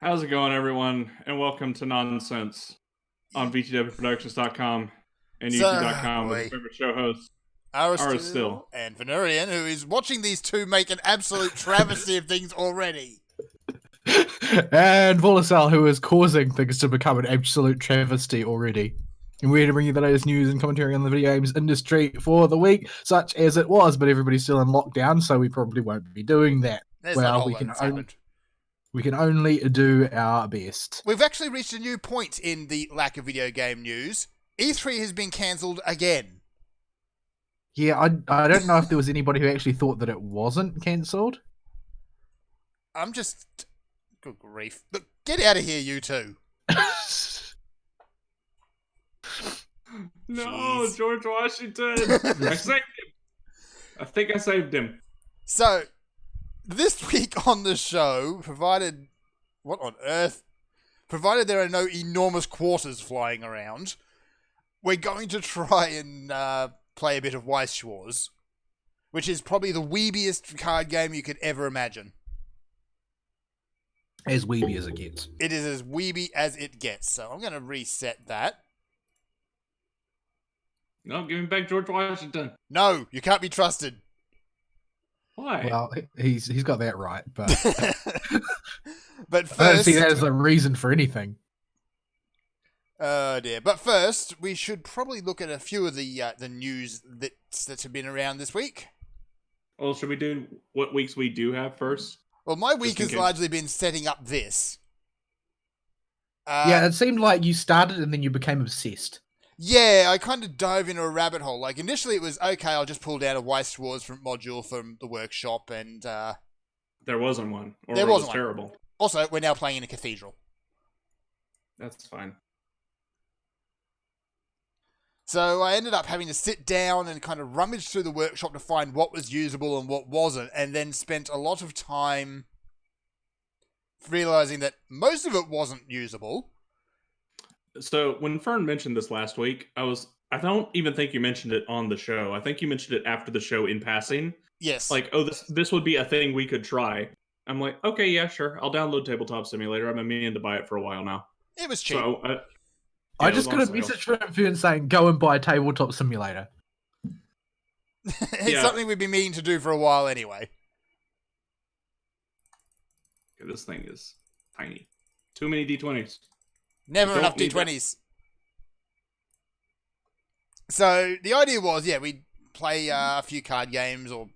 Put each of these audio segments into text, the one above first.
How's it going, everyone? And welcome to Nonsense on VTWProductions.com and YouTube.com with your favorite show hosts, Aristill and Venurian, who is watching these two make an absolute travesty of things already. And Volasal, who is causing things to become an absolute travesty already. And we're here to bring you the latest news and commentary on the video games industry for the week, such as it was, but everybody's still in lockdown, so we probably won't be doing that. There's not a whole lot that's happened. We can only do our best. We've actually reached a new point in the lack of video game news. E3 has been cancelled again. Yeah, I don't know if there was anybody who actually thought that it wasn't cancelled. I'm just... Good grief. Look, get out of here, you two. No, Jeez. George Washington! I saved him! I think I saved him. So, this week on the show, provided... What on earth? Provided there are no enormous quarters flying around, we're going to try and play a bit of Weiss Schwarz, which is probably the weebiest card game you could ever imagine. As weeby as it gets. It is as weeby as it gets. So I'm going to reset that. No, give me back George Washington. No, you can't be trusted. Why? Well, he's got that right, but but I don't first, see that as a reason for anything. Oh dear. But first, we should probably look at a few of the news that have been around this week. Well, should we do what weeks we do have first? Well, my week has case. largely been setting up this. Yeah, it seemed like you started and then you became obsessed. Yeah, I kind of dove into a rabbit hole. Like, initially it was, okay, I'll just pull down a Weiss Schwarz module from the workshop, and... There wasn't one. Or there it was wasn't one. terrible. Also, we're now playing in a cathedral. That's fine. So I ended up having to sit down and kind of rummage through the workshop to find what was usable and what wasn't, and then spent a lot of time realizing that most of it wasn't usable. So when Fern mentioned this last week, I don't even think you mentioned it on the show. I think you mentioned it after the show in passing. Yes. Like, oh, this would be a thing we could try. I'm like, okay, yeah, sure. I'll download Tabletop Simulator. I've been meaning to buy it for a while now. It was cheap. So, I just got a message from him saying, go and buy Tabletop Simulator. It's something we've been meaning to do for a while anyway. Okay, this thing is tiny. Too many D20s. Never enough D20s. So the idea was, we'd play a few card games or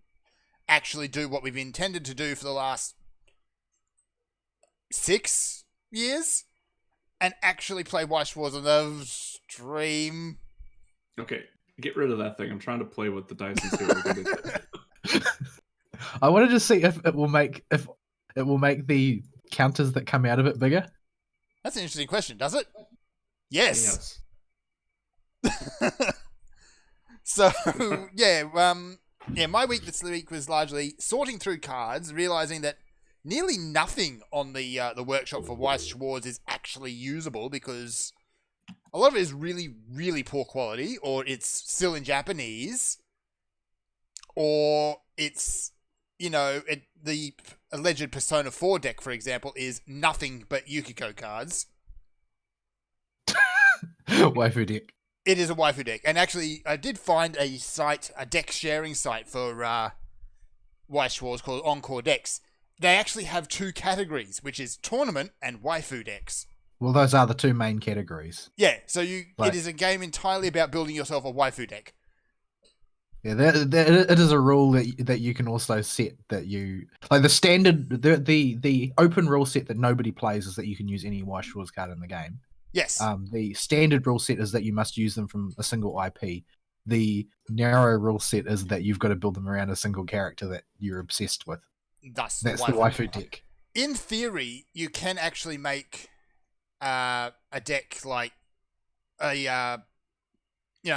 actually do what we've intended to do for the last 6 years and actually play Weiss Schwarz on the stream. Okay, get rid of that thing. I'm trying to play with the dice and see what we can do. I wanted to see if it will make the counters that come out of it bigger. That's an interesting question, does it? Yes. So, my week this week was largely sorting through cards, realizing that nearly nothing on the workshop for Weiss Schwarz is actually usable because a lot of it is really, really poor quality, or it's still in Japanese, or it's, the alleged Persona 4 deck, for example, is nothing but Yukiko cards. Waifu deck. It is a waifu deck. And actually, I did find a deck sharing site for Weiss Schwarz called Encore Decks. They actually have 2 categories, which is tournament and waifu decks. Well, those are the 2 main categories. Yeah, so it is a game entirely about building yourself a waifu deck. Yeah, it is a rule that you can also set that you like the standard the open rule set that nobody plays is that you can use any Weiss Schwarz card in the game. Yes. The standard rule set is that you must use them from a single IP. The narrow rule set is that you've got to build them around a single character that you're obsessed with. That's the waifu deck. In theory, you can actually make a deck like a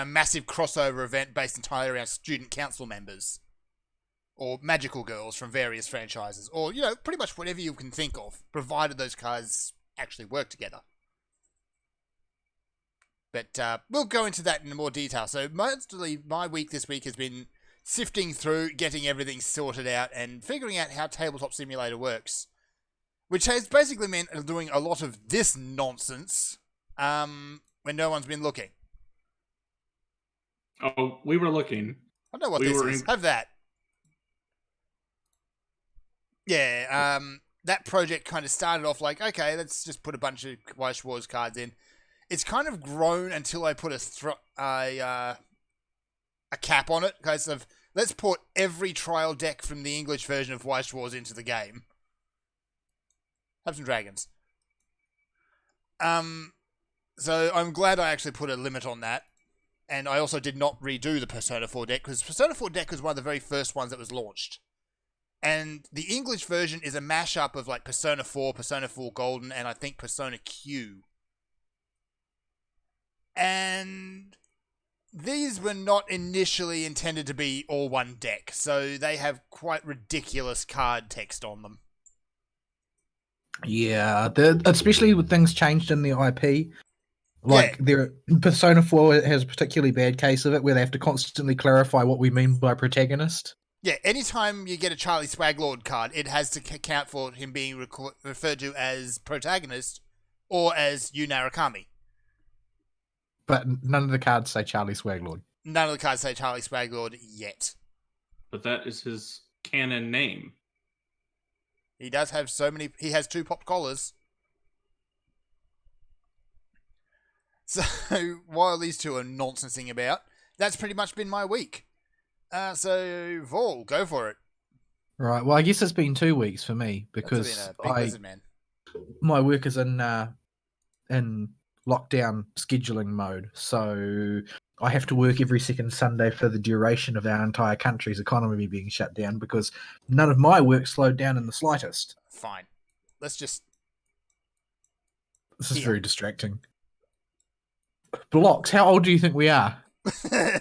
massive crossover event based entirely around student council members or magical girls from various franchises, or pretty much whatever you can think of, provided those cards actually work together. But we'll go into that in more detail. So mostly my week this week has been sifting through, getting everything sorted out, and figuring out how Tabletop Simulator works. which has basically meant doing a lot of this nonsense when no one's been looking. Oh, we were looking. I don't know what We this were is. in- Have that. Yeah, that project kind of started off like, okay, let's just put a bunch of Weiss Wars cards in. It's kind of grown until I put a cap on it, because of let's put every trial deck from the English version of Weiss Wars into the game. Have some dragons. So I'm glad I actually put a limit on that. And I also did not redo the Persona 4 deck, because Persona 4 deck was one of the very first ones that was launched. And the English version is a mashup of like Persona 4, Persona 4 Golden, and I think Persona Q. And these were not initially intended to be all one deck, so they have quite ridiculous card text on them. Yeah, especially with things changed in the IP. Like Persona 4 has a particularly bad case of it, where they have to constantly clarify what we mean by protagonist. Yeah, anytime you get a Charlie Swaglord card, it has to account for him being referred to as protagonist or as Yu Narukami. But none of the cards say Charlie Swaglord. None of the cards say Charlie Swaglord yet. But that is his canon name. He does have so many. He has 2 popped collars. So while these two are nonsensing about, that's pretty much been my week. So Vol, go for it. Right. Well, I guess it's been 2 weeks for me because That's been a big lizard man. my work is in lockdown scheduling mode, so I have to work every second Sunday for the duration of our entire country's economy being shut down, because none of my work slowed down in the slightest. Fine. Let's just. This is Yeah. very distracting. Blocks, how old do you think we are? I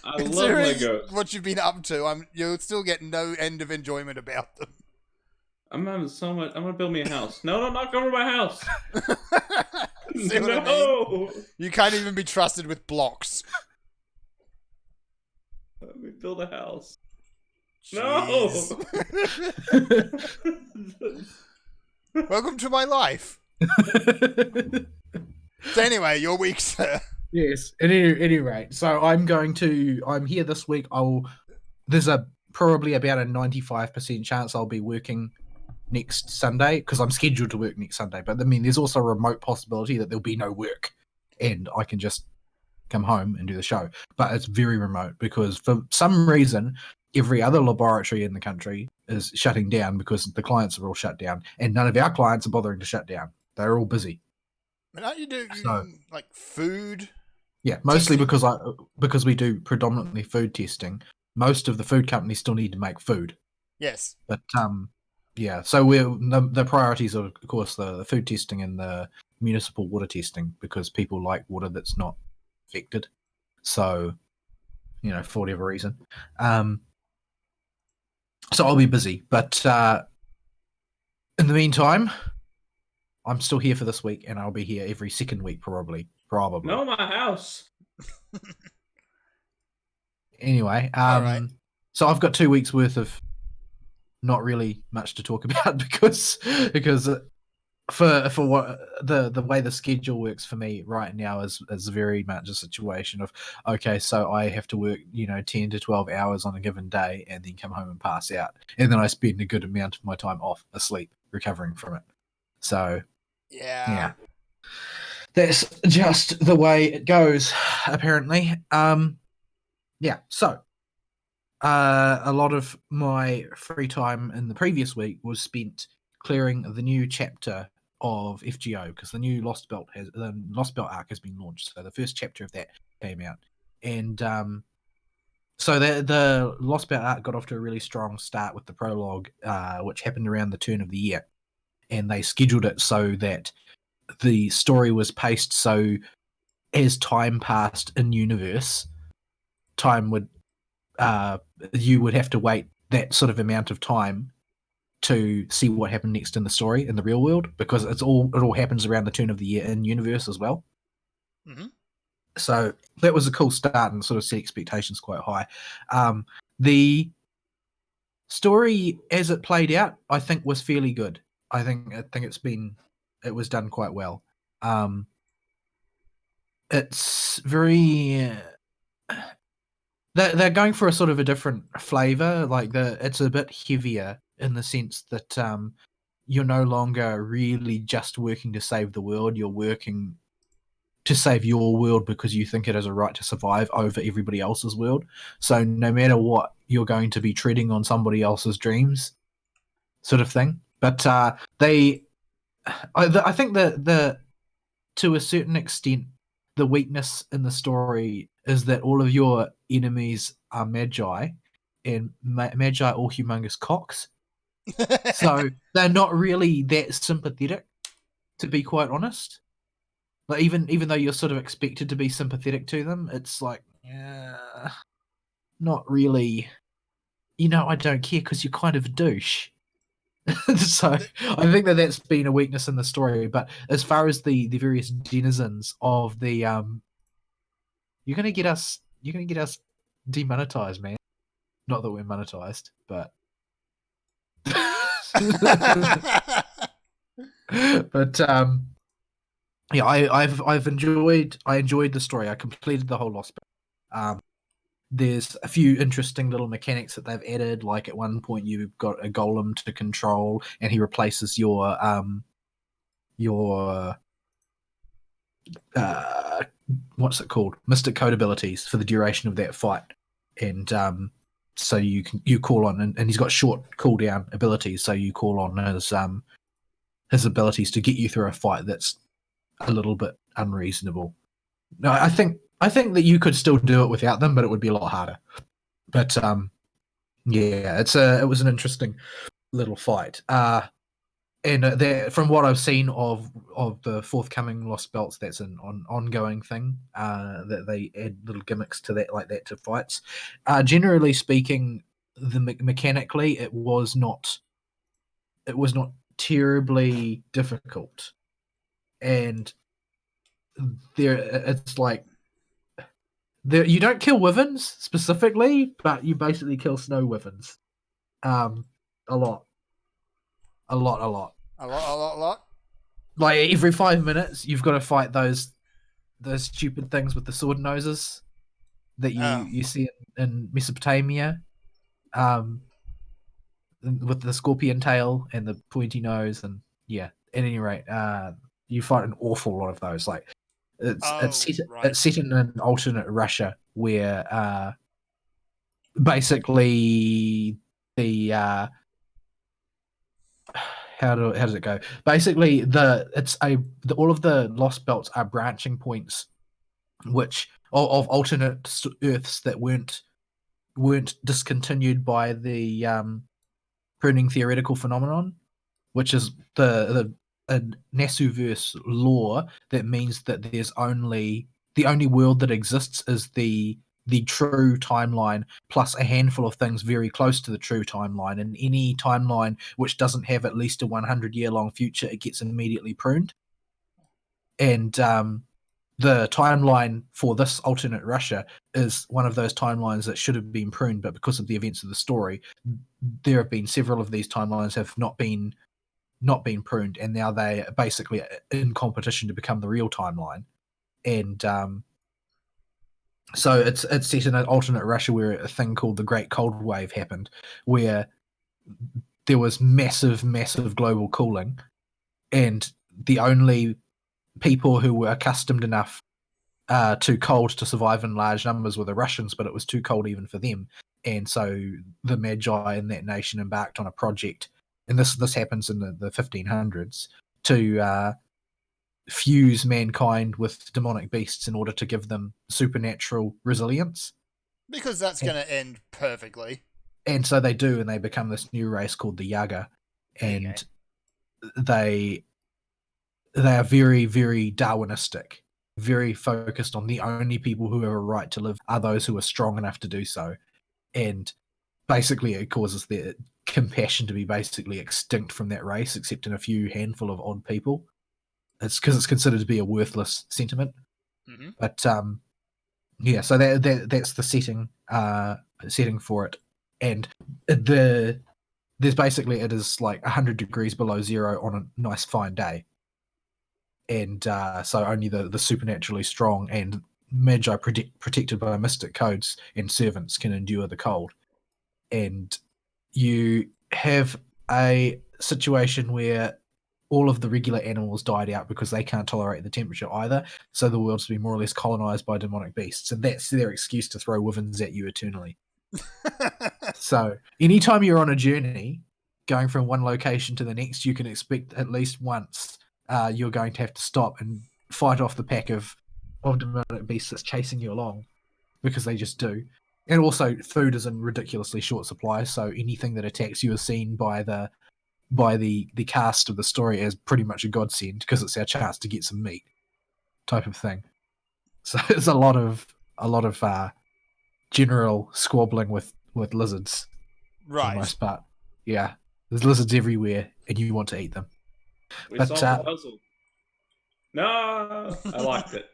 love Considering Legos. what you've been up to, you'll still get no end of enjoyment about them. I'm having so much. I'm gonna build me a house. No, don't knock over my house. See what I mean? No. You can't even be trusted with blocks. Let me build a house. Jeez. No. Welcome to my life. So anyway, your week, sir. Yes, at any rate. So I'm here this week. There's probably about a 95% chance I'll be working next Sunday, because I'm scheduled to work next Sunday. But I mean, there's also a remote possibility that there'll be no work and I can just come home and do the show. But it's very remote, because for some reason, every other laboratory in the country is shutting down because the clients are all shut down, and none of our clients are bothering to shut down. They're all busy. But aren't you doing So- like food? Yeah, mostly Testing. because we do predominantly food testing. Most of the food companies still need to make food, Yes. but yeah. So the priorities are, of course, the food testing and the municipal water testing, because people like water that's not affected. So, for whatever reason, so I'll be busy. But in the meantime, I'm still here for this week, and I'll be here every second week, probably. No, my house. Anyway, Alright. so I've got 2 weeks worth of not really much to talk about, because for what the way the schedule works for me right now is very much a situation of, okay, so I have to work 10 to 12 hours on a given day and then come home and pass out, and then I spend a good amount of my time off asleep recovering from it. So yeah, that's just the way it goes, apparently. Yeah, so a lot of my free time in the previous week was spent clearing the new chapter of FGO, because the new Lost Belt arc has been launched. So the first chapter of that came out, and so the Lost Belt arc got off to a really strong start with the prologue, which happened around the turn of the year, and they scheduled it so that the story was paced so as time passed in universe, time would you would have to wait that sort of amount of time to see what happened next in the story in the real world, because it all happens around the turn of the year in universe as well. Mhm. So that was a cool start and sort of set expectations quite high. The story as it played out, I think, was fairly good. I think it was done quite well. It's very they're going for a sort of a different flavor. Like it's a bit heavier in the sense that you're no longer really just working to save the world. You're working to save your world because you think it has a right to survive over everybody else's world. So no matter what, you're going to be treading on somebody else's dreams, sort of thing. But I think that to a certain extent, the weakness in the story is that all of your enemies are magi, and magi are all humongous cocks. So they're not really that sympathetic, to be quite honest. Like even though you're sort of expected to be sympathetic to them, it's like, not really. I don't care because you're kind of a douche. So I think that that's been a weakness in the story. But as far as the various denizens of the you're gonna get us demonetized, man. Not that we're monetized, but but yeah, I enjoyed the story. I completed the whole Lost Belt. There's a few interesting little mechanics that they've added. Like at one point, you've got a golem to control, and he replaces your what's it called? Mystic Code abilities for the duration of that fight, and so you call on, and he's got short cooldown abilities, so you call on his abilities to get you through a fight that's a little bit unreasonable. No, I think that you could still do it without them, but it would be a lot harder. But yeah, it was an interesting little fight. And from what I've seen of the forthcoming Lost Belts, that's an ongoing thing. That they add little gimmicks to that, like that, to fights. Generally speaking, mechanically, it was not terribly difficult, and it's like you don't kill wyverns specifically, but you basically kill snow wyverns. A lot. A lot. Like every 5 minutes, you've got to fight those stupid things with the sword noses that you see in Mesopotamia, with the scorpion tail and the pointy nose, and yeah. At any rate, you fight an awful lot of those. Like it's set in an alternate Russia where basically the how does it go? Basically, all of the Lost Belts are branching points, which of alternate Earths that weren't discontinued by the pruning theoretical phenomenon, which is the Nasuverse law that means that there's the only world that exists is the true timeline plus a handful of things very close to the true timeline, and any timeline which doesn't have at least a 100-year long future, it gets immediately pruned. And the timeline for this alternate Russia is one of those timelines that should have been pruned, but because of the events of the story, there have been several of these timelines have not been pruned, and now they are basically in competition to become the real timeline. And so it's set in an alternate Russia where a thing called the Great Cold Wave happened, where there was massive global cooling, and the only people who were accustomed enough to cold to survive in large numbers were the Russians, but it was too cold even for them. And so the Magi in that nation embarked on a project, and this happens in the 1500s, to fuse mankind with demonic beasts in order to give them supernatural resilience. Because that's going to end perfectly. And so they do, and they become this new race called the Yaga. And they are very, very Darwinistic, very focused on the only people who have a right to live are those who are strong enough to do so. And basically it causes their compassion to be basically extinct from that race, except in a few handful of odd people. It's because it's considered to be a worthless sentiment. Mm-hmm. But yeah, so that's the setting for it. And the there's basically it is like 100 degrees below zero on a nice fine day, and so only the supernaturally strong and magi protected by mystic codes and servants can endure the cold. And you have a situation where all of the regular animals died out because they can't tolerate the temperature either, so the world's been more or less colonized by demonic beasts, and that's their excuse to throw wyverns at you eternally. So anytime you're on a journey going from one location to the next, you can expect at least once you're going to have to stop and fight off the pack of demonic beasts that's chasing you along, because they just do. And also food is in ridiculously short supply, so anything that attacks you is seen by the cast of the story as pretty much a godsend, because it's our chance to get some meat, type of thing. So it's a lot of general squabbling with lizards, for the most part. Yeah, there's lizards everywhere, and you want to eat them. We solved the puzzle. No, I liked it,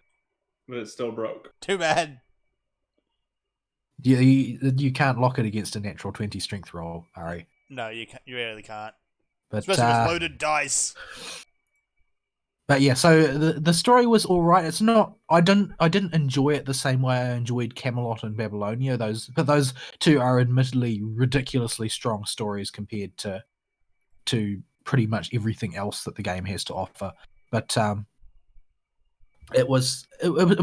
but it still broke. Too bad. Yeah, you can't lock it against a natural 20 strength roll, Ari. No, you can't. You really can't. But, especially with loaded dice. But yeah, so the story was all right. It's not. I didn't enjoy it the same way I enjoyed Camelot and Babylonia. Those two are admittedly ridiculously strong stories compared to pretty much everything else that the game has to offer. But it was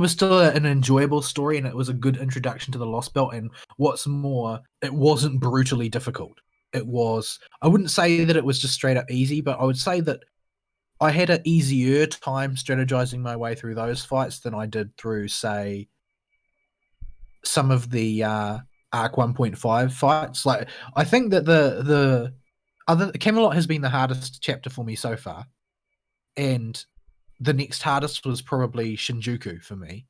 still an enjoyable story, and it was a good introduction to the Lost Belt. And what's more, it wasn't brutally difficult. It was. I wouldn't say that it was just straight up easy, but I would say that I had an easier time strategizing my way through those fights than I did through, say, some of the Arc 1.5 fights. Like, I think that the Camelot has been the hardest chapter for me so far, and the next hardest was probably Shinjuku for me,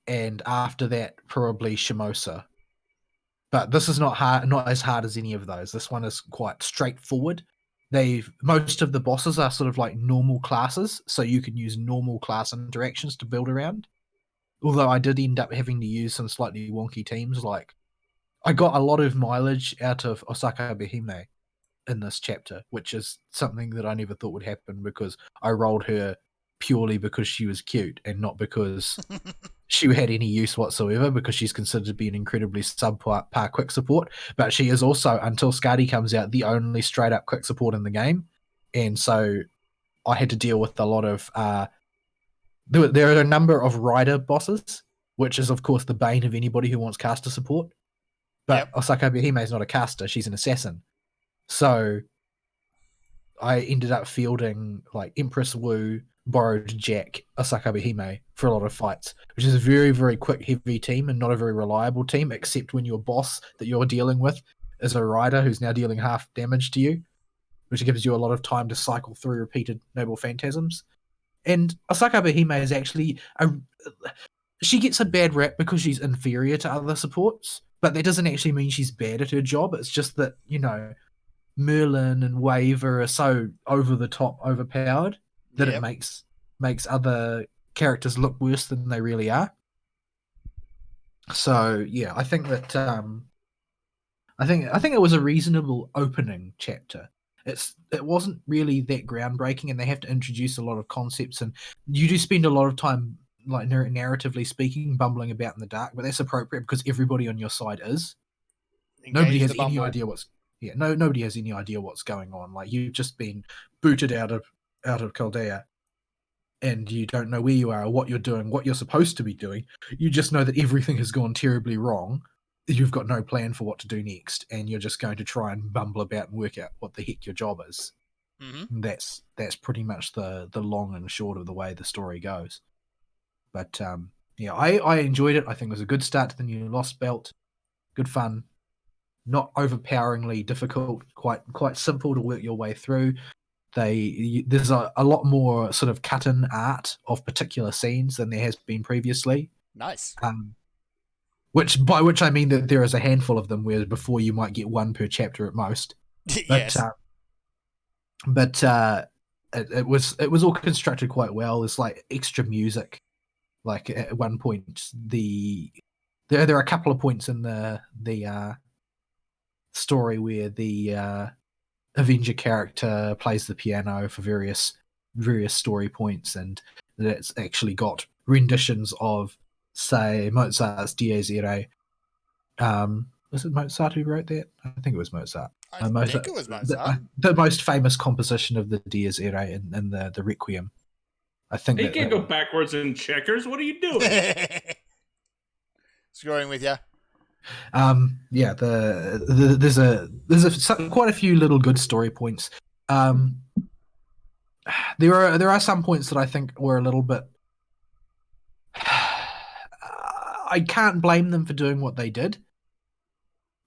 and after that probably Shimosa. But this is not as hard as any of those. This one is quite straightforward. Most of the bosses are sort of like normal classes, so you can use normal class interactions to build around. Although I did end up having to use some slightly wonky teams. Like, I got a lot of mileage out of Osaka Behime in this chapter, which is something that I never thought would happen, because I rolled her purely because she was cute and not because she had any use whatsoever, because she's considered to be an incredibly subpar quick support. But she is also, until Skadi comes out, the only straight up quick support in the game. And so I had to deal with a lot of there are a number of rider bosses, which is of course the bane of anybody who wants caster support. But Osaka Behime is not a caster, she's an assassin. So I ended up fielding like Empress Wu, Borrowed Jack, Osaka Behime for a lot of fights, which is a very, very quick, heavy team and not a very reliable team, except when your boss that you're dealing with is a rider who's now dealing half damage to you, which gives you a lot of time to cycle through repeated Noble Phantasms. And Osaka Behime is actually she gets a bad rap because she's inferior to other supports, but that doesn't actually mean she's bad at her job. It's just that, you know, Merlin and Waver are so over the top overpowered that it makes other characters look worse than they really are. So yeah, I think that I think it was a reasonable opening chapter. It wasn't really that groundbreaking, and they have to introduce a lot of concepts, and you do spend a lot of time, like narratively speaking, bumbling about in the dark. But that's appropriate because everybody on your side is. Nobody has any idea nobody has any idea what's going on. Like, you've just been booted out of Chaldea, and you don't know where you are or what you're doing, what you're supposed to be doing. You just know that everything has gone terribly wrong. You've got no plan for what to do next, and you're just going to try and bumble about and work out what the heck your job is. Mm-hmm. That's pretty much the long and short of the way the story goes. But yeah, I enjoyed it. I think it was a good start to the new Lost Belt. Good fun. Not overpoweringly difficult, quite simple to work your way through. There's a lot more sort of cut-in art of particular scenes than there has been previously. Nice. By which I mean that there is a handful of them, where before you might get one per chapter at most. Yes. But it was all constructed quite well. There's like extra music. Like at one point, there are a couple of points in the story where the Avenger character plays the piano for various story points, and that it's actually got renditions of, say, Mozart's Dies Irae. Was it Mozart who wrote that? I think it was Mozart. I think it was Mozart. The most famous composition of the Dies Irae and the Requiem. I think He that can't go backwards in checkers. What are you doing? Screwing with you. Yeah, there's quite a few little good story points. There are some points that I think were a little bit. I can't blame them for doing what they did,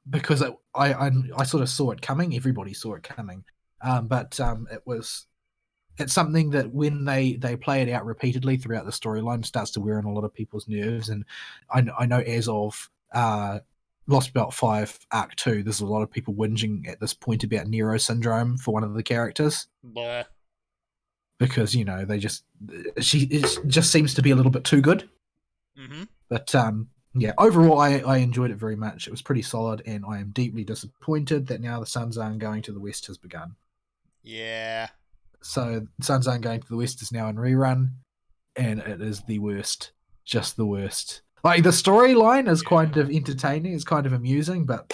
because I sort of saw it coming. Everybody saw it coming, but it's something that when they play it out repeatedly throughout the storyline, starts to wear on a lot of people's nerves. And I know as of Lost Belt 5 Arc 2, there's a lot of people whinging at this point about Nero syndrome for one of the characters. Blah. Because, they it just seems to be a little bit too good. Mm-hmm. But yeah, overall I enjoyed it very much. It was pretty solid, and I am deeply disappointed that now the Sun Zone Going to the West has begun. Yeah. So Sun Zone Going to the West is now in rerun, and it is the worst. Just the worst. Like, the storyline is kind of entertaining, it's kind of amusing, but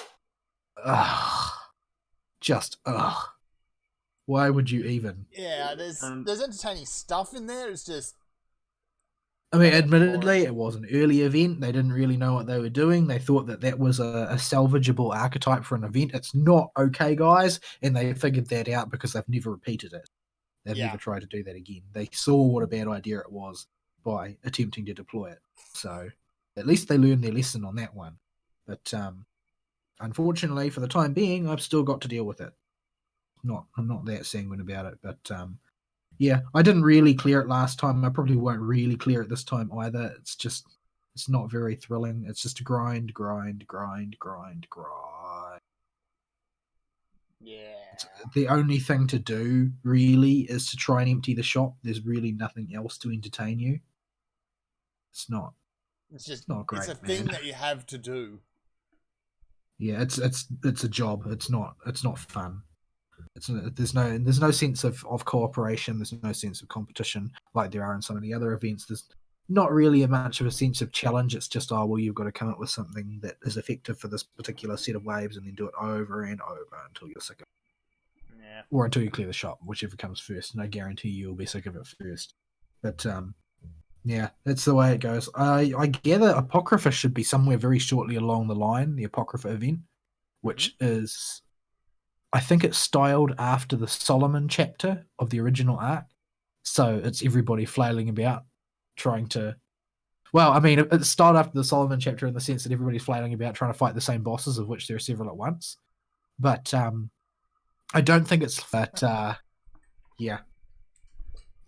why would you even? Yeah, there's entertaining stuff in there. It's just, I mean, admittedly, it was an early event. They didn't really know what they were doing. They thought that was a salvageable archetype for an event. It's not okay, guys, and they figured that out because they've never repeated it. They've never tried to do that again. They saw what a bad idea it was by attempting to deploy it. So at least they learned their lesson on that one. But unfortunately, for the time being, I've still got to deal with it. I'm not that sanguine about it, but yeah, I didn't really clear it last time. I probably won't really clear it this time either. It's not very thrilling. It's just a grind. yeah. The only thing to do really is to try and empty the shop. There's really nothing else to entertain you. It's not. It's just not great. It's a thing that you have to do. Yeah, it's a job. It's not fun. There's no sense of cooperation. There's no sense of competition like there are in some of the other events. There's not really much of a sense of challenge. It's just, you've got to come up with something that is effective for this particular set of waves, and then do it over and over until you're sick of it. Yeah. Or until you clear the shop, whichever comes first. And I guarantee you'll be sick of it first. But yeah, that's the way it goes. I gather Apocrypha should be somewhere very shortly along the line, the Apocrypha event, which is, I think it's styled after the Solomon chapter of the original arc. So it's everybody flailing about, trying to... Well, I mean, it's styled after the Solomon chapter in the sense that everybody's flailing about trying to fight the same bosses, of which there are several at once. But I don't think it's... But, yeah.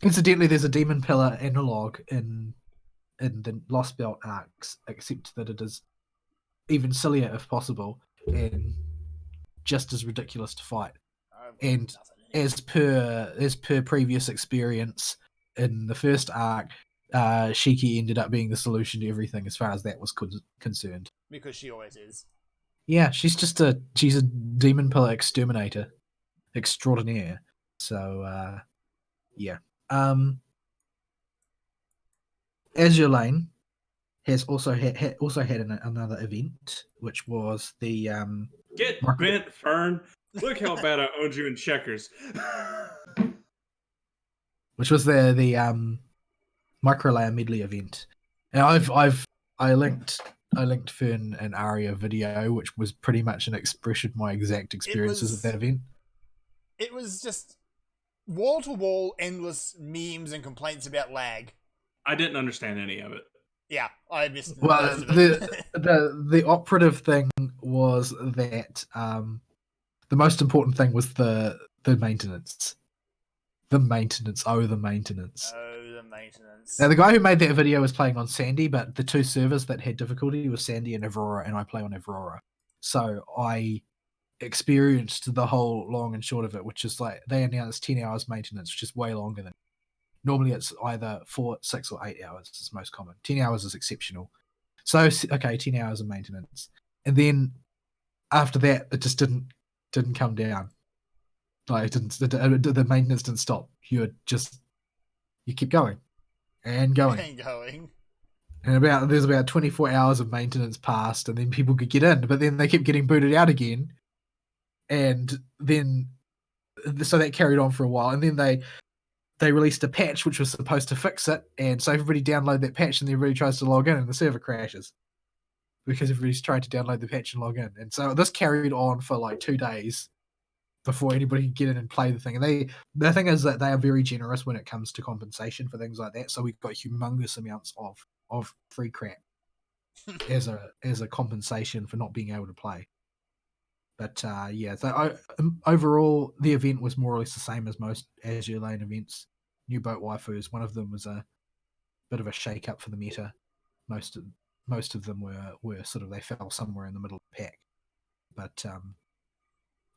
Incidentally, there's a Demon Pillar analog in the Lost Belt arcs, except that it is even sillier if possible, and just as ridiculous to fight. And as per previous experience in the first arc, Shiki ended up being the solution to everything as far as that was concerned. Because she always is. Yeah, she's a Demon Pillar exterminator extraordinaire. So yeah. Azure Lane has also had another event, which was the Get bent, Fern. Look how bad I owned you in checkers. Which was the Microlayer Medley event. And I linked Fern an Aria video, which was pretty much an expression of my exact experiences of that event. It was just wall-to-wall endless memes and complaints about lag. I didn't understand any of it. Yeah, I missed. Well, the operative thing was that the most important thing was the maintenance. The maintenance. The maintenance. Now, the guy who made that video was playing on Sandy, but the two servers that had difficulty was Sandy and Aurora, and I play on Aurora. So I experienced the whole long and short of it, which is like they announced 10 hours maintenance, which is way longer than normally. It's either 4, 6, or 8 hours is most common. 10 hours is exceptional. So okay, 10 hours of maintenance, and then after that, it just didn't come down. Like, the maintenance didn't stop. You keep going and going. And going. And there's about 24 hours of maintenance passed, and then people could get in, but then they kept getting booted out again. And then, so that carried on for a while, and then they released a patch which was supposed to fix it, and so everybody download that patch, and then everybody tries to log in, and the server crashes because everybody's trying to download the patch and log in. And so this carried on for like 2 days before anybody could get in and play the thing. And the thing is that they are very generous when it comes to compensation for things like that. So we've got humongous amounts of free crap as a compensation for not being able to play. But yeah, so overall, the event was more or less the same as most Azure Lane events. New boat waifus. One of them was a bit of a shake-up for the meta. Most of them were sort of, they fell somewhere in the middle of the pack. But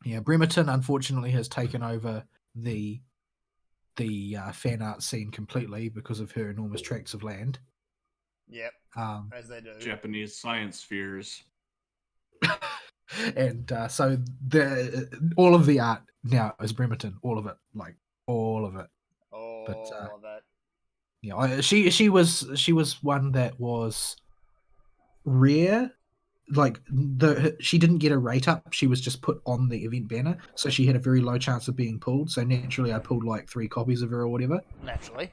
yeah, Bremerton unfortunately has taken over the fan art scene completely because of her enormous tracts of land. Yep, as they do. Japanese science fears. And so all of the art now is Bremerton, all of it, like all of it. Oh, But, that. Yeah, she was one that was rare. Like she didn't get a rate up. She was just put on the event banner, so she had a very low chance of being pulled. So naturally, I pulled like 3 copies of her or whatever. Naturally.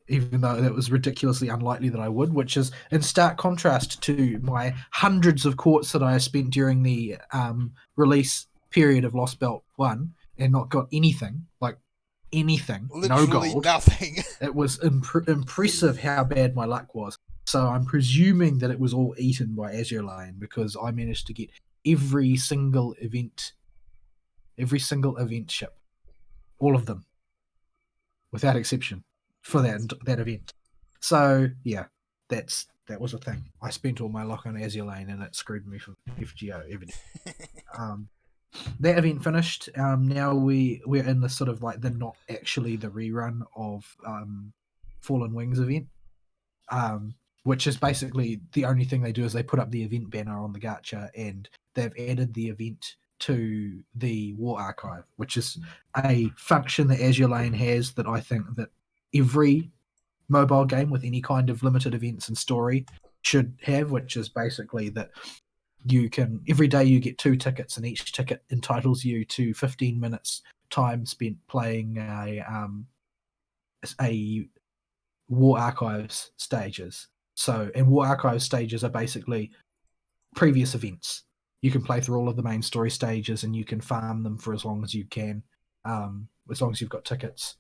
Even though that was ridiculously unlikely that I would, which is in stark contrast to my hundreds of courts that I spent during the release period of Lost Belt 1 and not got anything, like anything, Literally no gold. Nothing. It was impressive how bad my luck was. So I'm presuming that it was all eaten by Azure Lane because I managed to get every single event ship, all of them, without exception, for that event. So yeah, that was a thing. I spent all my luck on Azure Lane and it screwed me from FGO everything. That event finished. Now we're in the sort of like the not actually the rerun of Fallen Wings event, which is basically the only thing they do is they put up the event banner on the gacha, and they've added the event to the War Archive, which is a function that Azure Lane has that I think that every mobile game with any kind of limited events and story should have, which is basically that you can every day you get 2 tickets, and each ticket entitles you to 15 minutes time spent playing a War Archives stages. So, and War Archives stages are basically previous events. You can play through all of the main story stages, and you can farm them for as long as you can, as long as you've got tickets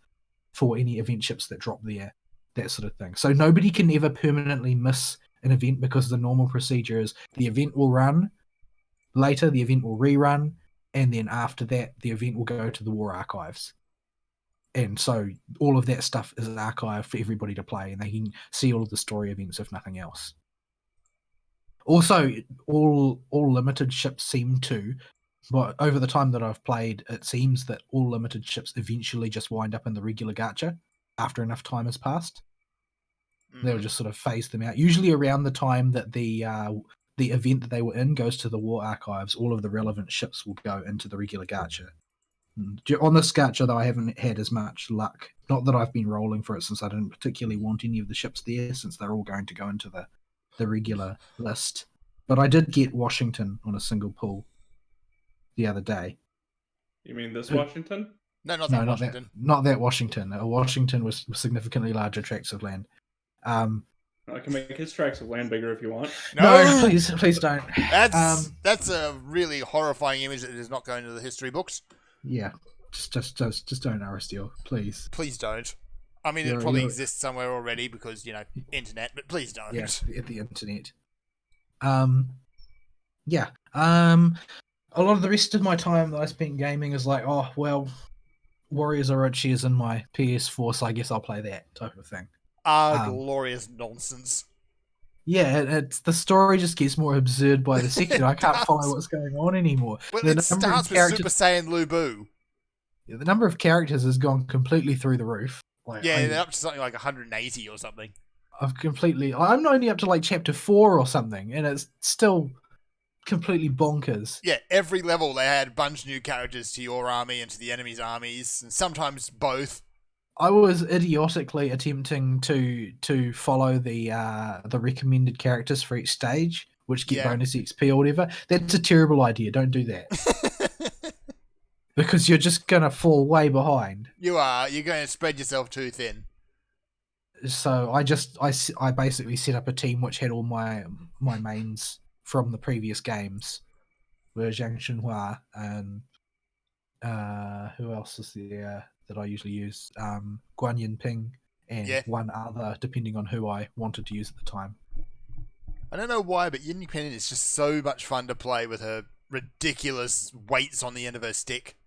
for any event ships that drop there, that sort of thing. So nobody can ever permanently miss an event because the normal procedure is the event will run, later the event will rerun, and then after that the event will go to the War Archives. And so all of that stuff is archived for everybody to play, and they can see all of the story events if nothing else. Also, all limited ships seem to, but over the time that I've played, it seems that all limited ships eventually just wind up in the regular gacha after enough time has passed. They'll just sort of phase them out. Usually around the time that the event that they were in goes to the War Archives, all of the relevant ships will go into the regular gacha. On this gacha, though, I haven't had as much luck. Not that I've been rolling for it, since I didn't particularly want any of the ships there, since they're all going to go into the regular list. But I did get Washington on a single pull the other day. You mean this Washington? No, not that Washington. Not that Washington. Washington was significantly larger tracts of land. I can make his tracts of land bigger if you want. No, please don't. That's a really horrifying image that is not going to the history books. Yeah, just don't Aristeal, please. Please don't. I mean, it probably exists somewhere already because, internet, but please don't. Yeah, at the internet. Yeah. A lot of the rest of my time that I spent gaming is like, oh, well, Warriors Orochi is in my PS4, so I guess I'll play that type of thing. Glorious nonsense. Yeah, it's the story just gets more absurd by the second. I can't follow what's going on anymore. Well, it starts with Super Saiyan Lu Bu. Yeah, the number of characters has gone completely through the roof. Like, yeah, they're up to something like 180 or something. I'm only up to like chapter 4 or something, and it's still completely bonkers. Yeah, every level they had a bunch of new characters to your army and to the enemy's armies, and sometimes both. I was idiotically attempting to follow the recommended characters for each stage, which get Yeah. bonus XP or whatever. That's a terrible idea. Don't do that because you're just gonna fall way behind. You are. You're going to spread yourself too thin. So I basically set up a team which had all my mains from the previous games, were Zhang Xinhua and who else is there that I usually use? Guan Yinping and Yeah. one other, depending on who I wanted to use at the time. I don't know why, but Yin Pen is just so much fun to play with her ridiculous weights on the end of her stick.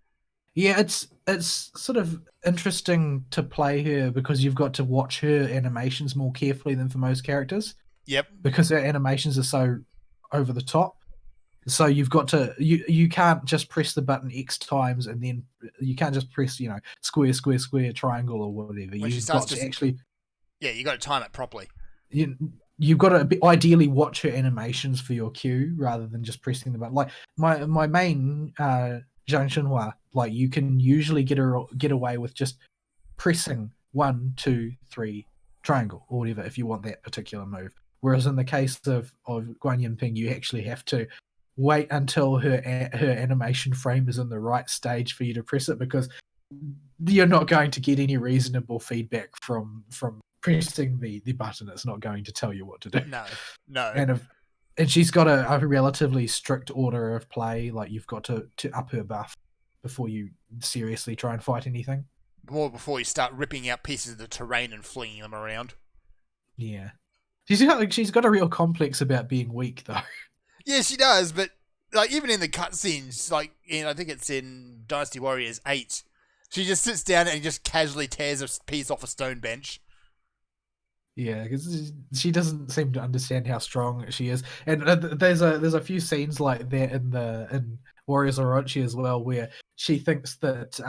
Yeah, it's sort of interesting to play her because you've got to watch her animations more carefully than for most characters, Yep. because her animations are so over the top. So you've got to you can't just press the button X times and then you can't just press square square square triangle or whatever. When she You've starts got to just- actually Yeah, you got to time it properly. you've got to ideally watch her animations for your cue rather than just pressing the button. Like my main Zhang Xinhua, like you can usually get away with just pressing 1, 2, 3 triangle or whatever if you want that particular move. Whereas in the case of Guan Yinping, you actually have to wait until her animation frame is in the right stage for you to press it, because you're not going to get any reasonable feedback from pressing the button. It's not going to tell you what to do. No. And she's got a relatively strict order of play. Like you've got to up her buff before you seriously try and fight anything. More before you start ripping out pieces of the terrain and flinging them around. Yeah, she's got a real complex about being weak though. Yeah, she does, but like even in the cutscenes, like I think it's in Dynasty Warriors 8, she just sits down and just casually tears a piece off a stone bench. Yeah, because she doesn't seem to understand how strong she is, and there's a few scenes like that in Warriors Orochi as well, where she thinks that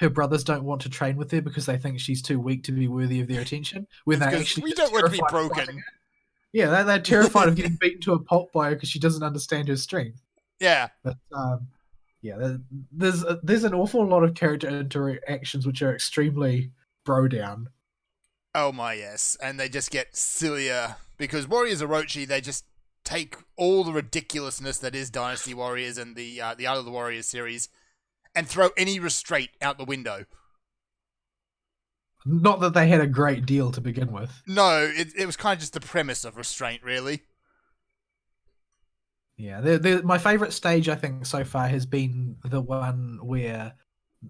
her brothers don't want to train with her because they think she's too weak to be worthy of their attention. When they Because actually we just don't want to be terrified of broken. fighting her. Yeah, they're terrified of getting beaten to a pulp by her because she doesn't understand her strength. Yeah. But yeah, there's an awful lot of character interactions which are extremely bro down. Oh my yes, and they just get sillier because Warriors Orochi, they just take all the ridiculousness that is Dynasty Warriors and the Art of the Warriors series, and throw any restraint out the window. Not that they had a great deal to begin with. No, it was kind of just the premise of restraint, really. Yeah, my favorite stage I think so far has been the one where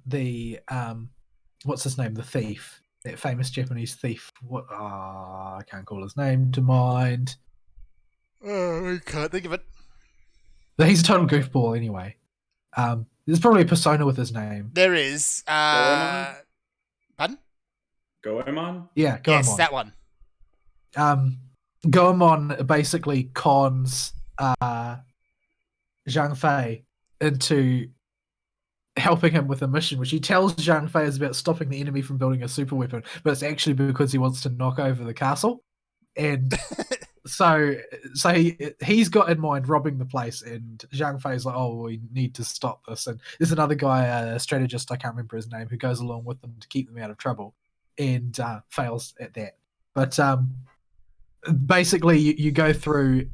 the what's his name, the thief, that famous Japanese thief. I can't call his name to mind. Oh, I can't think of it. He's a total goofball anyway. There's probably a persona with his name. There is. Goemon? Pardon? Goemon? Yeah, Goemon. Yes, that one. Goemon basically cons Zhang Fei into helping him with a mission, which he tells Zhang Fei is about stopping the enemy from building a super weapon, but it's actually because he wants to knock over the castle. And so he's got in mind robbing the place, and Zhang Fei's like, oh, we need to stop this. And there's another guy, a strategist, I can't remember his name, who goes along with them to keep them out of trouble and fails at that. But basically you go through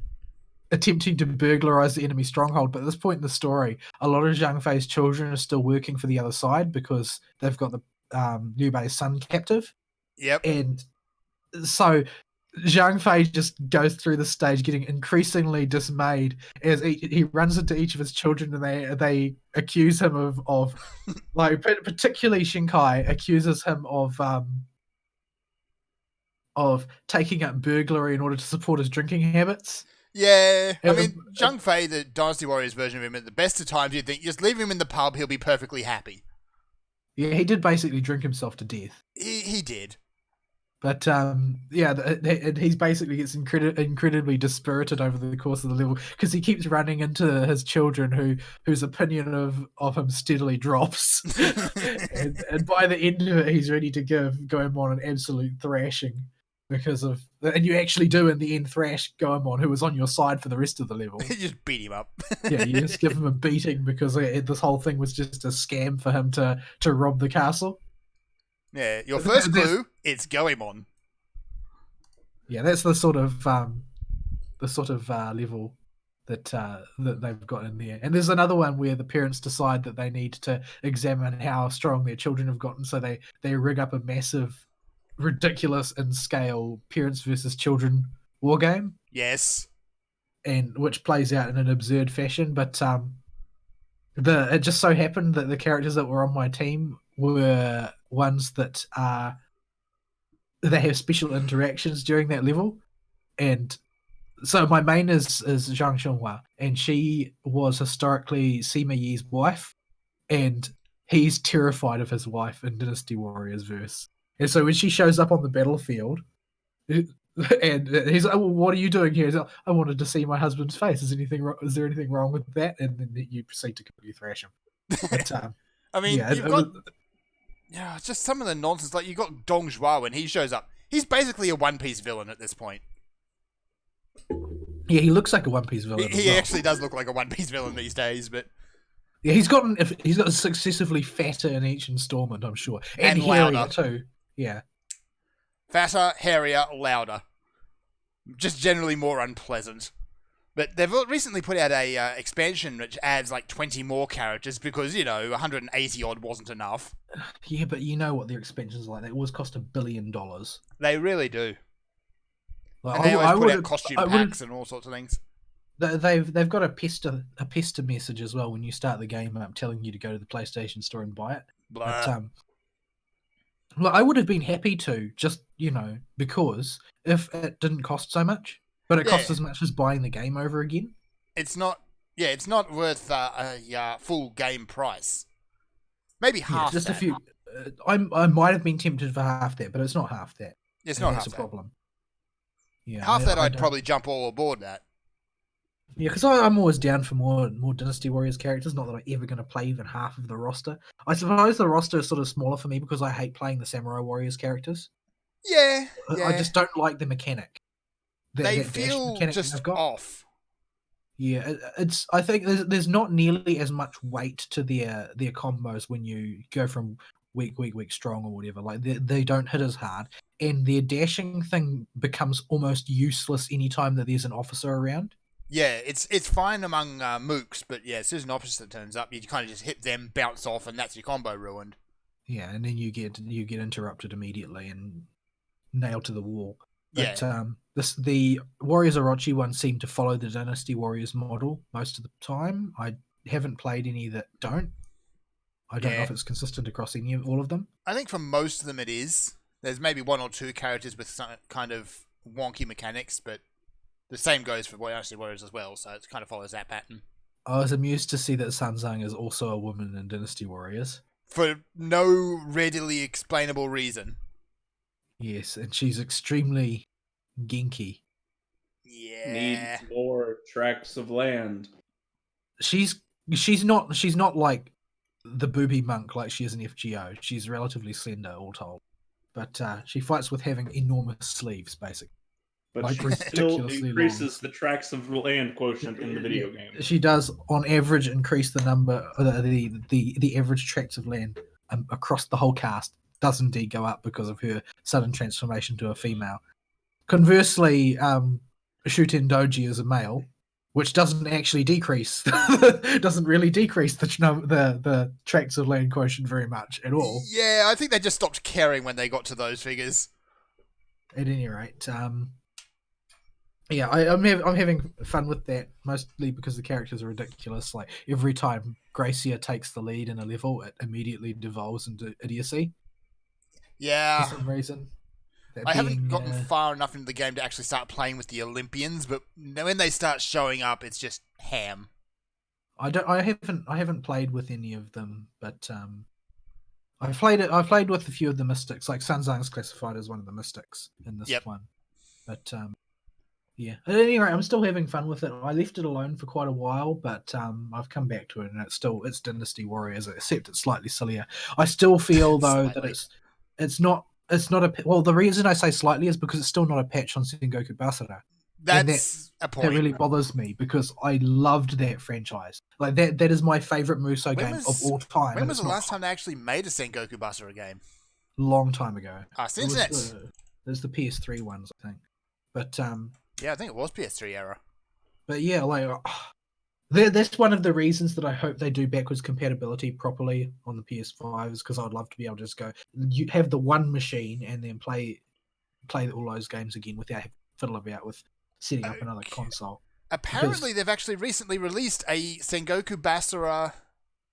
attempting to burglarize the enemy stronghold, but at this point in the story, a lot of Zhang Fei's children are still working for the other side because they've got the Liu Bei's son captive. Yep. And so Zhang Fei just goes through the stage getting increasingly dismayed as he runs into each of his children, and they accuse him of like, particularly Shinkai accuses him of taking up burglary in order to support his drinking habits. Yeah, I mean, Zhang Fei, the Dynasty Warriors version of him, at the best of times, you'd think, just leave him in the pub, he'll be perfectly happy. Yeah, he did basically drink himself to death. He did. But he's basically gets incredibly dispirited over the course of the level because he keeps running into his children whose opinion of him steadily drops. and by the end of it, he's ready to give Goemon an absolute thrashing. and you actually do in the end thrash Goemon, who was on your side for the rest of the level. You just beat him up. Yeah, you just give him a beating because this whole thing was just a scam for him to rob the castle. Yeah, your first clue, it's Goemon. Yeah, that's the sort of level that they've got in there. And there's another one where the parents decide that they need to examine how strong their children have gotten, so they rig up a massive, ridiculous in scale parents versus children war game. Yes. And which plays out in an absurd fashion, but it just so happened that the characters that were on my team were ones that they have special interactions during that level, and so my main is Zhang Xianghua, and she was historically Sima Yi's wife, and he's terrified of his wife in Dynasty Warriors verse. And so when she shows up on the battlefield, and he's like, well, "What are you doing here?" He's like, "I wanted to see my husband's face. Is there anything wrong with that?" And then you proceed to completely thrash him. But, I mean, yeah, you've got just some of the nonsense. Like you got Dong Zhuo when he shows up. He's basically a One Piece villain at this point. Yeah, he looks like a One Piece villain. He actually does look like a One Piece villain these days, but yeah, he's gotten successively fatter in each installment, I'm sure, and hairier louder too. Yeah, fatter, hairier, louder, just generally more unpleasant. But they've recently put out a expansion which adds like 20 more characters because 180 odd wasn't enough. Yeah, but you know what their expansions are like. They always cost $1 billion. They really do. Like, And they always put out costume packs and all sorts of things. They've got a pester message as well when you start the game up, telling you to go to the PlayStation Store and buy it. Blah. But I would have been happy to, just because if it didn't cost so much, but it costs as much as buying the game over again. It's not worth a full game price. Maybe half. Just that. a few. I might have been tempted for half that, but it's not half that. It's not half that's a that. problem. Yeah, half that I'd probably jump all aboard that. Yeah, because I'm always down for more Dynasty Warriors characters. Not that I'm ever going to play even half of the roster. I suppose the roster is sort of smaller for me because I hate playing the Samurai Warriors characters. Yeah. I just don't like the mechanic. They feel just off. Yeah, I think there's not nearly as much weight to their combos when you go from weak strong or whatever. Like they don't hit as hard, and their dashing thing becomes almost useless anytime that there's an officer around. Yeah, it's fine among mooks, but yeah, as soon as an officer turns up, you kind of just hit them, bounce off, and that's your combo ruined. Yeah, and then you get interrupted immediately and nailed to the wall. But, yeah. The Warriors Orochi ones seem to follow the Dynasty Warriors model most of the time. I haven't played any that don't. I don't know if it's consistent across all of them. I think for most of them it is. There's maybe one or two characters with some kind of wonky mechanics, but the same goes for Dynasty Warriors as well, so it kind of follows that pattern. I was amused to see that Sanzang is also a woman in Dynasty Warriors. For no readily explainable reason. Yes, and she's extremely Genki. Yeah. Needs more tracts of land. She's not like the booby monk like she is in FGO. She's relatively slender, all told. But she fights with having enormous sleeves, basically. But like she still increases the tracts of land quotient in the video game. She does, on average, increase the number, the average tracts of land across the whole cast. Does indeed go up because of her sudden transformation to a female. Conversely, Shuten Doji is a male, which doesn't actually decrease. Doesn't really decrease the tracts of land quotient very much at all. Yeah, I think they just stopped caring when they got to those figures. At any rate, yeah, I'm having fun with that, mostly because the characters are ridiculous. Like every time Gracia takes the lead in a level, it immediately devolves into idiocy. Yeah. For some reason. I haven't gotten far enough into the game to actually start playing with the Olympians, but when they start showing up, it's just ham. I haven't played with any of them, but I've played with a few of the mystics. Like Sanzang's classified as one of the mystics in this one. But yeah. At any rate, I'm still having fun with it. I left it alone for quite a while, but I've come back to it, and it's Dynasty Warriors, except it's slightly sillier. I still feel though that it's not it's not a well. The reason I say slightly is because it's still not a patch on Sengoku Basara. And That's a That point. really bothers me because I loved that franchise. Like that is my favorite Musou When game was- of all time. When and was it's the not last time they actually made a Sengoku Basara game? long time ago. Since that's... There's the PS3 ones, I think. But Yeah, I think it was PS3 era. but yeah, like that's one of the reasons that I hope they do backwards compatibility properly on the PS5 is because I'd love to be able to just go you have the one machine and then play all those games again without having to fiddle about with setting up another console. Apparently, they've actually recently released a Sengoku Basara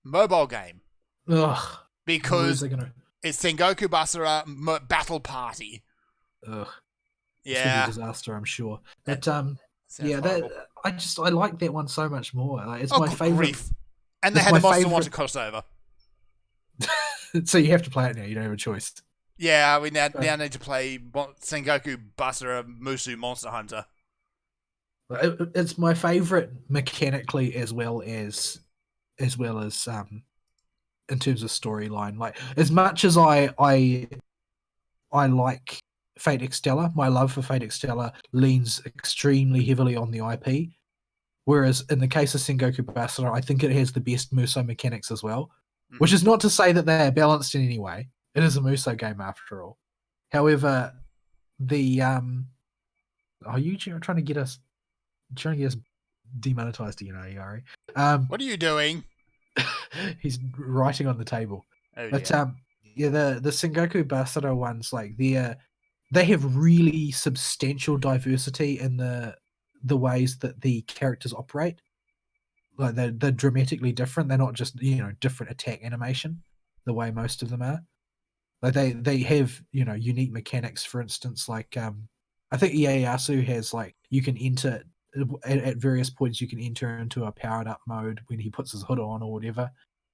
mobile game Ugh. because They're gonna it's Sengoku Basara Battle Party. ugh. It's gonna be Yeah. a disaster, I'm sure. But Sounds yeah, horrible. I like that one so much more. Like, it's Oh, my good favorite. grief. And they it's had the my Monster favourite- Wanted crossover. So you have to play it now. You don't have a choice. Yeah, we now need to play Sengoku Basara Musu Monster Hunter. It's my favorite mechanically as well as in terms of storyline. Like as much as I like Fate Extella, my love for Fate Extella leans extremely heavily on the IP. Whereas in the case of Sengoku Basara, I think it has the best Musou mechanics as well. Which is not to say that they are balanced in any way. It is a Musou game after all. However, the are you trying to get us demonetized again, are you, Ari? What are you doing? He's writing on the table. Oh, But dear. yeah, the Sengoku Basara ones, like they have really substantial diversity in the ways that the characters operate. Like they're dramatically different. They're not just different attack animation, the way most of them are. Like they have unique mechanics. For instance, like I think Ieyasu has like you can enter at various points. You can enter into a powered up mode when he puts his hood on or whatever,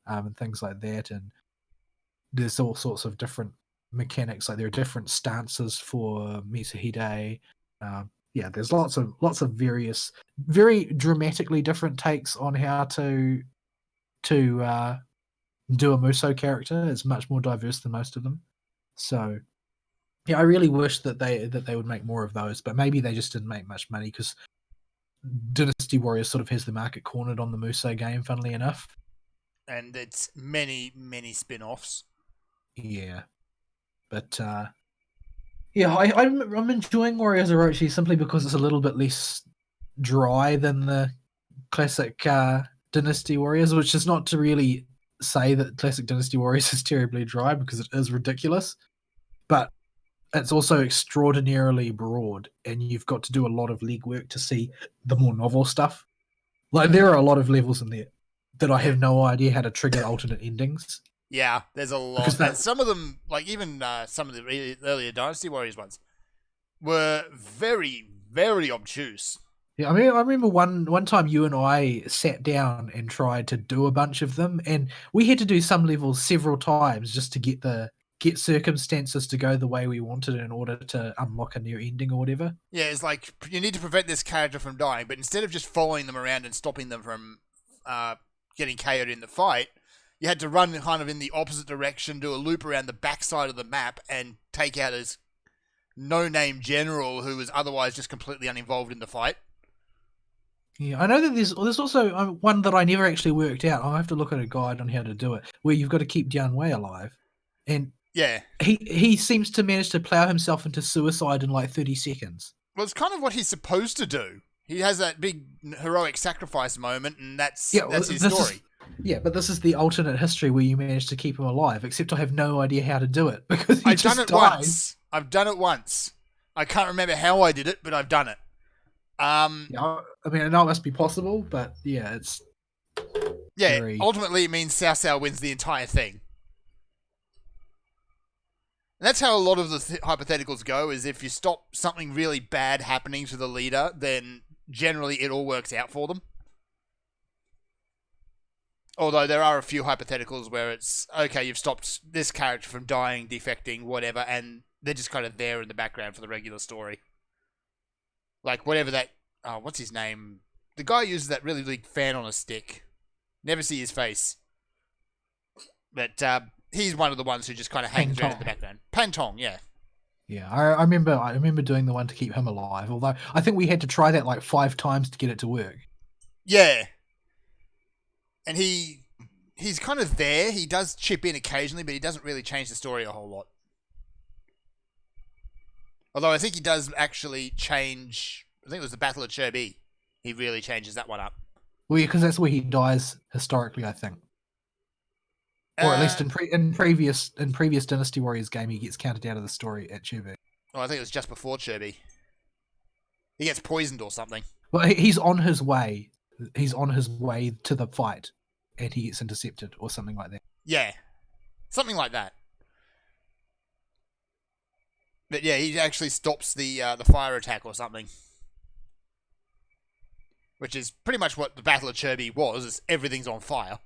and things like that. And there's all sorts of different mechanics. Like there are different stances for Mitsuhide. Yeah, there's lots of various, very dramatically different takes on how to do a Musou character. It's much more diverse than most of them. So, yeah, I really wish that they would make more of those, but maybe they just didn't make much money because Dynasty Warriors sort of has the market cornered on the Musou game. Funnily enough, And it's many, many spin-offs. yeah, but yeah, I'm enjoying Warriors of Orochi simply because it's a little bit less dry than the classic Dynasty Warriors, which is not to really say that classic Dynasty Warriors is terribly dry because it is ridiculous, but it's also extraordinarily broad, and you've got to do a lot of legwork to see the more novel stuff. Like there are a lot of levels in there that I have no idea how to trigger alternate endings. Yeah, there's a lot. Because And some of them, like even some of the earlier Dynasty Warriors ones, were very, very obtuse. Yeah, I mean, I remember one time you and I sat down and tried to do a bunch of them, and we had to do some levels several times just to get circumstances to go the way we wanted in order to unlock a new ending or whatever. Yeah, it's like you need to prevent this character from dying, but instead of just following them around and stopping them from getting KO'd in the fight, you had to run kind of in the opposite direction, do a loop around the backside of the map, and take out his no-name general who was otherwise just completely uninvolved in the fight. Yeah, I know that there's also one that I never actually worked out. I'll have to look at a guide on how to do it, where you've got to keep Jian Wei alive, and Yeah. he seems to manage to plow himself into suicide in like 30 seconds. Well, it's kind of what he's supposed to do. He has that big heroic sacrifice moment, and that's his story. But this is the alternate history where you manage to keep him alive, except I have no idea how to do it because he I've just done it dies. once. I've done it once. I can't remember how I did it, but I've done it. Yeah, I mean, I know it must be possible, but yeah, it's Yeah, very... ultimately it means Cao Cao wins the entire thing. And that's how a lot of the hypotheticals go, is if you stop something really bad happening to the leader, then generally it all works out for them. Although there are a few hypotheticals where it's, okay, you've stopped this character from dying, defecting, whatever, and they're just kind of there in the background for the regular story. Like, whatever that... Oh, what's his name? The guy uses that really big fan on a stick. Never see his face. But he's one of the ones who just kind of hangs around in the background. Pantong, yeah. Yeah, I remember doing the one to keep him alive. Although I think we had to try that like 5 times to get it to work. Yeah. And he's kind of there. He does chip in occasionally, but he doesn't really change the story a whole lot. Although I think he does actually change. I think it was the Battle of Cherby. He really changes that one up. Well, because that's where he dies historically, I think. Or at least in previous Dynasty Warriors game, he gets counted out of the story at Cherby. Oh, I think it was just before Cherby. He gets poisoned or something. Well, he's on his way. He's on his way to the fight, and he gets intercepted or something like that. Yeah, something like that. But yeah, he actually stops the fire attack or something, which is pretty much what the Battle of Cherby was. Is everything's on fire.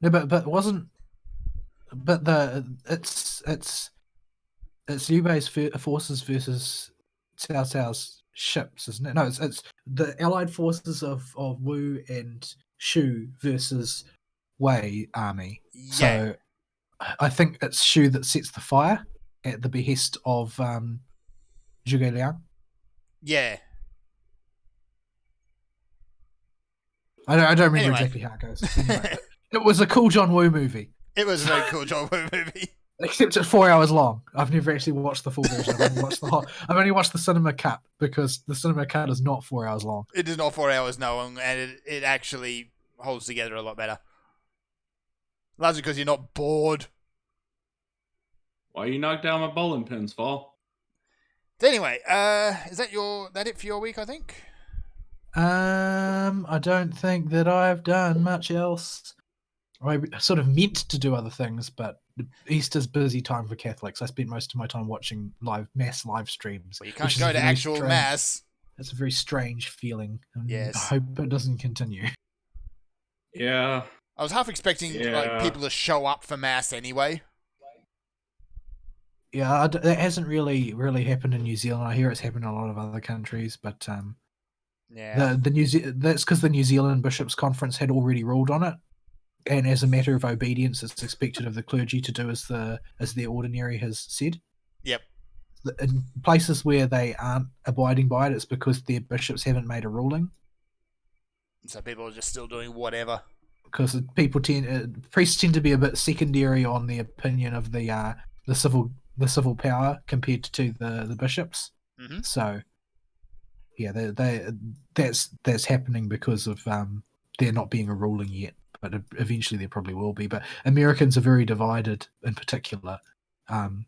No, but wasn't. But it's Liu-Bei's forces versus Cao Cao's ships, isn't it? No, it's the allied forces of Wu and Shu versus Wei army. Yeah. So I think it's Shu that sets the fire at the behest of Zhuge Liang. Yeah. I don't remember Anyway. exactly how it goes. Anyway, it was a cool John Woo movie. It was a very cool John Woo movie. Except it's 4 hours long. I've never actually watched the full version. I've only watched the cinema cut because the cinema cut is not 4 hours long. It is not 4 hours, no, and it actually holds together a lot better. Largely because you're not bored. Why you knock down my bowling pins, Fall? Anyway, is that it for your week, I think? I don't think that I've done much else. I sort of meant to do other things, but Easter's busy time for Catholics. I spent most of my time watching mass live streams. Well, you can't go to actual mass. It's a very strange feeling. Yes. I hope it doesn't continue. Yeah. I was half expecting like people to show up for mass anyway. Yeah, that hasn't really happened in New Zealand. I hear it's happened in a lot of other countries, but yeah, that's because the New Zealand Bishops' Conference had already ruled on it, and as a matter of obedience, it's expected of the clergy to do as their ordinary has said. Yep. In places where they aren't abiding by it, it's because their bishops haven't made a ruling. So people are just still doing whatever. Because priests tend to be a bit secondary on the opinion of the civil power compared to the bishops. Mm-hmm. So, yeah, that's happening because of there not being a ruling yet. But eventually there probably will be. But Americans are very divided, in particular, on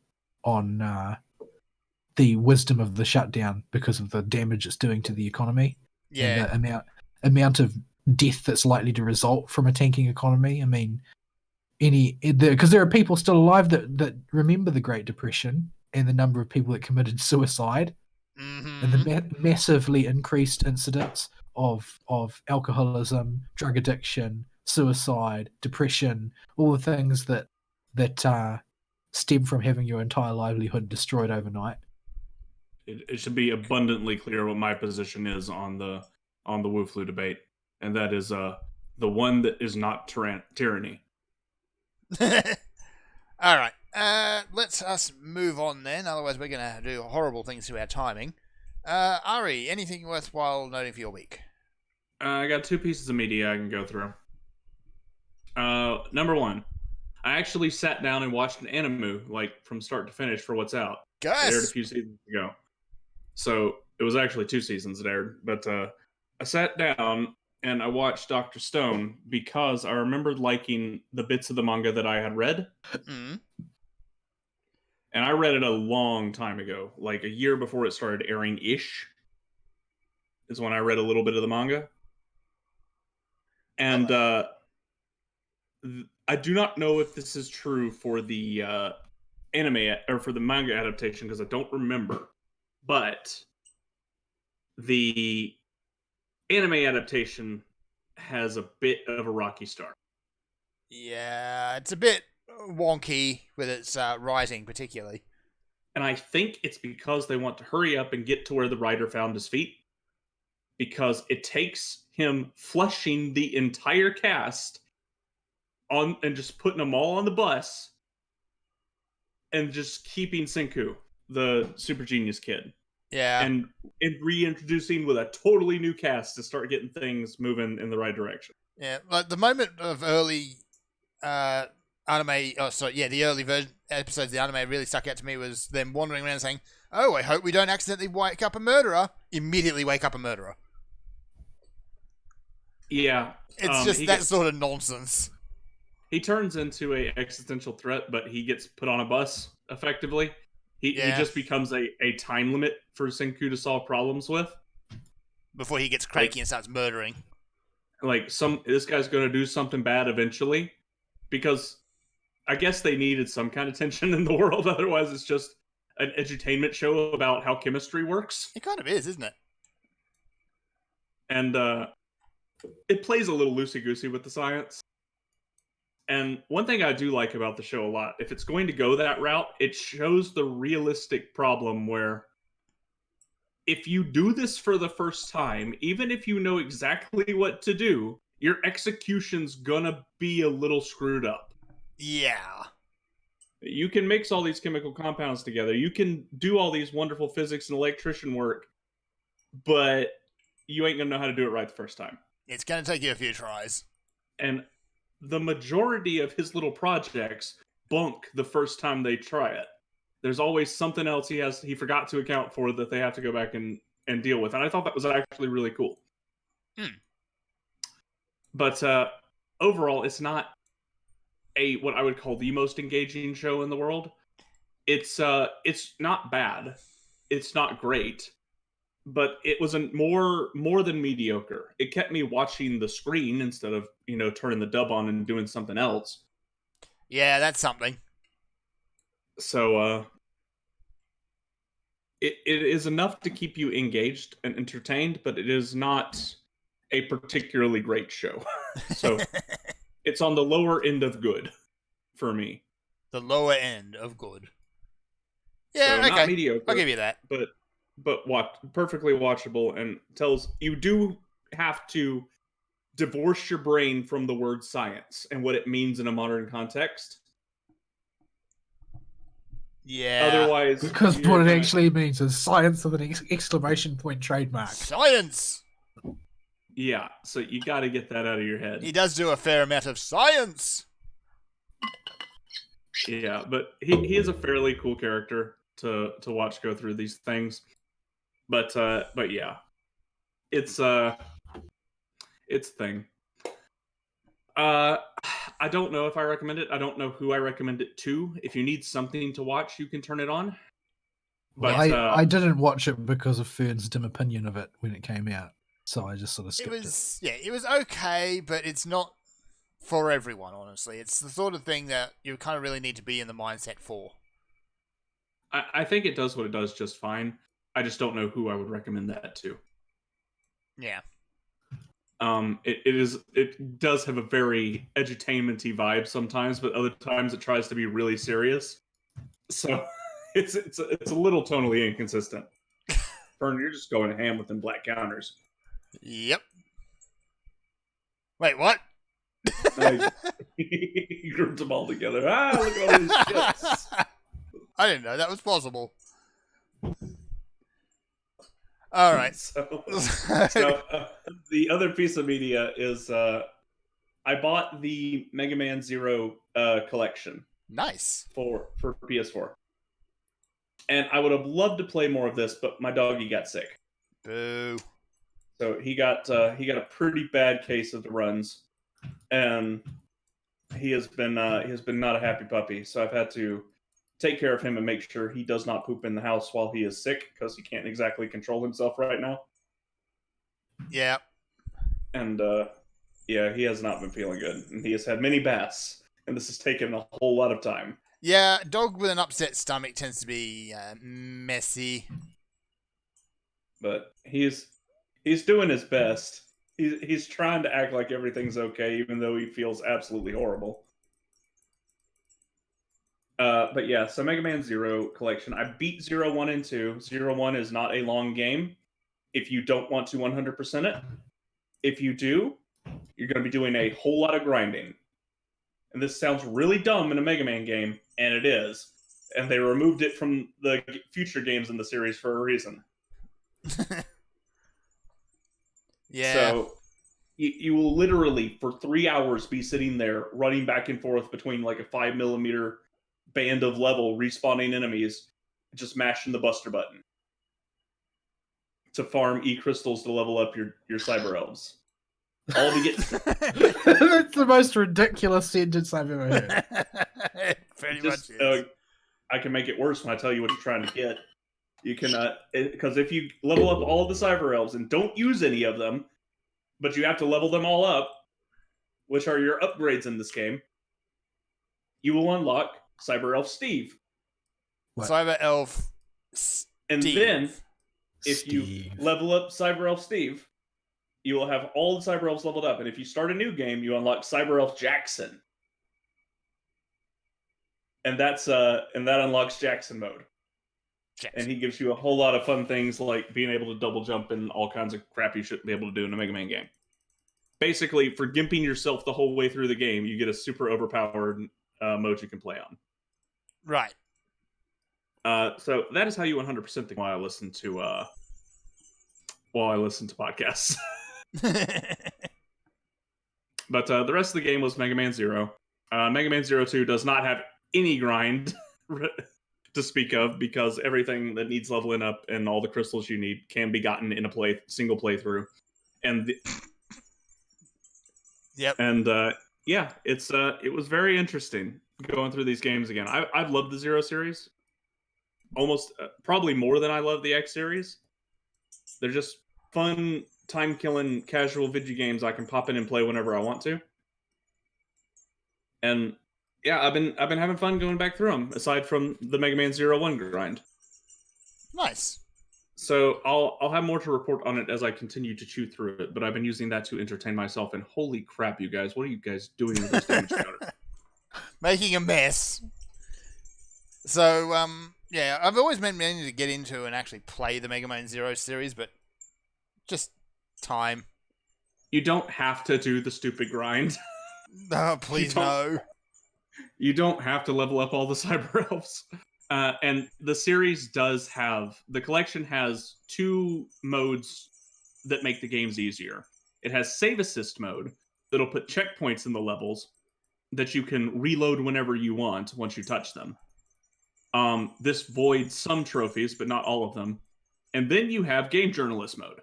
the wisdom of the shutdown because of the damage it's doing to the economy. Yeah. And the amount of death that's likely to result from a tanking economy. I mean, because there are people still alive that remember the Great Depression and the number of people that committed suicide, Mm-hmm. and the massively increased incidents of alcoholism, drug addiction, suicide, depression, all the things that stem from having your entire livelihood destroyed overnight. It should be abundantly clear what my position is on the Wu Flu debate, and that is the one that is not tyranny. All right. Let's us move on then. Otherwise, we're going to do horrible things to our timing. Ari, anything worthwhile noting for your week? I got 2 pieces of media I can go through. Number 1, I actually sat down and watched an anime like from start to finish for what's out. Guys, It aired a few seasons ago, so it was actually 2 seasons that aired. But I sat down and I watched Dr. Stone because I remembered liking the bits of the manga that I had read. Mm-hmm. And I read it a long time ago, like a year before it started airing-ish, is when I read a little bit of the manga. And I do not know if this is true for the anime or for the manga adaptation because I don't remember. But the anime adaptation has a bit of a rocky start. Yeah, it's a bit wonky with its writing, particularly. And I think it's because they want to hurry up and get to where the writer found his feet. Because it takes him flushing the entire cast on and just putting them all on the bus and just keeping Senku, the super genius kid, Yeah. and reintroducing with a totally new cast to start getting things moving in the right direction. Yeah. Like the moment of early anime. Oh, sorry. Yeah, the early version episodes of the anime really stuck out to me was them wandering around saying, "Oh, I hope we don't accidentally wake up a murderer." Immediately wake up a murderer. Yeah, It's just that sort of nonsense. He turns into a existential threat, but he gets put on a bus effectively. He just becomes a time limit for Senku to solve problems with. Before he gets cranky and starts murdering. Like this guy's going to do something bad eventually, because I guess they needed some kind of tension in the world. Otherwise, it's just an edutainment show about how chemistry works. It kind of is, isn't it? And it plays a little loosey-goosey with the science. And one thing I do like about the show a lot, if it's going to go that route, it shows the realistic problem where if you do this for the first time, even if you know exactly what to do, your execution's gonna be a little screwed up. Yeah. You can mix all these chemical compounds together. You can do all these wonderful physics and electrician work, but you ain't gonna know how to do it right the first time. It's gonna take you a few tries. And the majority of his little projects bunk the first time they try it. There's always something else he forgot to account for that they have to go back and deal with. And I thought that was actually really cool. But overall, it's not what I would call the most engaging show in the world. It's not bad. It's not great. But it was more than mediocre. It kept me watching the screen instead of, turning the dub on and doing something else. Yeah, that's something. So it is enough to keep you engaged and entertained, but it is not a particularly great show. So it's on the lower end of good for me. The lower end of good. Yeah, so okay. Not mediocre, I'll give you that. But perfectly watchable, and tells you do have to divorce your brain from the word science and what it means in a modern context. Yeah. Otherwise, because what it actually means is science with an exclamation point trademark. Science. Yeah, so you got to get that out of your head. He does do a fair amount of science. Yeah, but he is a fairly cool character to watch go through these things. But yeah, it's thing. I don't know if I recommend it. I don't know who I recommend it to. If you need something to watch, you can turn it on. But I didn't watch it because of Fern's dim opinion of it when it came out, so I just sort of skipped it. Yeah, it was okay, but it's not for everyone. Honestly, it's the sort of thing that you kind of really need to be in the mindset for. I think it does what it does just fine. I just don't know who I would recommend that to. Yeah. It does have a very edutainment-y vibe sometimes, but other times it tries to be really serious. So it's a little tonally inconsistent. Fern, you're just going ham with them black counters. Yep. Wait, what? He grouped them all together. Look at all these shits. I didn't know that was possible. All right. So the other piece of media is I bought the Mega Man Zero collection. Nice. For PS4. And I would have loved to play more of this, but my doggy got sick. Boo. So he got a pretty bad case of the runs, and he has been not a happy puppy. So I've had to take care of him and make sure he does not poop in the house while he is sick, because he can't exactly control himself right now. Yeah. And yeah, he has not been feeling good, and he has had many baths, and this has taken a whole lot of time. Yeah, dog with an upset stomach tends to be messy. But he's doing his best. He's trying to act like everything's okay, even though he feels absolutely horrible. But yeah, so Mega Man Zero collection. I beat 0, 1, and 2. 0, 1 is not a long game if you don't want to 100% it. If you do, you're going to be doing a whole lot of grinding. And this sounds really dumb in a Mega Man game, and it is. and they removed it from the future games in the series for a reason. Yeah. So you will literally for 3 hours be sitting there running back and forth between like a 5mm band of level respawning enemies, just mashing the Buster button to farm E-crystals to level up your cyber elves. All to get That's the most ridiculous sentence I've ever heard. It pretty just much is. I can make it worse when I tell you what you're trying to get. You can because if you level up all of the cyber elves and don't use any of them, but you have to level them all up, which are your upgrades in this game, you will unlock Cyber Elf Steve. What? Cyber Elf And Steve. then, if Steve. you level up Cyber Elf Steve, you will have all the Cyber Elves leveled up. And if you start a new game, you unlock Cyber Elf Jackson. And that unlocks Jackson mode. Jackson. And he gives you a whole lot of fun things like being able to double jump and all kinds of crap you shouldn't be able to do in a Mega Man game. Basically, for gimping yourself the whole way through the game, you get a super overpowered mode you can play on. Right. So that is how you 100% think while I listen to podcasts. But the rest of the game was Mega Man Zero. Mega Man Zero 2 does not have any grind to speak of because everything that needs leveling up and all the crystals you need can be gotten in a single playthrough. And Yep. And yeah, it was very interesting going through these games again. I've loved the Zero series almost probably more than I love the X series. They're just fun, time-killing, casual video games I can pop in and play whenever I want to. And yeah, I've been having fun going back through them. Aside from the Mega Man 01 grind. Nice. So I'll have more to report on it as I continue to chew through it. But I've been using that to entertain myself. And holy crap, you guys! What are you guys doing with this damage counter? Making a mess. So yeah, I've always been meaning to get into and actually play the Mega Man Zero series, but just time. You don't have to do the stupid grind. Oh, please no. You don't have to level up all the cyber elves. And the series does have, the collection has 2 modes that make the games easier. It has save assist mode that'll put checkpoints in the levels that you can reload whenever you want once you touch them. This voids some trophies, but not all of them. And then you have game journalist mode.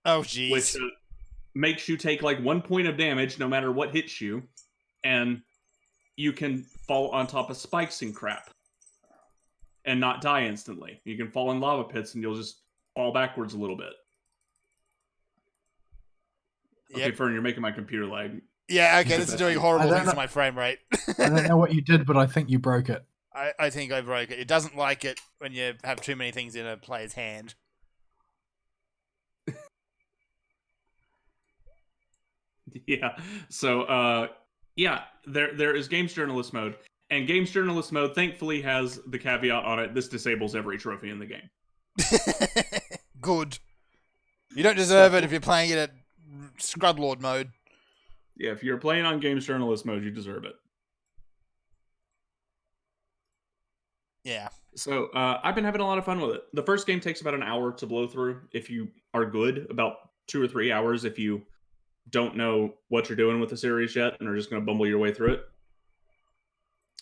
Oh, jeez. Which makes you take like 1 point of damage no matter what hits you. And you can fall on top of spikes and crap. And not die instantly. You can fall in lava pits and you'll just fall backwards a little bit. Okay, Yep. Fern, you're making my computer lag. Yeah, okay, this is doing horrible things know. to my frame rate. I don't know what you did, but I think you broke it. I think I broke it. It doesn't like it when you have too many things in a player's hand. Yeah. So, yeah, there is Games Journalist mode. And Games Journalist mode, thankfully, has the caveat on it, this disables every trophy in the game. Good. You don't deserve it if you're playing it at Scrudlord mode. Yeah, if you're playing on Games Journalist mode, you deserve it. Yeah. So, I've been having a lot of fun with it. The first game takes about an hour to blow through if you are good, about 2 or 3 hours if you don't know what you're doing with the series yet and are just going to bumble your way through it.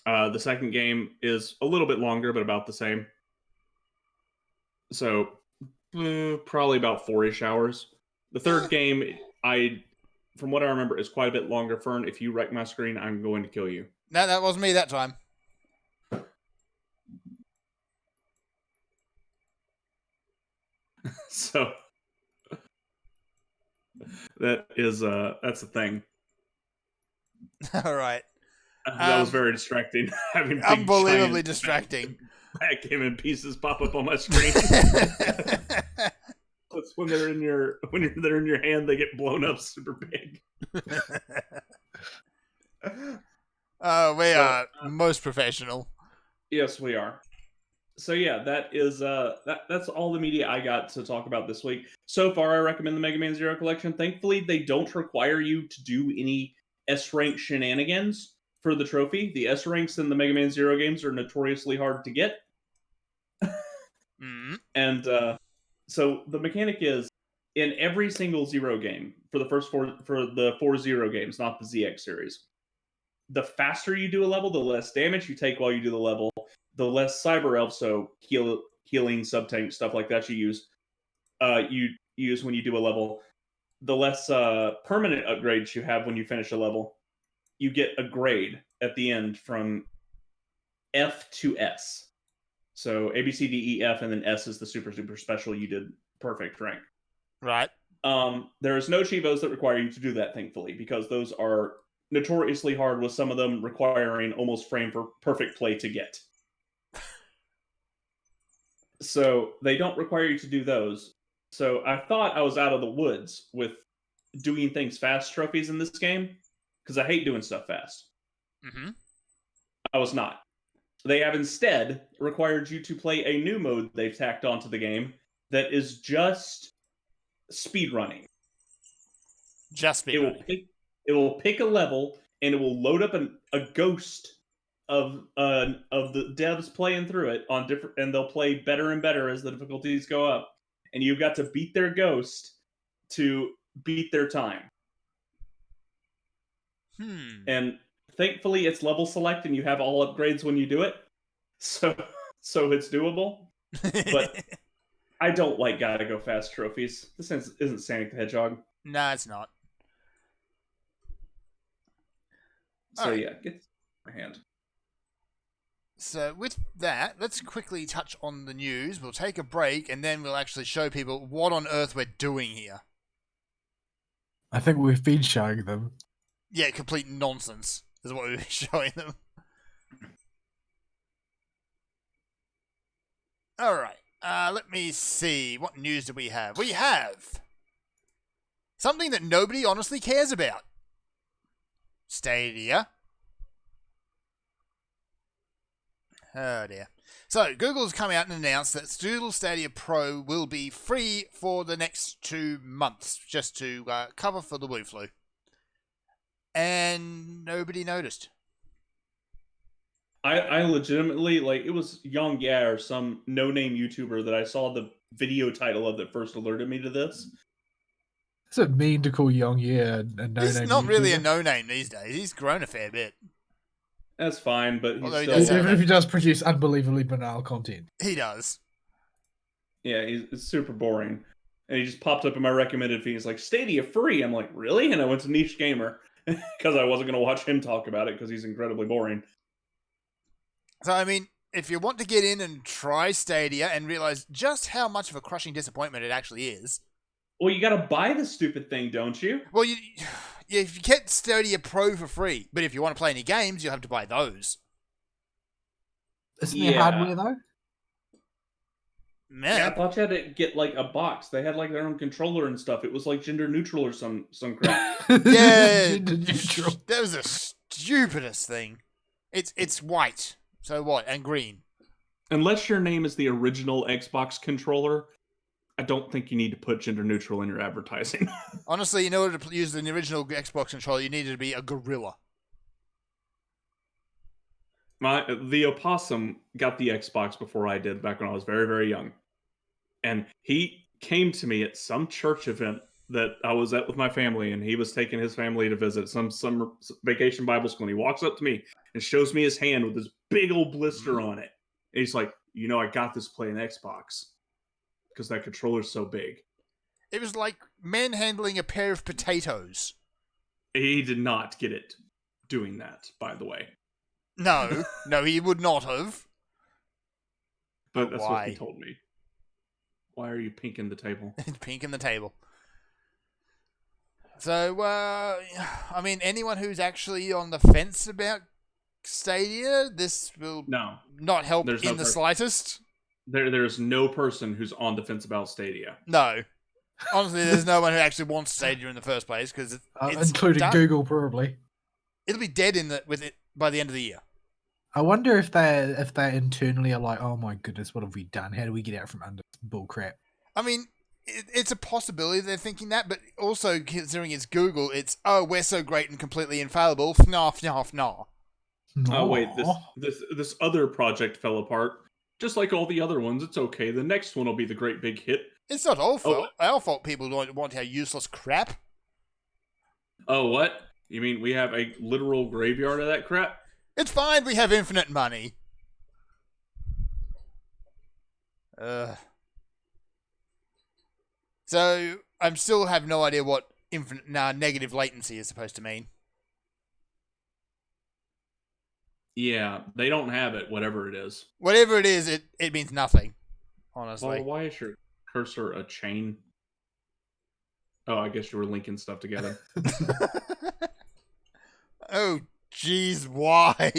The second game is a little bit longer, but about the same. So, probably about 4-ish hours. The third game, from what I remember, is quite a bit longer. Fern, if you wreck my screen, I'm going to kill you. No, that wasn't me that time. So, that's the thing. All right. That was very distracting. Having big, Unbelievably giant distracting. backgammon pieces pop up on my screen. That's when they're in your hand, they get blown up super big. We are most professional. Yes, we are. So yeah, that is that's all the media I got to talk about this week. So far, I recommend the Mega Man Zero collection. Thankfully, they don't require you to do any S rank shenanigans for the trophy. The S ranks in the Mega Man Zero games are notoriously hard to get. And so the mechanic is, in every single Zero game, for the four Zero games, not the ZX series, the faster you do a level, the less damage you take while you do the level, the less Cyber Elf, so healing, sub-tank, stuff like that you use when you do a level, the less permanent upgrades you have when you finish a level. You get a grade at the end from F to S. So A, B, C, D, E, F, and then S is the super, super special you did perfect rank. Right. There's no Chivos that require you to do that, thankfully, because those are notoriously hard, with some of them requiring almost frame for perfect play to get. So they don't require you to do those. So I thought I was out of the woods with doing things fast trophies in this game, because I hate doing stuff fast. Mm-hmm. I was not. They have instead required you to play a new mode they've tacked onto the game that is just speedrunning. Just speedrunning. It will pick a level, and it will load up a ghost of the devs playing through it on different, and they'll play better and better as the difficulties go up. And you've got to beat their ghost to beat their time. And thankfully, it's level select, and you have all upgrades when you do it, so it's doable. But I don't like gotta go fast trophies. This isn't Sonic the Hedgehog. Nah, it's not. So yeah, get my hand. So with that, let's quickly touch on the news. We'll take a break, and then we'll actually show people what on earth we're doing here. I think we've been showing them. Yeah, complete nonsense is what we're showing them. Alright, let me see. What news do we have? We have something that nobody honestly cares about. Stadia. Oh dear. So, Google's come out and announced that Google Stadia Pro will be free for the next 2 months, just to cover for the Wu flu. And nobody noticed. I legitimately, like, it was Young Yeah or some no-name YouTuber that I saw the video title of that first alerted me to this. Is it mean to call Young Yeah a no-name? He's not YouTuber? really a no-name these days. He's grown a fair bit. That's fine, but Although he he's does still... have Even if he does produce unbelievably banal content. He does. Yeah, it's super boring. And he just popped up in my recommended feed. He's like, Stadia free. I'm like, really? And I went to Niche Gamer because I wasn't going to watch him talk about it because he's incredibly boring. So, I mean, if you want to get in and try Stadia and realize just how much of a crushing disappointment it actually is. Well, you got to buy the stupid thing, don't you? Well, if you get Stadia Pro for free, but if you want to play any games, you'll have to buy those. Isn't there hardware though? Man. Yeah, I thought you had to get like a box. They had like their own controller and stuff. It was like gender neutral or some crap. Yeah, Gender neutral. that was the stupidest thing. It's white, so what? And green. Unless your name is the original Xbox controller, I don't think you need to put gender neutral in your advertising. Honestly, in order to use the original Xbox controller, you needed to be a gorilla. The opossum got the Xbox before I did, back when I was very, very young. And he came to me at some church event that I was at with my family, and he was taking his family to visit some summer vacation Bible school. And he walks up to me and shows me his hand with this big old blister on it. And he's like, you know, I got this playing Xbox because that controller's so big. It was like manhandling a pair of potatoes. He did not get it doing that, by the way. No, he would not have. But that's why? what he told me. Why are you pinking the table? Pink in the table. So, I mean, anyone who's actually on the fence about Stadia, this will not help in the slightest. There's no person who's on the fence about Stadia. No. Honestly, there's no one who actually wants Stadia in the first place, because it's including done. Google, probably. It'll be dead with it by the end of the year. I wonder if they internally are like, oh my goodness, what have we done? How do we get out from under this bullcrap? I mean, it's a possibility they're thinking that, but also considering it's Google, it's, oh, we're so great and completely infallible. Fnah, fnah, fnah. Oh wait, Aw. this other project fell apart. Just like all the other ones, it's okay. The next one will be the great big hit. It's not our Oh, fault. Our fault people don't want our useless crap. oh, what? You mean we have a literal graveyard of that crap? It's fine, we have infinite money. So, I still have no idea what negative latency is supposed to mean. Yeah, they don't have it, whatever it is. Whatever it is, it means nothing, honestly. Oh, why is your cursor a chain? Oh, I guess you were linking stuff together. Oh, jeez, why?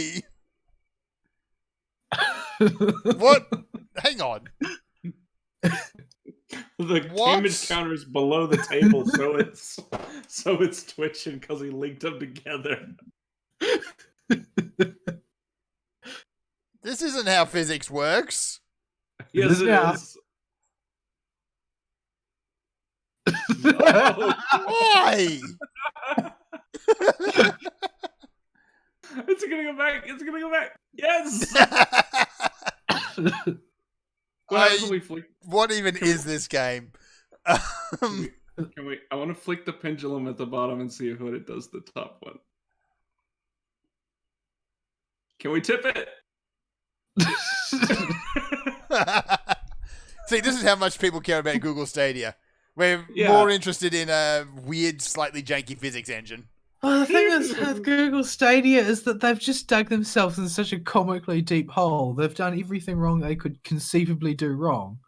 What? Hang on. The What? damage counter is below the table, so it's twitching because he linked them together. This isn't how physics works. Yes, is it now. is. No. Why? It's gonna go back. It's gonna go back. Yes. What happens when we flick? What even is this game? Can we? I want to flick the pendulum at the bottom and see what it does to the top one. Can we tip it? See, this is how much people care about Google Stadia. We're Yeah. more interested in a weird, slightly janky physics engine. Well, the thing is with Google Stadia is that they've just dug themselves in such a comically deep hole. They've done everything wrong they could conceivably do wrong.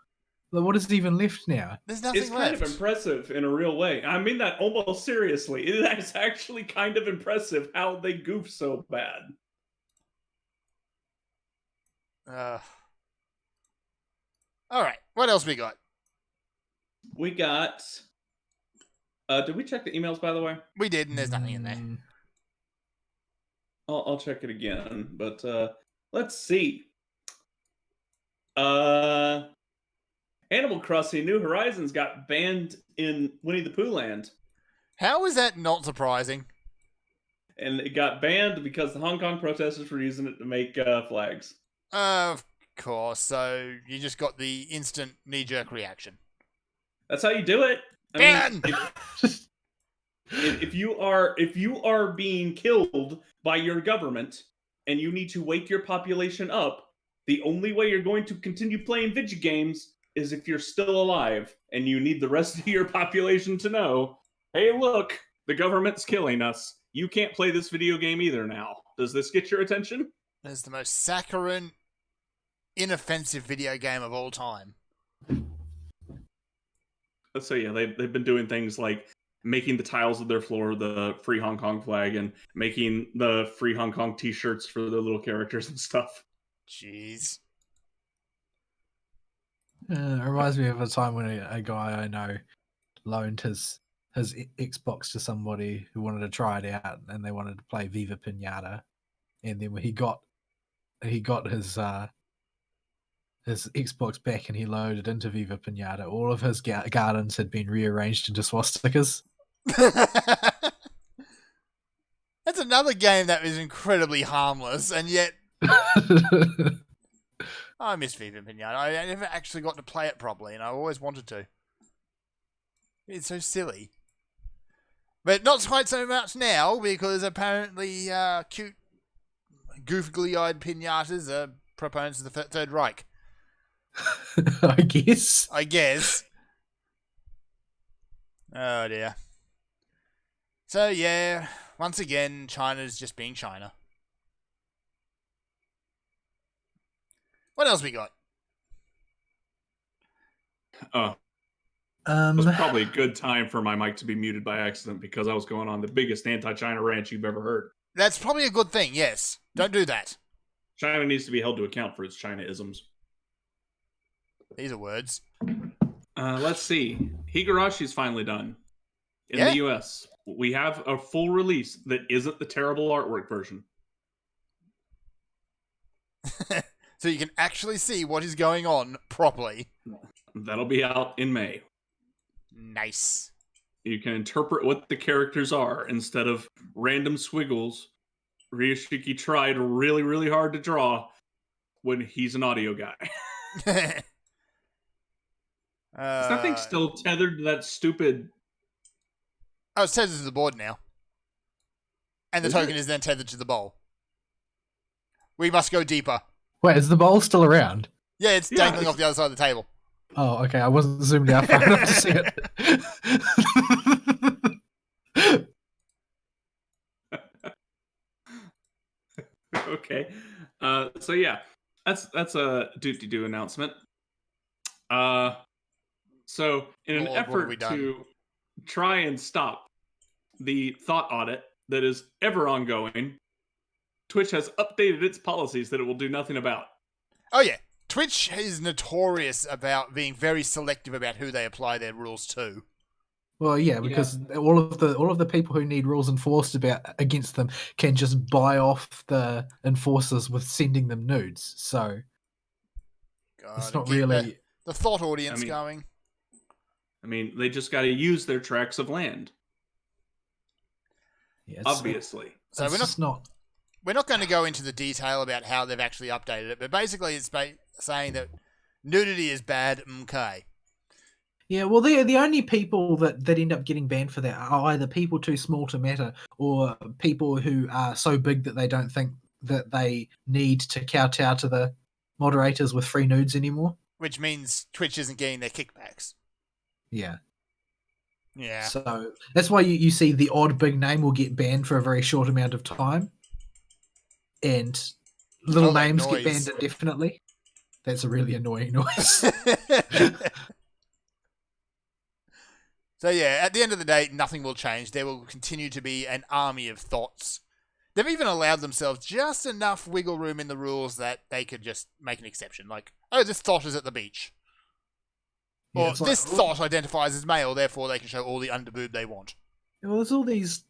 Like, what is even left now? There's nothing It's left. kind of impressive in a real way. I mean that almost seriously. It is actually kind of impressive how they goof so bad. All right, what else we got? We got. Did we check the emails, by the way? We did, and there's nothing in there. Mm, I'll check it again, but let's see. Animal Crossing New Horizons got banned in Winnie the Pooh Land, How is that not surprising? and it got banned because the Hong Kong protesters were using it to make flags. Of course. So you just got the instant knee-jerk reaction. That's how you do it. Ban! If you are being killed by your government and you need to wake your population up, the only way you're going to continue playing video games is if you're still alive, and you need the rest of your population to know, hey, look, the government's killing us. You can't play this video game either now. Does this get your attention? It's the most saccharine, inoffensive video game of all time. So yeah, they've been doing things like making the tiles of their floor the Free Hong Kong flag and making the Free Hong Kong t-shirts for the little characters and stuff. Jeez. it reminds me of a time when a guy I know loaned his Xbox to somebody who wanted to try it out, and they wanted to play Viva Pinata. And then when he got his Xbox back and he loaded into Viva Pinata, all of his gardens had been rearranged into swastikas. That's another game that was incredibly harmless, and yet I miss Viva Pinata. I never actually got to play it properly, and I always wanted to. It's so silly. But not quite so much now, because apparently cute, goofily-eyed pinatas are proponents of the Third Reich. I guess. I guess. Oh dear. So yeah, once again, China's just being China. What else we got? Oh, it was probably a good time for my mic to be muted by accident because I was going on the biggest anti-China rant you've ever heard. That's probably a good thing, yes. Don't do that. China needs to be held to account for its China-isms. These are words. Let's see. Higarashi's finally done in Yeah. the US. We have a full release that isn't the terrible artwork version. So you can actually see what is going on properly. That'll be out in May. Nice. You can interpret what the characters are instead of random squiggles Ryushiki tried really, really hard to draw when he's an audio guy. Is that thing still tethered to that stupid... Oh, it's tethered to the board now. And the Is token it? is then tethered to the bowl. We must go deeper. Wait, is the bowl still around? Yeah, it's Yeah, dangling it's- off the other side of the table. Oh, okay. I wasn't zoomed out far enough to see it. Okay. So yeah, that's a doot-de-doo announcement. So in an Lord, what have we effort done? to try and stop the thought audit that is ever ongoing, Twitch has updated its policies that it will do nothing about. Oh, yeah. Twitch is notorious about being very selective about who they apply their rules to. Well, yeah, because all of the people who need rules enforced against them can just buy off the enforcers with sending them nudes. So God, it's not keep really. the thought audience I mean- going. I mean, they just got to use their tracts of land, Yeah, obviously. So it's we're not just not. We're not going to go into the detail about how they've actually updated it, but basically it's saying that nudity is bad, okay. Yeah, well, the only people that end up getting banned for that are either people too small to matter or people who are so big that they don't think that they need to kowtow to the moderators with free nudes anymore. Which means Twitch isn't getting their kickbacks. Yeah. Yeah. So that's why you see the odd big name will get banned for a very short amount of time. And little Oh, that names get noise. banned indefinitely. That's a really annoying noise. So yeah, at the end of the day, nothing will change. There will continue to be an army of thoughts. They've even allowed themselves just enough wiggle room in the rules that they could just make an exception. Like, oh, this thought is at the beach. Yeah, Or it's like, this thought identifies as male, therefore they can show all the underboob they want. well, there's all these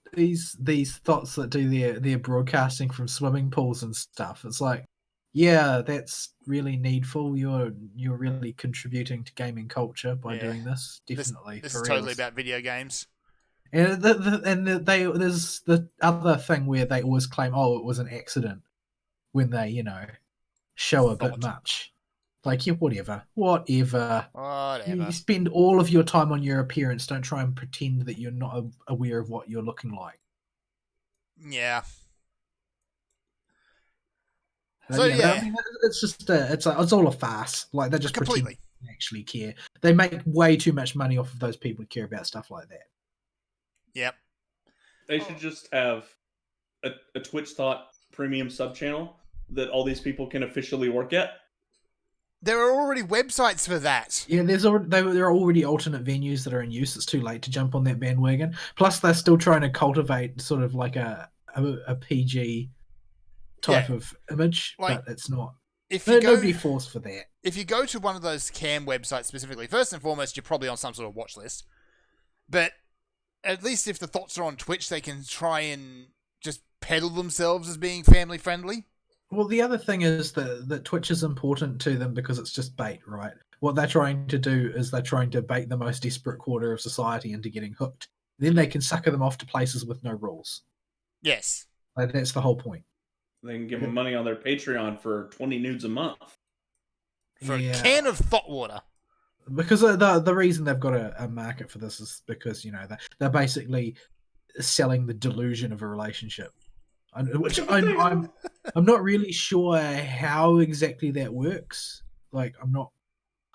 thoughts that do their broadcasting from swimming pools and stuff. It's like, yeah, that's really needful. You're really contributing to gaming culture by Yeah. doing this. Definitely, This for is totally reals. about video games. And there's the other thing where they always claim, oh, it was an accident when they show a bit Thought. much. Like, yeah, whatever. You Whatever. spend all of your time on your appearance. Don't try and pretend that you're not aware of what you're looking like. Yeah. But So, but yeah. I mean, it's just it's all a farce. Like, they just pretend Completely. they actually care. They make way too much money off of those people who care about stuff like that. Yep. They should just have a Twitch Thought premium sub channel that all these people can officially work at. There are already websites for that. Yeah, there are already alternate venues that are in use. It's too late to jump on that bandwagon. Plus, they're still trying to cultivate sort of like a PG type of image, Like, but it's not. If you go, Nobody falls for that. if you go to one of those cam websites specifically, first and foremost, you're probably on some sort of watch list. But at least if the thoughts are on Twitch, they can try and just peddle themselves as being family friendly. Well, the other thing is that Twitch is important to them because it's just bait, right? What they're trying to do is they're trying to bait the most desperate quarter of society into getting hooked. Then they can sucker them off to places with no rules. Yes. Like, that's the whole point. They can give them money on their Patreon for 20 nudes a month. For Yeah. a can of thought water. Because the reason they've got a market for this is because they're basically selling the delusion of a relationship, which I'm not really sure how exactly that works. Like,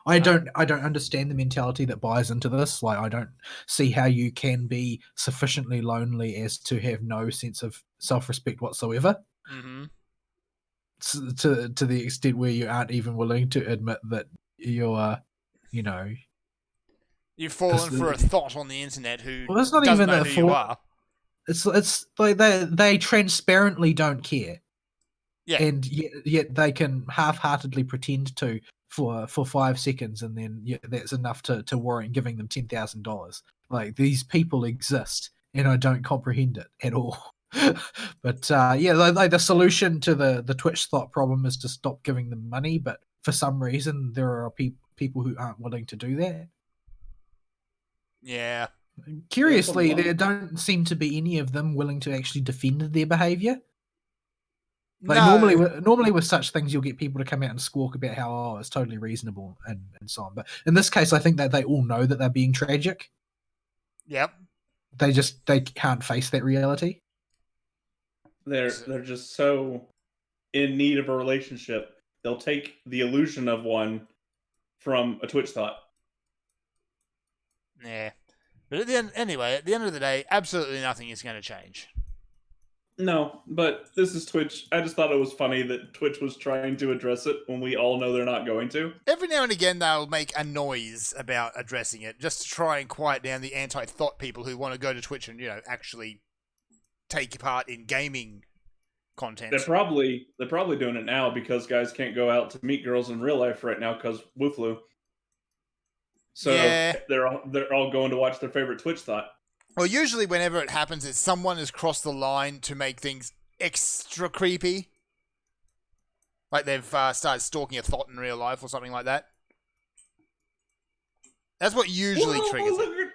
I don't understand the mentality that buys into this. Like, I don't see how you can be sufficiently lonely as to have no sense of self-respect whatsoever. Mm-hmm. To the extent where you aren't even willing to admit that you're, You've fallen 'Cause for a thought on the internet who well, it's not doesn't even know a who you fall- are. It's like they transparently don't care. Yeah. And yet they can half-heartedly pretend to for 5 seconds, and then that's enough to warrant giving them $10,000. Like, these people exist, and I don't comprehend it at all. But like the solution to the Twitch thought problem is to stop giving them money. But for some reason, there are people who aren't willing to do that. Yeah. Curiously, lot. there don't seem to be any of them willing to actually defend their behavior. Like No. normally with such things, you'll get people to come out and squawk about how it's totally reasonable and so on. But in this case, I think that they all know that they're being tragic. Yep. They can't face that reality. They're just so in need of a relationship. They'll take the illusion of one from a Twitch thought. Yeah. But at the end of the day, absolutely nothing is going to change. No, but this is Twitch. I just thought it was funny that Twitch was trying to address it when we all know they're not going to. Every now and again, they'll make a noise about addressing it, just to try and quiet down the anti-thought people who want to go to Twitch and, actually take part in gaming content. They're probably doing it now because guys can't go out to meet girls in real life right now because Wooflu. So Yeah. they're all going to watch their favorite Twitch thought. Well, usually whenever it happens, it's someone has crossed the line to make things extra creepy. Like they've started stalking a thought in real life or something like that. That's what usually triggers it.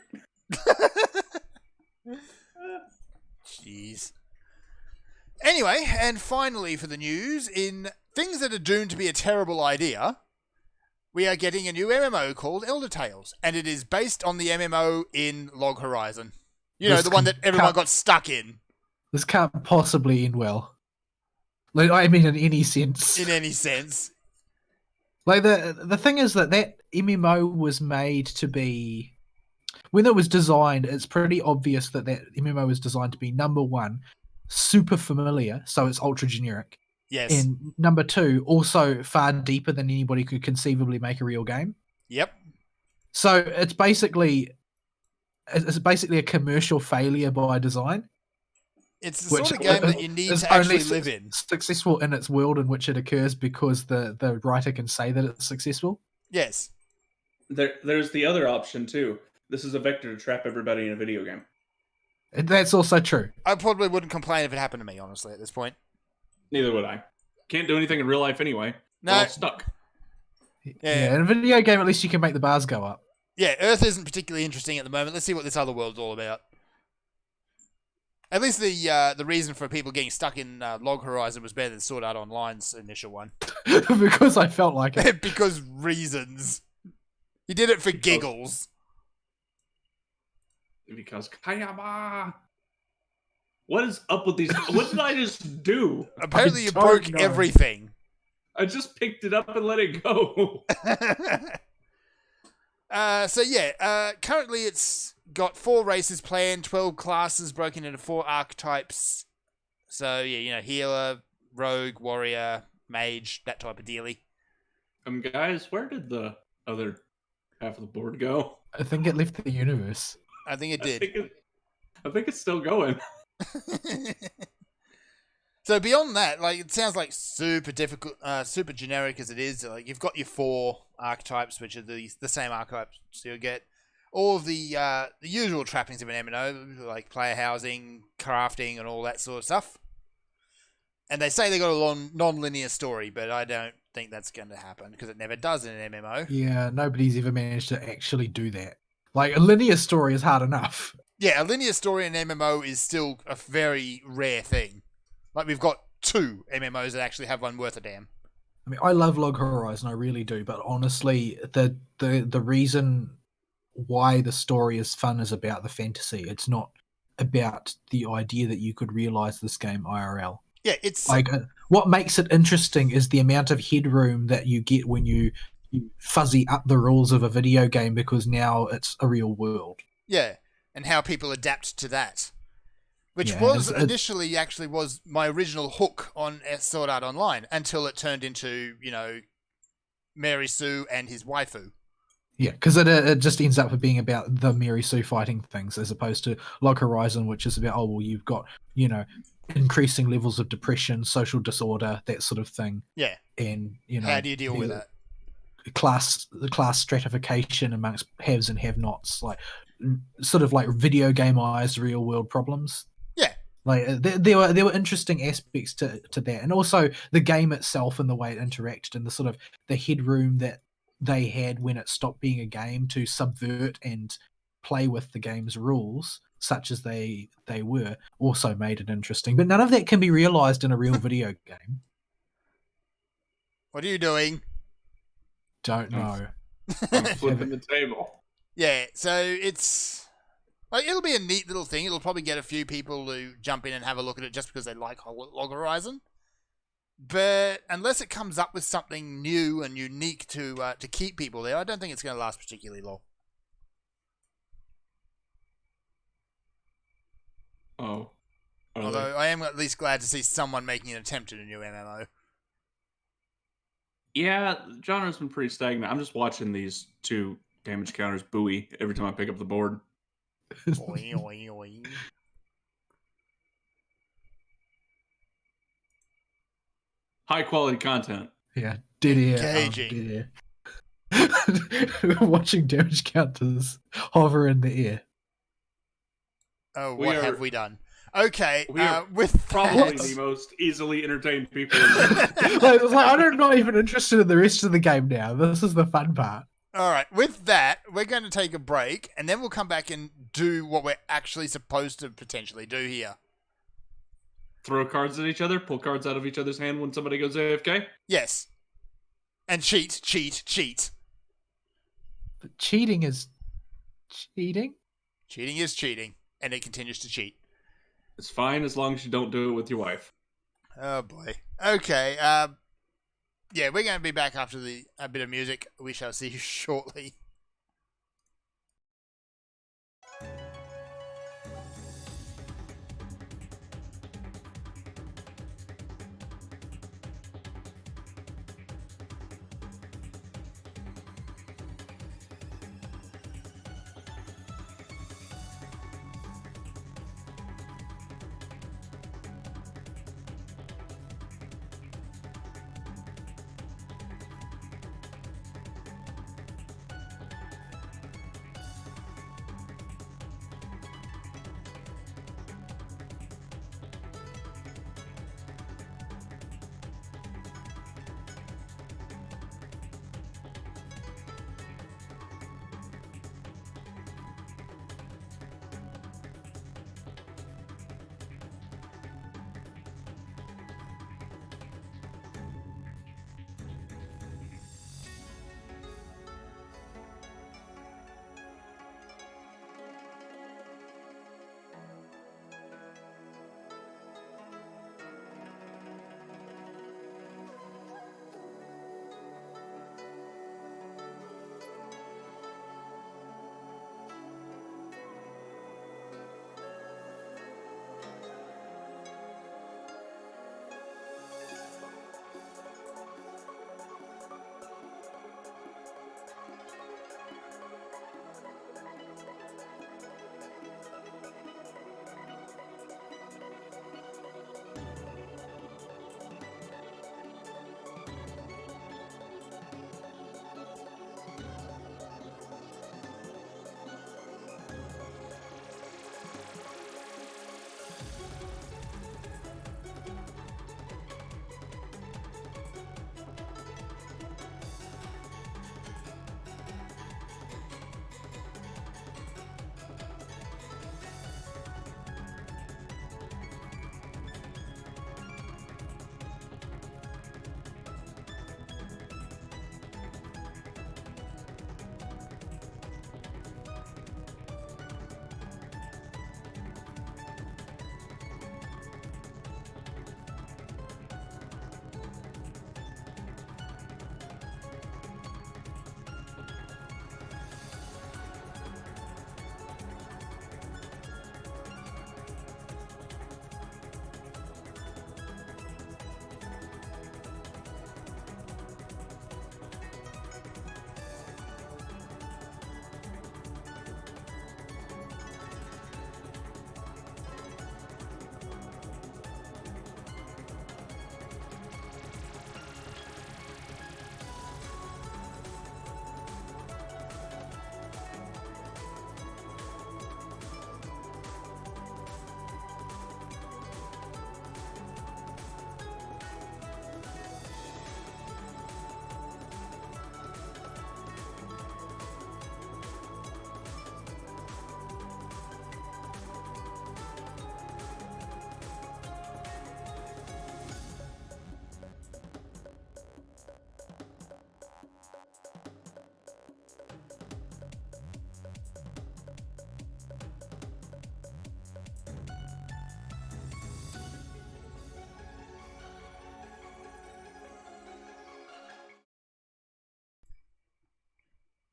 Jeez. Anyway, and finally for the news, in things that are doomed to be a terrible idea, we are getting a new MMO called Elder Tales, and it is based on the MMO in Log Horizon. The one that everyone got stuck in. This can't possibly end well. Like, I mean, in any sense. In any sense. Like, the thing is that MMO was made to be... When it was designed, it's pretty obvious that MMO was designed to be, number one, super familiar, so it's ultra generic. Yes. And number two, also far deeper than anybody could conceivably make a real game. Yep. So it's basically a commercial failure by design. It's the sort of game that you need to actually live in. Successful in its world in which it occurs because the writer can say that it's successful. Yes. There's the other option too. This is a vector to trap everybody in a video game. That's also true. I probably wouldn't complain if it happened to me, honestly, at this point. Neither would I. Can't do anything in real life anyway. No. We're all stuck. Yeah, in a video game, at least you can make the bars go up. Yeah, Earth isn't particularly interesting at the moment. Let's see what this other world's all about. At least the reason for people getting stuck in Log Horizon was better than Sword Art Online's initial one. Because I felt like it. Because reasons. You did it for giggles. Because Kayama. What is up with these? What did I just do? Apparently you broke everything. I just picked it up and let it go. Currently it's got 4 races planned, 12 classes broken into 4 archetypes. So, healer, rogue, warrior, mage, that type of dealy. Guys, where did the other half of the board go? I think it left the universe. I think it did. I think it's still going. So beyond that, it sounds like super difficult, super generic as it is. Like you've got your 4 archetypes, which are the same archetypes you'll get. All of the usual trappings of an MMO, like player housing, crafting, and all that sort of stuff. And they say they got a non-linear story, but I don't think that's going to happen because it never does in an MMO. Yeah, nobody's ever managed to actually do that. Like, a linear story is hard enough. Yeah, a linear story in MMO is still a very rare thing. Like, we've got 2 MMOs that actually have one worth a damn. I mean, I love Log Horizon, I really do, but honestly, the reason why the story is fun is about the fantasy. It's not about the idea that you could realize this game IRL. Yeah, it's... Like, what makes it interesting is the amount of headroom that you get when you fuzzy up the rules of a video game because now it's a real world. Yeah, and how people adapt to that. Which initially actually was my original hook on Sword Art Online until it turned into, Mary Sue and his waifu. Yeah, because it just ends up being about the Mary Sue fighting things as opposed to Log Horizon, which is about, you've got, increasing levels of depression, social disorder, that sort of thing. Yeah. And, how do you deal with that? The class stratification amongst haves and have-nots, sort of like video gameized real world problems. Yeah. Like there were interesting aspects to that, and also the game itself and the way it interacted and the sort of the headroom that they had when it stopped being a game to subvert and play with the game's rules, such as they were, also made it interesting. But none of that can be realized in a real video game. What are you doing? Don't know. I'm flipping the table. Yeah, so it's like it'll be a neat little thing. It'll probably get a few people to jump in and have a look at it just because they like Log Horizon. But unless it comes up with something new and unique to keep people there, I don't think it's going to last particularly long. Oh. Are Although I am at least glad to see someone making an attempt at a new MMO. Yeah, the genre's been pretty stagnant. I'm just watching these 2 damage counters buoy every time I pick up the board. Oing, oing, oing. High quality content. Yeah, dead air. Engaging. Dead air. Watching damage counters hover in the air. Oh, We what are- have we done? Okay, we are with Probably that- the most easily entertained people. I'm not even interested in the rest of the game now. This is the fun part. All right, with that, we're going to take a break, and then we'll come back and do what we're actually supposed to potentially do here. Throw cards at each other, pull cards out of each other's hand when somebody goes AFK. Yes. And cheat, cheat, cheat. But cheating is cheating. Cheating is cheating, and it continues to cheat. It's fine as long as you don't do it with your wife. Oh, boy. Okay, yeah, we're going to be back after a bit of music. We shall see you shortly.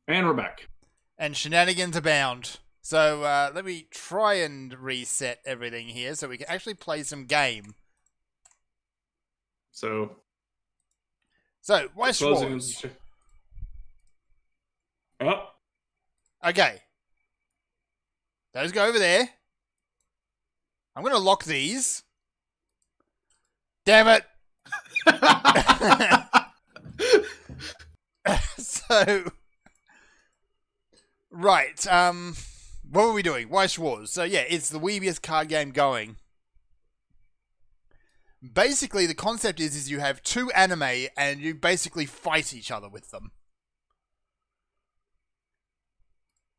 And we're back. And shenanigans abound. So let me try and reset everything here so we can actually play some game. So Weiss closing Schwartz. is- Oh, Okay. Those go over there. I'm going to lock these. Damn it. So, right. What were we doing? Weiss Wars. So, yeah, it's the weebiest card game going. Basically, the concept is you have two anime and you basically fight each other with them.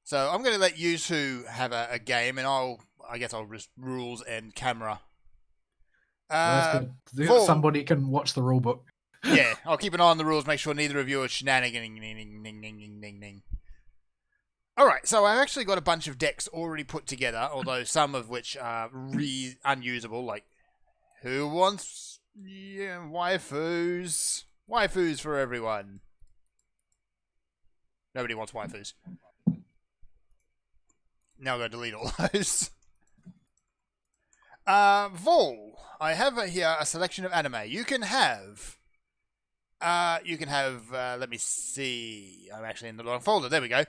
So I'm going to let you two have a game, and I guess I'll risk rules and camera. That's good. Vol- Somebody can watch the rule book. Yeah, I'll keep an eye on the rules, make sure neither of you are shenaniganing. Alright, so I've actually got a bunch of decks already put together, although some of which are unusable, like who wants waifus? Waifus for everyone. Nobody wants waifus. Now I'm going to delete all those. Vol, I have here a selection of anime. You can have, let me see. I'm actually in the wrong folder. There we go.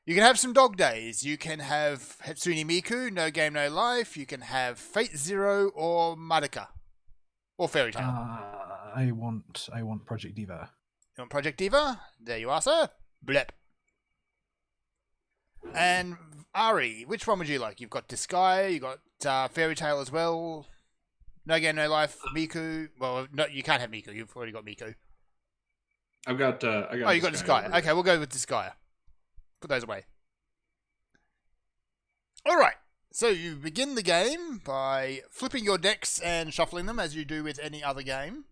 You can have some Dog Days. You can have Hatsune Miku, No Game No Life. You can have Fate Zero or Madoka. Or Fairy Tail. I want Project Diva. You want Project Diva? There you are, sir. Blep. And Ari, which one would you like? You've got Disgaea, you've got Fairy Tail as well. No Game No Life, Miku. Well, no, you can't have Miku. You've already got Miku. I got. Oh, you got Disgaea. Okay, we'll go with Disgaea. Put those away. All right. So you begin the game by flipping your decks and shuffling them as you do with any other game,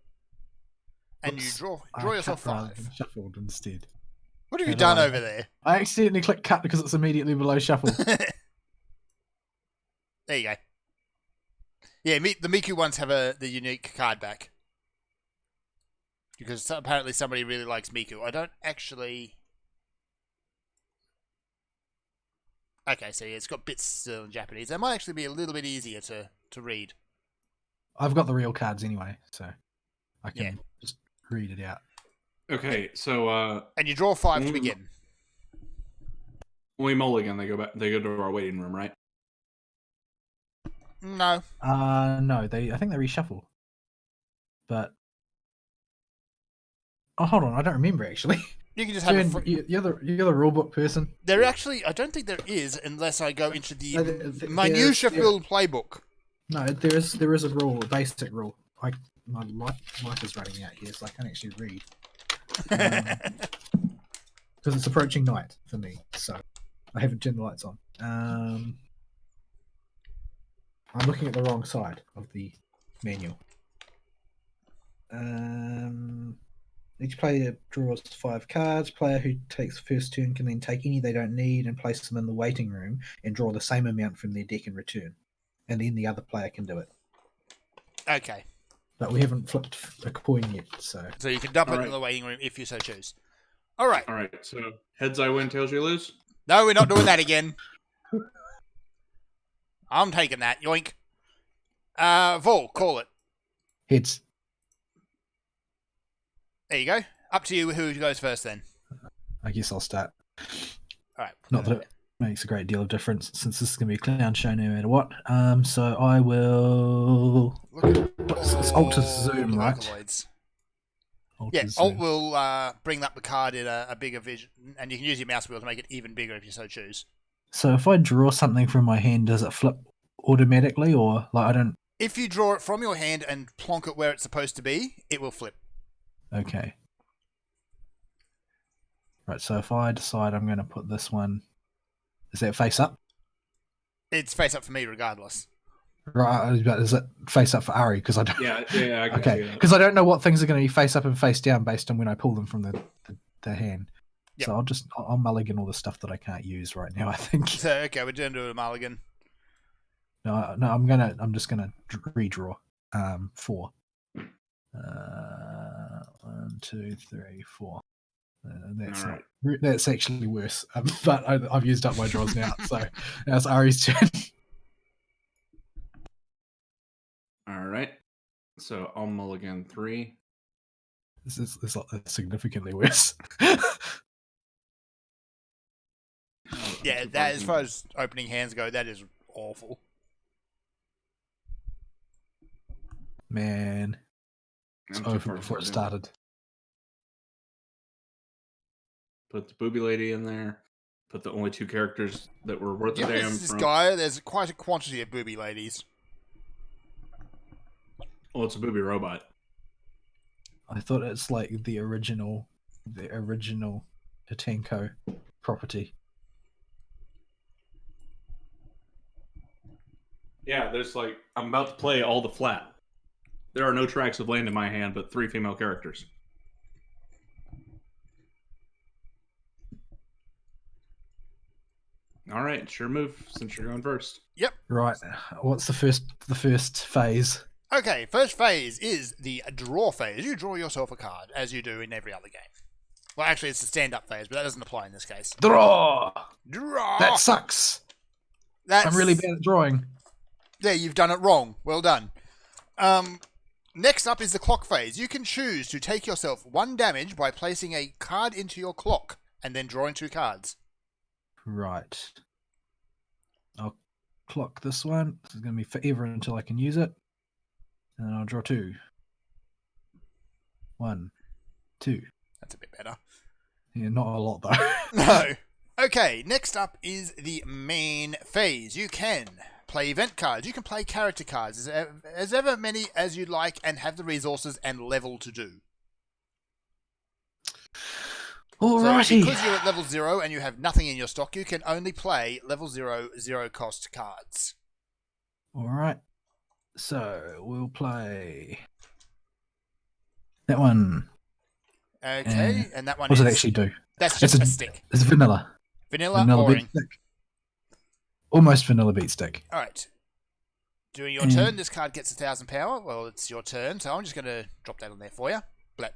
and Oops. you draw yourself cut rather 5. than Shuffled instead. What have you Yeah, done right. over there? I accidentally clicked cut because it's immediately below shuffle. There you go. Yeah, the Miku ones have the unique card back. Because apparently somebody really likes Miku. I don't actually... Okay, so yeah, it's got bits still in Japanese. That might actually be a little bit easier to read. I've got the real cards anyway, so I can Yeah. just read it out. Okay, so And you draw 5 to begin. when we mulligan, they go back. They go to our waiting room, right? No. No, I think they reshuffle. But oh, hold on, I don't remember actually. You can just have Jern, you're the rulebook person. There actually... I don't think there is unless I go into the No, minutia filled playbook. No, there is a rule, a basic rule. My light is running out here, so I can't actually read. Because it's approaching night for me, so I haven't turned the lights on. I'm looking at the wrong side of the manual. Each player draws 5 cards. Player who takes the first turn can then take any they don't need and place them in the waiting room and draw the same amount from their deck in return. And then the other player can do it. Okay. But we haven't flipped a coin yet, so... So you can dump it Alright. in the waiting room if you so choose. All right. All right. So heads I win, tails you lose. No, we're not doing that again. I'm taking that. Yoink. Vol, call it. Heads. There you go. Up to you who goes first then. I guess I'll start. All right. Not that it makes a great deal of difference since this is going to be a clown show no matter what. So I will... Look at It's Alt to zoom, the right? Vocaloids. Alt Yeah, to zoom. Alt will bring up the card in a bigger vision, and you can use your mouse wheel to make it even bigger if you so choose. So if I draw something from my hand, does it flip automatically, or like I don't? If you draw it from your hand and plonk it where it's supposed to be, it will flip. Okay. Right. So if I decide I'm going to put this one, is that face up? It's face up for me regardless. Right. But is it face up for Ari? Because I don't. Yeah. I can Okay. see that. Because I don't know what things are going to be face up and face down based on when I pull them from the hand. Yep. So I'll mulligan all the stuff that I can't use right now. I think. So okay, we're doing a mulligan. No, I'm just gonna redraw. 4. 1, 2, 3, 4. That's All not. right. That's actually worse. But I've used up my draws now, so now it's Ari's turn. All right. So I'll mulligan 3. This is significantly worse. Yeah, that as far as opening hands go, that is awful. Man, it's I'm too over far before it down. started. Put the booby lady in there. Put the only 2 characters that were worth a damn This from. guy, there's quite a quantity of booby ladies. Well, it's a booby robot. I thought it's like the original Tatenko property. Yeah, there's like I'm about to play all the flat. There are no tracks of land in my hand, but 3 female characters. All right, sure move since you're going first. Yep. Right. What's the first phase? Okay, first phase is the draw phase. You draw yourself a card, as you do in every other game. Well, actually, it's the stand-up phase, but that doesn't apply in this case. Draw. Draw! That sucks. That's... I'm really bad at drawing. Yeah, you've done it wrong. Well done. Next up is the clock phase. You can choose to take yourself 1 damage by placing a card into your clock, and then drawing 2 cards. Right. I'll clock this one. This is going to be forever until I can use it. And then I'll draw 2. 1, 2. That's a bit better. Yeah, not a lot though. No. Okay, next up is the main phase. You can play event cards. You can play character cards as ever many as you'd like and have the resources and level to do. Alrighty. So because you're at level 0 and you have nothing in your stock, you can only play level 0 cost cards. Alright. So we'll play that one. Okay, and that one What is... does it actually do? That's just a stick. It's vanilla. Vanilla beat boring. stick. Almost vanilla beat stick. Alright. During your turn, this card gets 1,000 power. Well, it's your turn, so I'm just going to drop that on there for you. Blat.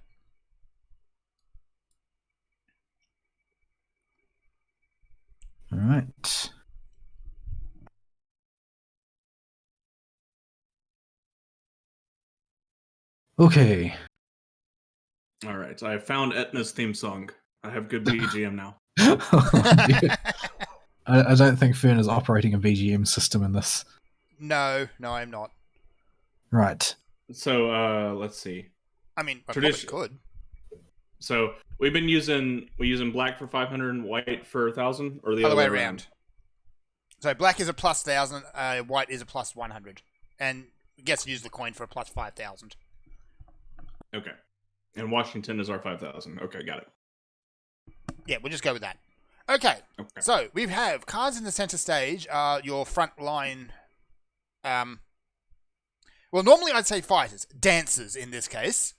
Alright. Okay. All right, I found Etna's theme song. I have good BGM now. I don't think Fern is operating a BGM system in this. No, I'm not. Right. So let's see. I mean, I probably could. So we're using black for 500 and white for 1,000, or the Other way around. So black is a plus 1,000, white is a plus 100, and gets to use the coin for a plus 5,000. Okay. And Washington is our 5,000. Okay, got it. Yeah, we'll just go with that. Okay. So we have cards in the center stage. Your front line. Well, normally I'd say fighters, dancers in this case.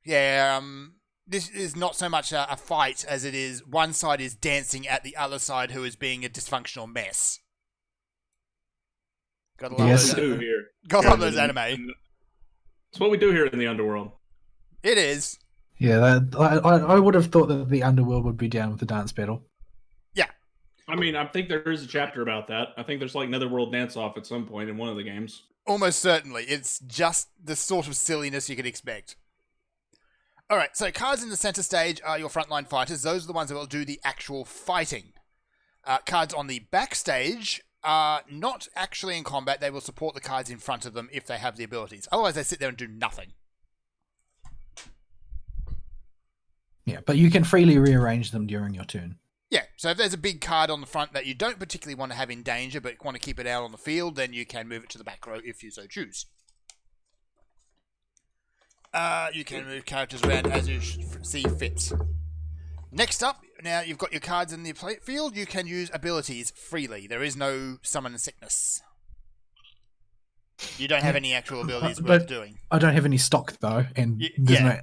Yeah. This is not so much a fight as it is one side is dancing at the other side who is being a dysfunctional mess. Gotta love Yes. those anime. It's what we do here in the underworld. It is. Yeah, I would have thought that the underworld would be down with the dance battle. Yeah. I mean, I think there is a chapter about that. I think there's like Netherworld dance-off at some point in one of the games. Almost certainly. It's just the sort of silliness you could expect. Alright, so cards in the center stage are your frontline fighters. Those are the ones that will do the actual fighting. Cards on the backstage are not actually in combat. They will support the cards in front of them if they have the abilities. Otherwise, they sit there and do nothing. Yeah, but you can freely rearrange them during your turn. Yeah, so if there's a big card on the front that you don't particularly want to have in danger but want to keep it out on the field, then you can move it to the back row if you so choose. You can move characters around as you see fit. Next up, now you've got your cards in the field, you can use abilities freely. There is no summon sickness. You don't have any actual abilities worth doing. I don't have any stock though, and there's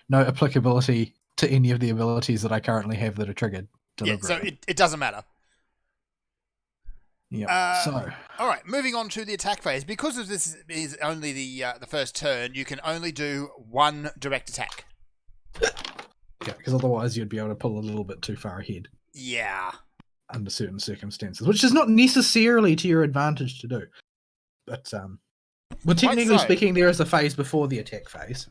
no applicability to any of the abilities that I currently have that are triggered. Yeah, so it doesn't matter. Yeah. All right, moving on to the attack phase. Because of this is only the first turn, you can only do one direct attack. it, because otherwise you'd be able to pull a little bit too far ahead Yeah. under certain circumstances, which is not necessarily to your advantage to do. But well, technically so. speaking, there is a phase before the attack phase.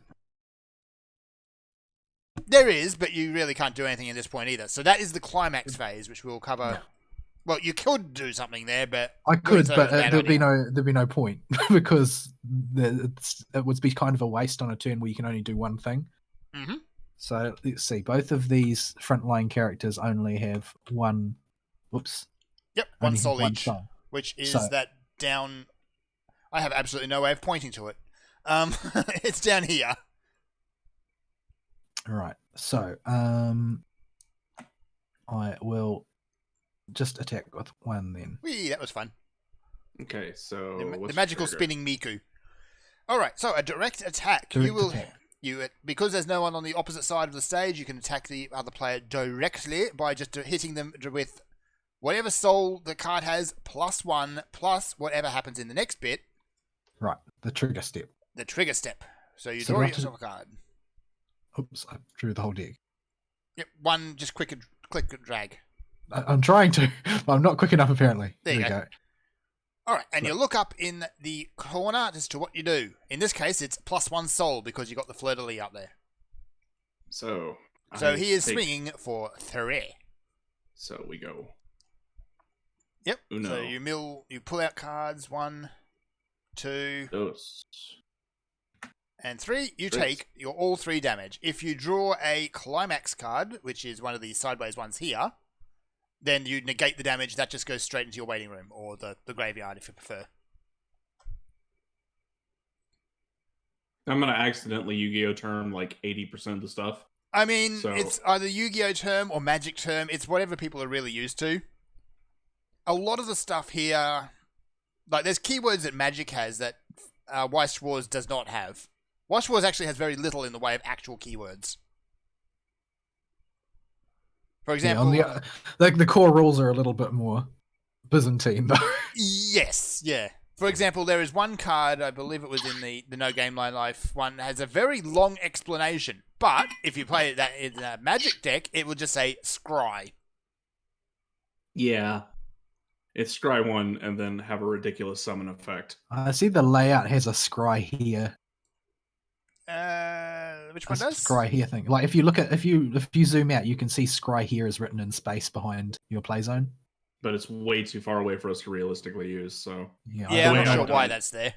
There is, but you really can't do anything at this point either. So that is the climax phase, which we'll cover. Yeah. Well, you could do something there, but I could, so but bad there'd be idea. no point because it would be kind of a waste on a turn where you can only do one thing. Mm-hmm. So let's see. Both of these frontline characters only have one. Whoops. Yep, one only have soul one each, soul. which is So- that down. I have absolutely no way of pointing to it. It's down here. Right. So I will just attack with one then. Whee, that was fun. Okay, so The what's magical trigger? spinning Miku. All right, so a direct attack. Direct you will attack. because there's no one on the opposite side of the stage. You can attack the other player directly by just hitting them with whatever soul the card has +1 plus whatever happens in the next bit. Right. The trigger step. The trigger step. So you So draw do I have to- yourself a card. Oops. I drew the whole deck. Yep, one just click and drag. I'm trying to, but I'm not quick enough apparently. There you we go. All right, and you look up in the corner as to what you do. In this case, it's +1 soul because you got the fleur-de-lis up there. So So I he is take- swinging for 3. So we go. Yep. Uno. So you pull out cards 1, 2, Dos. and 3. You Tres. take your all 3 damage. If you draw a climax card, which is one of these sideways ones here, then you negate the damage. That just goes straight into your waiting room or the graveyard if you prefer. I'm gonna accidentally Yu-Gi-Oh term like 80% of the stuff. I mean, So- it's either Yu-Gi-Oh term or Magic term. It's whatever people are really used to. A lot of the stuff here, like there's keywords that Magic has that Weiss Wars does not have. Weiss Wars actually has very little in the way of actual keywords. For Yeah, example, the core rules are a little bit more Byzantine though. yes, yeah. For example, there is one card, I believe it was in the No Game Line Life one, has a very long explanation. But if you play that in a Magic deck, it will just say scry. Yeah. It's scry 1 and then have a ridiculous summon effect. I see the layout has a scry here. Which A one does? scry here thing. Like if you look at if you zoom out, you can see scry here is written in space behind your play zone. But it's way too far away for us to realistically use, so Yeah, Yeah, I'm way not I sure would why do it. that's there.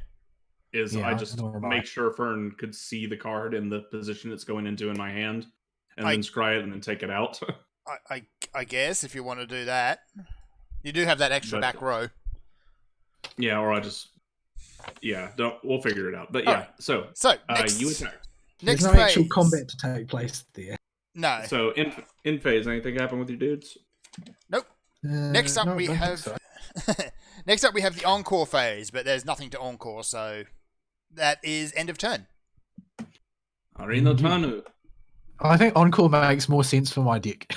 is Yeah, I just nor am I. make sure Fern could see the card in the position it's going into in my hand, and I- then scry it and then take it out. I guess if you want to do that, you do have that extra But- back row. Yeah, or I just we'll figure it out. But All yeah, right. so So next, you attack. next There's no actual phase. combat to take place there. No. So in phase, anything happen with your dudes? Nope. Next up no, I we don't think have so. next up we have the encore phase, but there's nothing to encore, so that is end of turn. Arino Mhm. Tanu. I think Encore makes more sense for my deck.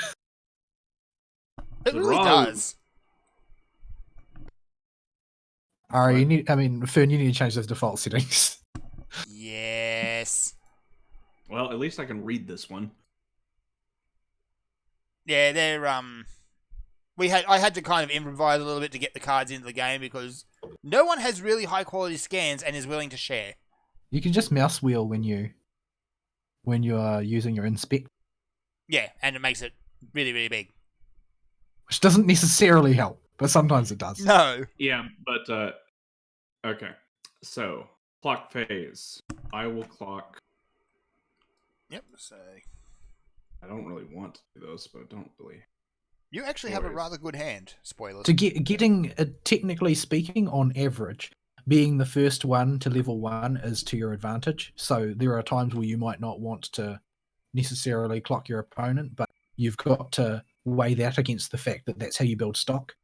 It The really rogue. does. Ari, Fern, you need to change those default settings. Yes. Well, at least I can read this one. Yeah, they're I had to kind of improvise a little bit to get the cards into the game because no one has really high quality scans and is willing to share. You can just mouse wheel when you are using your inspect, Yeah, and it makes it really, really big. which doesn't necessarily help, but sometimes it does. No. Yeah, but okay. So clock phase. I will clock. Yep, so I don't really want to do those, but I don't really. you actually have a Always. rather good hand. Spoilers. To getting technically speaking, on average, being the first one to level 1 is to your advantage. So there are times where you might not want to necessarily clock your opponent, but you've got to weigh that against the fact that that's how you build stock.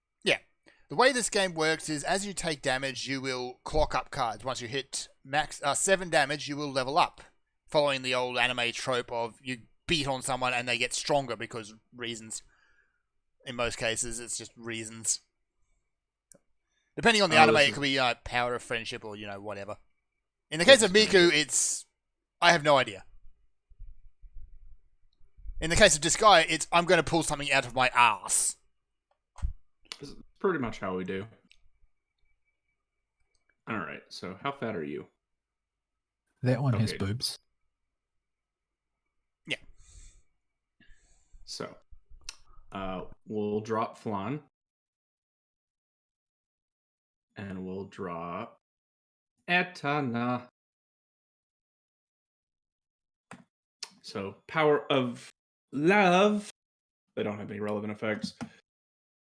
The way this game works is as you take damage, you will clock up cards. Once you hit max 7 damage, you will level up, following the old anime trope of you beat on someone and they get stronger because reasons. In most cases, it's just reasons. Depending on the Oh, anime, this it is- could be power of friendship or whatever. In the case of Miku, it's I have no idea. In the case of Disgaea, it's I'm going to pull something out of my ass. It's pretty much how we do. All right. So how fat are you? That one has Okay. boobs. Yeah. So, we'll drop Flan. And we'll drop Etana. So, Power of Love. They don't have any relevant effects.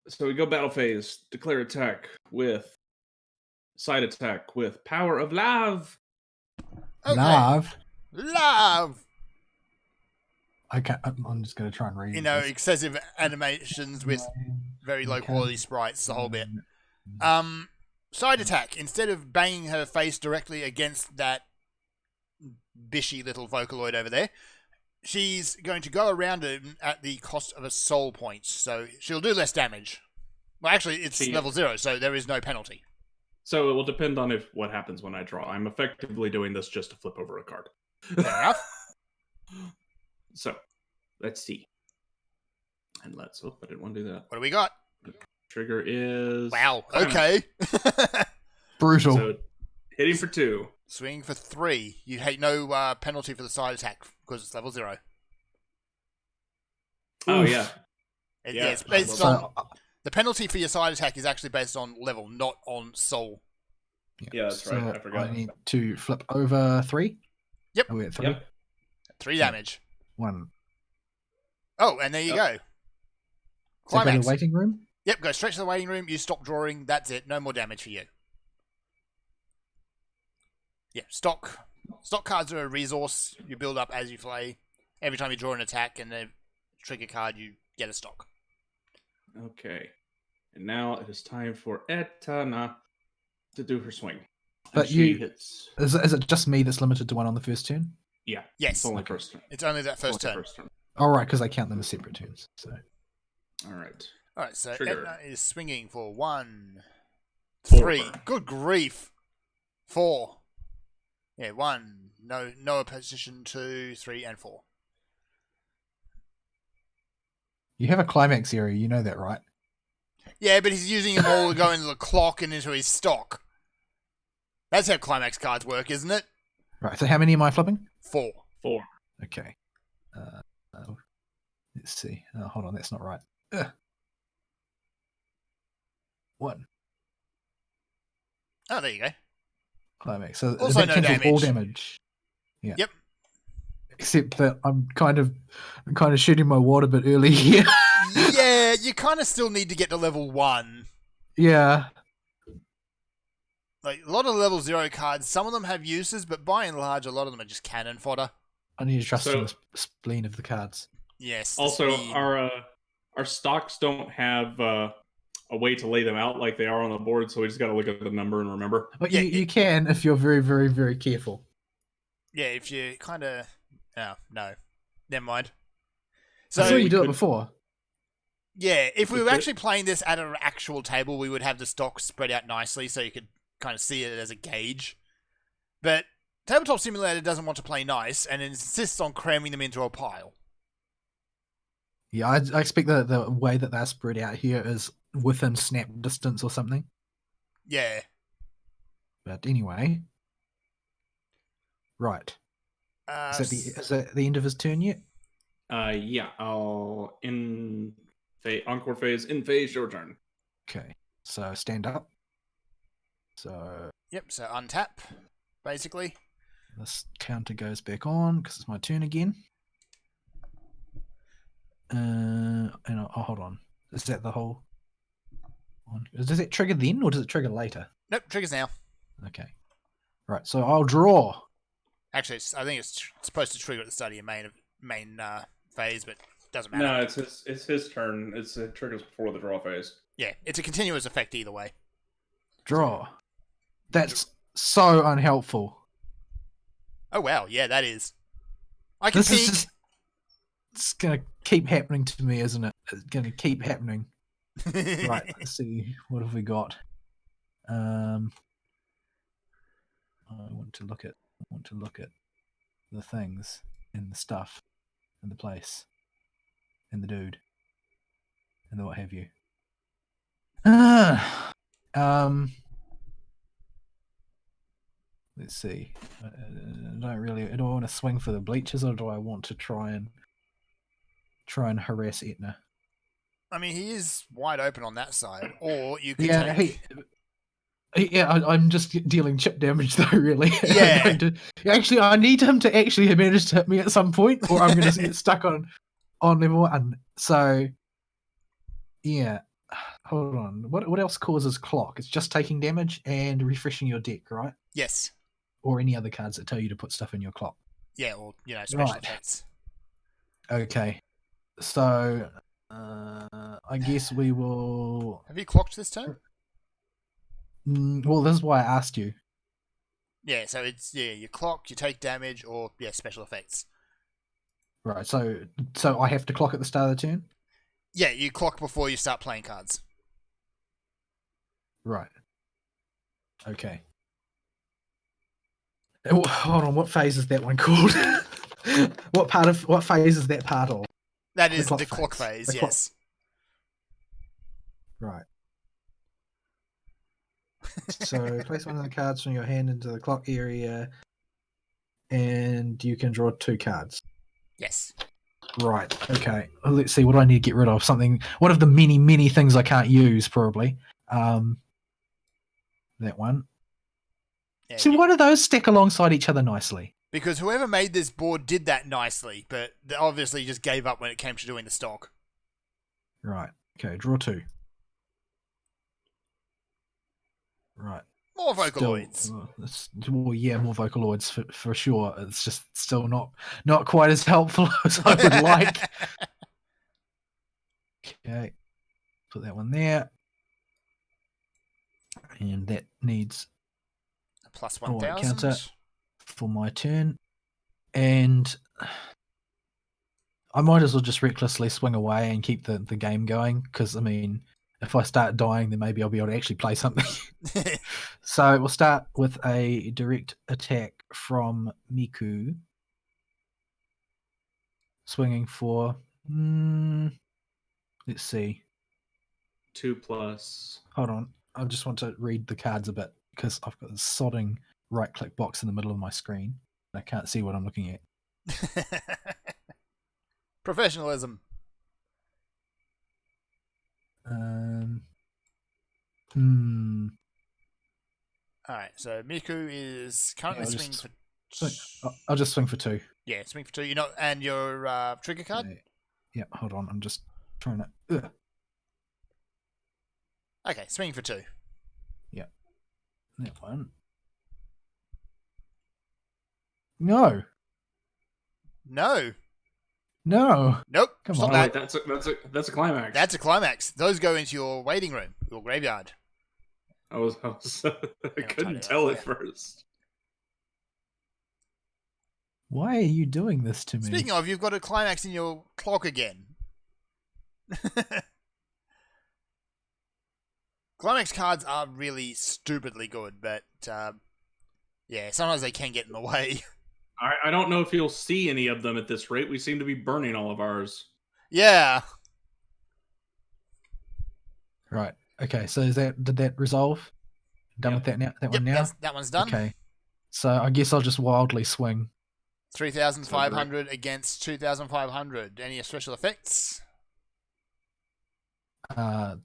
So we go battle phase, declare attack with side attack with Power of Love. Okay. Love. Love. Okay, I'm just going to try and read. You know, this. excessive animations with very low Okay. quality sprites, the whole bit. Side attack. Instead of banging her face directly against that bishy little Vocaloid over there, she's going to go around him at the cost of a soul point. So she'll do less damage. Well, actually, it's See- level 0, so there is no penalty. So it will depend on what happens when I draw. I'm effectively doing this just to flip over a card. Fair enough. So let's see. And let's I didn't want to do that. What do we got? Trigger is Wow. Climax. Okay. Brutal. So hitting for 2. Swing for 3. You hate no penalty for the side attack because it's level 0. Oh Oof. yeah. Yeah, it's Yeah. based on So, the penalty for your side attack is actually based on level, not on soul. Yeah, that's right. I forgot. I need to flip over 3. Yep. Are we at 3? Yep. 3 damage. 1. Oh, and there you go. So go to Climax. the waiting room. Yep, go straight to the waiting room. You stop drawing. That's it. No more damage for you. Yeah, stock cards are a resource you build up as you play. Every time you draw an attack and a trigger card, you get a stock. Okay. And now it is time for Etana to do her swing. But And she you- hits. Is it just me that's limited to 1 on the first turn? Yeah. Yes, It's only first turn. it's only that first Only turn. First turn. All right, because I count them as separate turns. So All right. All right, so Trigger. Etna is swinging for 1, 4. 3. Good grief. 4. Yeah, 1. No opposition. 2, 3, and 4. you have a climax area, you know that, right? Yeah, but he's using them all to go into the clock and into his stock. That's how climax cards work, isn't it? Right. So how many am I flipping? 4. 4. Okay. Let's see. Oh, hold on, that's not right. Ugh. 1 Oh, there you go. climax. So Also that no cancels all damage. damage. Yeah. Yep. Except that I'm kind of shooting my wad a bit early here. Yeah, you kind of still need to get to level 1. Yeah. Like, a lot of level 0 cards, some of them have uses, but by and large, a lot of them are just cannon fodder. I need to trust So- in the spleen of the cards. Yes. the Also, speed. our stocks don't have a way to lay them out like they are on the board, so we just got to look at the number and remember. But Yeah, you can if you're very, very, very careful. Yeah, if you kind of... Oh, no. Never mind. I saw So, you do it could- before. yeah, if we we were could- actually playing this at an actual table, we would have the stocks spread out nicely so you could kind of see it as a gauge. But Tabletop Simulator doesn't want to play nice and insists on cramming them into a pile. Yeah, I expect the way that they're spread out here is within snap distance or something. Yeah. But anyway. Right. Is that the end of his turn yet? Yeah, I'll encore phase, in phase, your turn. Okay. So stand up. So Yep, so untap, basically. this counter goes back on because it's my turn again. And hold on. Is that the whole one? Does it trigger then or does it trigger later? Nope, triggers now. Okay. Right, so I'll draw. Actually, I think it's supposed to trigger at the start of your main phase, but doesn't matter. No, it's his turn. It triggers before the draw phase. Yeah, it's a continuous effect either way. Draw. That's so unhelpful. Oh wow, yeah, that is. I can This is peek. just, it's gonna keep happening to me, isn't it? It's gonna keep happening. Right, let's see. What have we got? I want to look at the things and the stuff and the place. and the dude and the what have you. Let's see. I don't really. Do I want to swing for the bleachers, or do I want to try and harass Etna? I mean, he is wide open on that side, or you could Yeah, take. I'm just dealing chip damage though. Really. Yeah. Actually, I need him to actually manage to hit me at some point, or I'm going to get stuck on level 1. So, yeah. Hold on. What else causes clock? It's just taking damage and refreshing your deck, right? Yes. Or any other cards that tell you to put stuff in your clock. Yeah, or special Right. effects. Okay. So, I guess we will. Have you clocked this turn? Well, this is why I asked you. Yeah, so it's you clock, you take damage, or special effects. Right. So I have to clock at the start of the turn. Yeah, you clock before you start playing cards. Right. Okay. Hold on. What phase is that one called? What phase is that part of? That is the clock phase. The Yes. Right. So place one of the cards from your hand into the clock area, and you can draw 2 cards. Yes. Right. Okay. Well, let's see. What do I need to get rid of? Something. One of the many things I can't use, probably. That one. Yeah, See, why do those stack alongside each other nicely? because whoever made this board did that nicely, but they obviously just gave up when it came to doing the stock. Right. Okay. Draw 2. Right. More Vocaloids. Well, yeah, more Vocaloids for sure. It's just still not quite as helpful as I would like. Okay. Put that one there. And that needs Plus Oh, 1,000. counter. for my turn. And I might as well just recklessly swing away and keep the game going, because, I mean, if I start dying, then maybe I'll be able to actually play something. So we'll start with a direct attack from Miku. Swinging for... let's see. 2+. Hold on. I just want to read the cards a bit, because I've got this sodding right-click box in the middle of my screen. I can't see what I'm looking at. Professionalism. Alright, so Miku is currently swinging for... I'll just swing for 2. Yeah, swing for 2. And your trigger card? Yeah, hold on. I'm just trying to... Okay, swing for 2. Yeah. That one. No. No. No. Nope. Come stop on. that. Wait, that's a climax. That's a climax. Those go into your waiting room, your graveyard. I couldn't tell at first. Why are you doing this to me? Speaking of, you've got a climax in your clock again. Climax cards are really stupidly good, but yeah, sometimes they can get in the way. I don't know if you'll see any of them at this rate. We seem to be burning all of ours. Yeah. Right. Okay, so did that resolve? Done with that now? That one now? That one's done. Okay. So I guess I'll just wildly swing. 3,500 against 2,500. Any special effects? I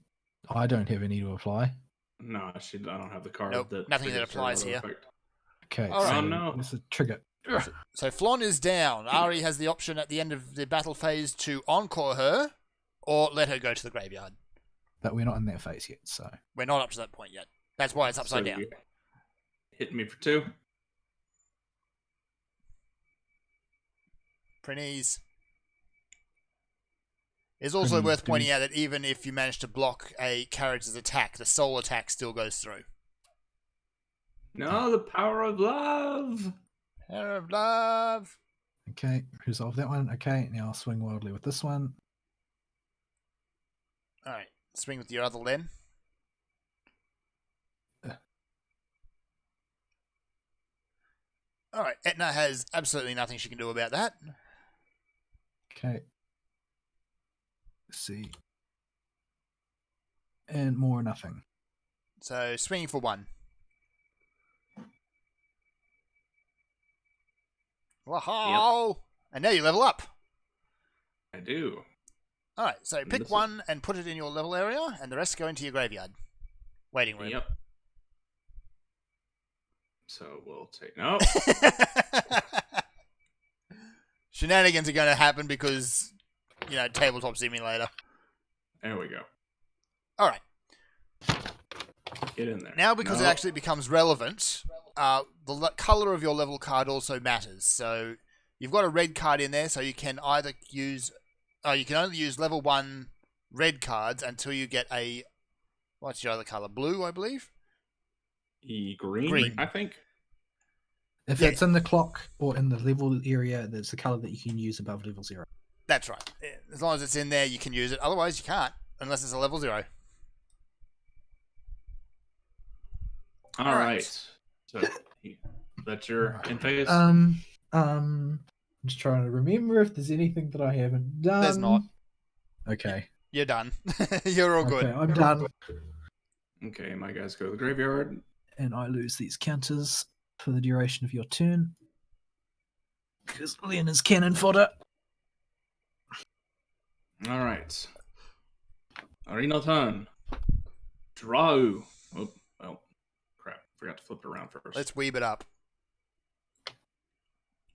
don't have any to apply. No, I don't have the card. Nope, that nothing that triggers her applies auto here. effect. Okay. All right. So Oh, no. This is a trigger. So Flon is down. Ari has the option at the end of the battle phase to encore her or let her go to the graveyard. But we're not in that phase yet, so... We're not up to that point yet. That's why it's upside down. you Hitting me for 2. Prinese. It's also worth pointing out that even if you manage to block a character's attack, the soul attack still goes through. No, the power of love. Power of love. Okay, resolve that one. Okay, now I'll swing wildly with this one. Alright, swing with your other Len. Alright, Etna has absolutely nothing she can do about that. Okay. Let's see. And more nothing. So swinging for 1. Wow! And now you level up. I do. All right, so this pick is- 1 and put it in your level area, and the rest go into your graveyard. Waiting room. Yep. So we'll take no. Shenanigans are going to happen because, tabletop simulator. There we go. All right. Get in there. Now, because it No. actually becomes relevant, color of your level card also matters. So you've got a red card in there, so you can either use, you can only use level 1 red cards until you get a, what's your other color? Blue, I believe. Green, I think. If Yeah. it's in the clock or in the level area, that's the color that you can use above level 0. That's right. As long as it's in there, you can use it. Otherwise, you can't, unless it's a level 0. All All right. right. So that's your in phase. I'm just trying to remember if there's anything that I haven't done. There's not. Okay. You're done. You're all good. Okay, I'm done. Okay, my guys go to the graveyard. And I lose these counters for the duration of your turn. Because Len is cannon fodder. All right. Arena turn. Draw. Oh, well, crap. Forgot to flip it around first. Let's weeb it up. I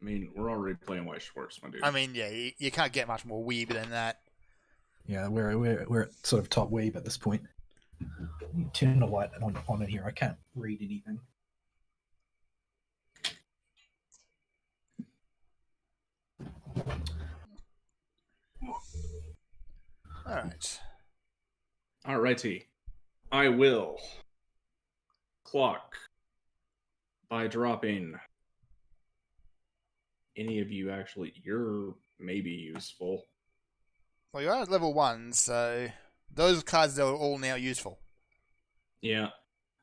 mean, we're already playing White Schwartz, my dude. I mean, yeah, you can't get much more weeb than that. Yeah, we're at sort of top wave at this point. Turn the light on in here. I can't read anything. All right. Alrighty. I will clock by dropping any of you actually. You're maybe useful. Well, you're at level 1, so those cards are all now useful. Yeah.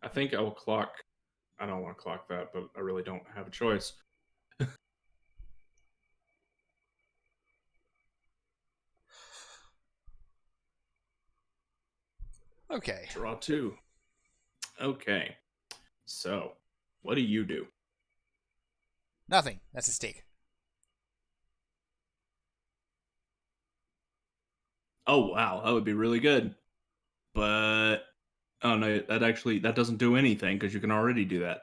I think I will clock. I don't want to clock that, but I really don't have a choice. Okay. Draw 2. Okay. So, what do you do? Nothing. That's a stick. Oh, wow. That would be really good. But, oh no, that doesn't do anything because you can already do that.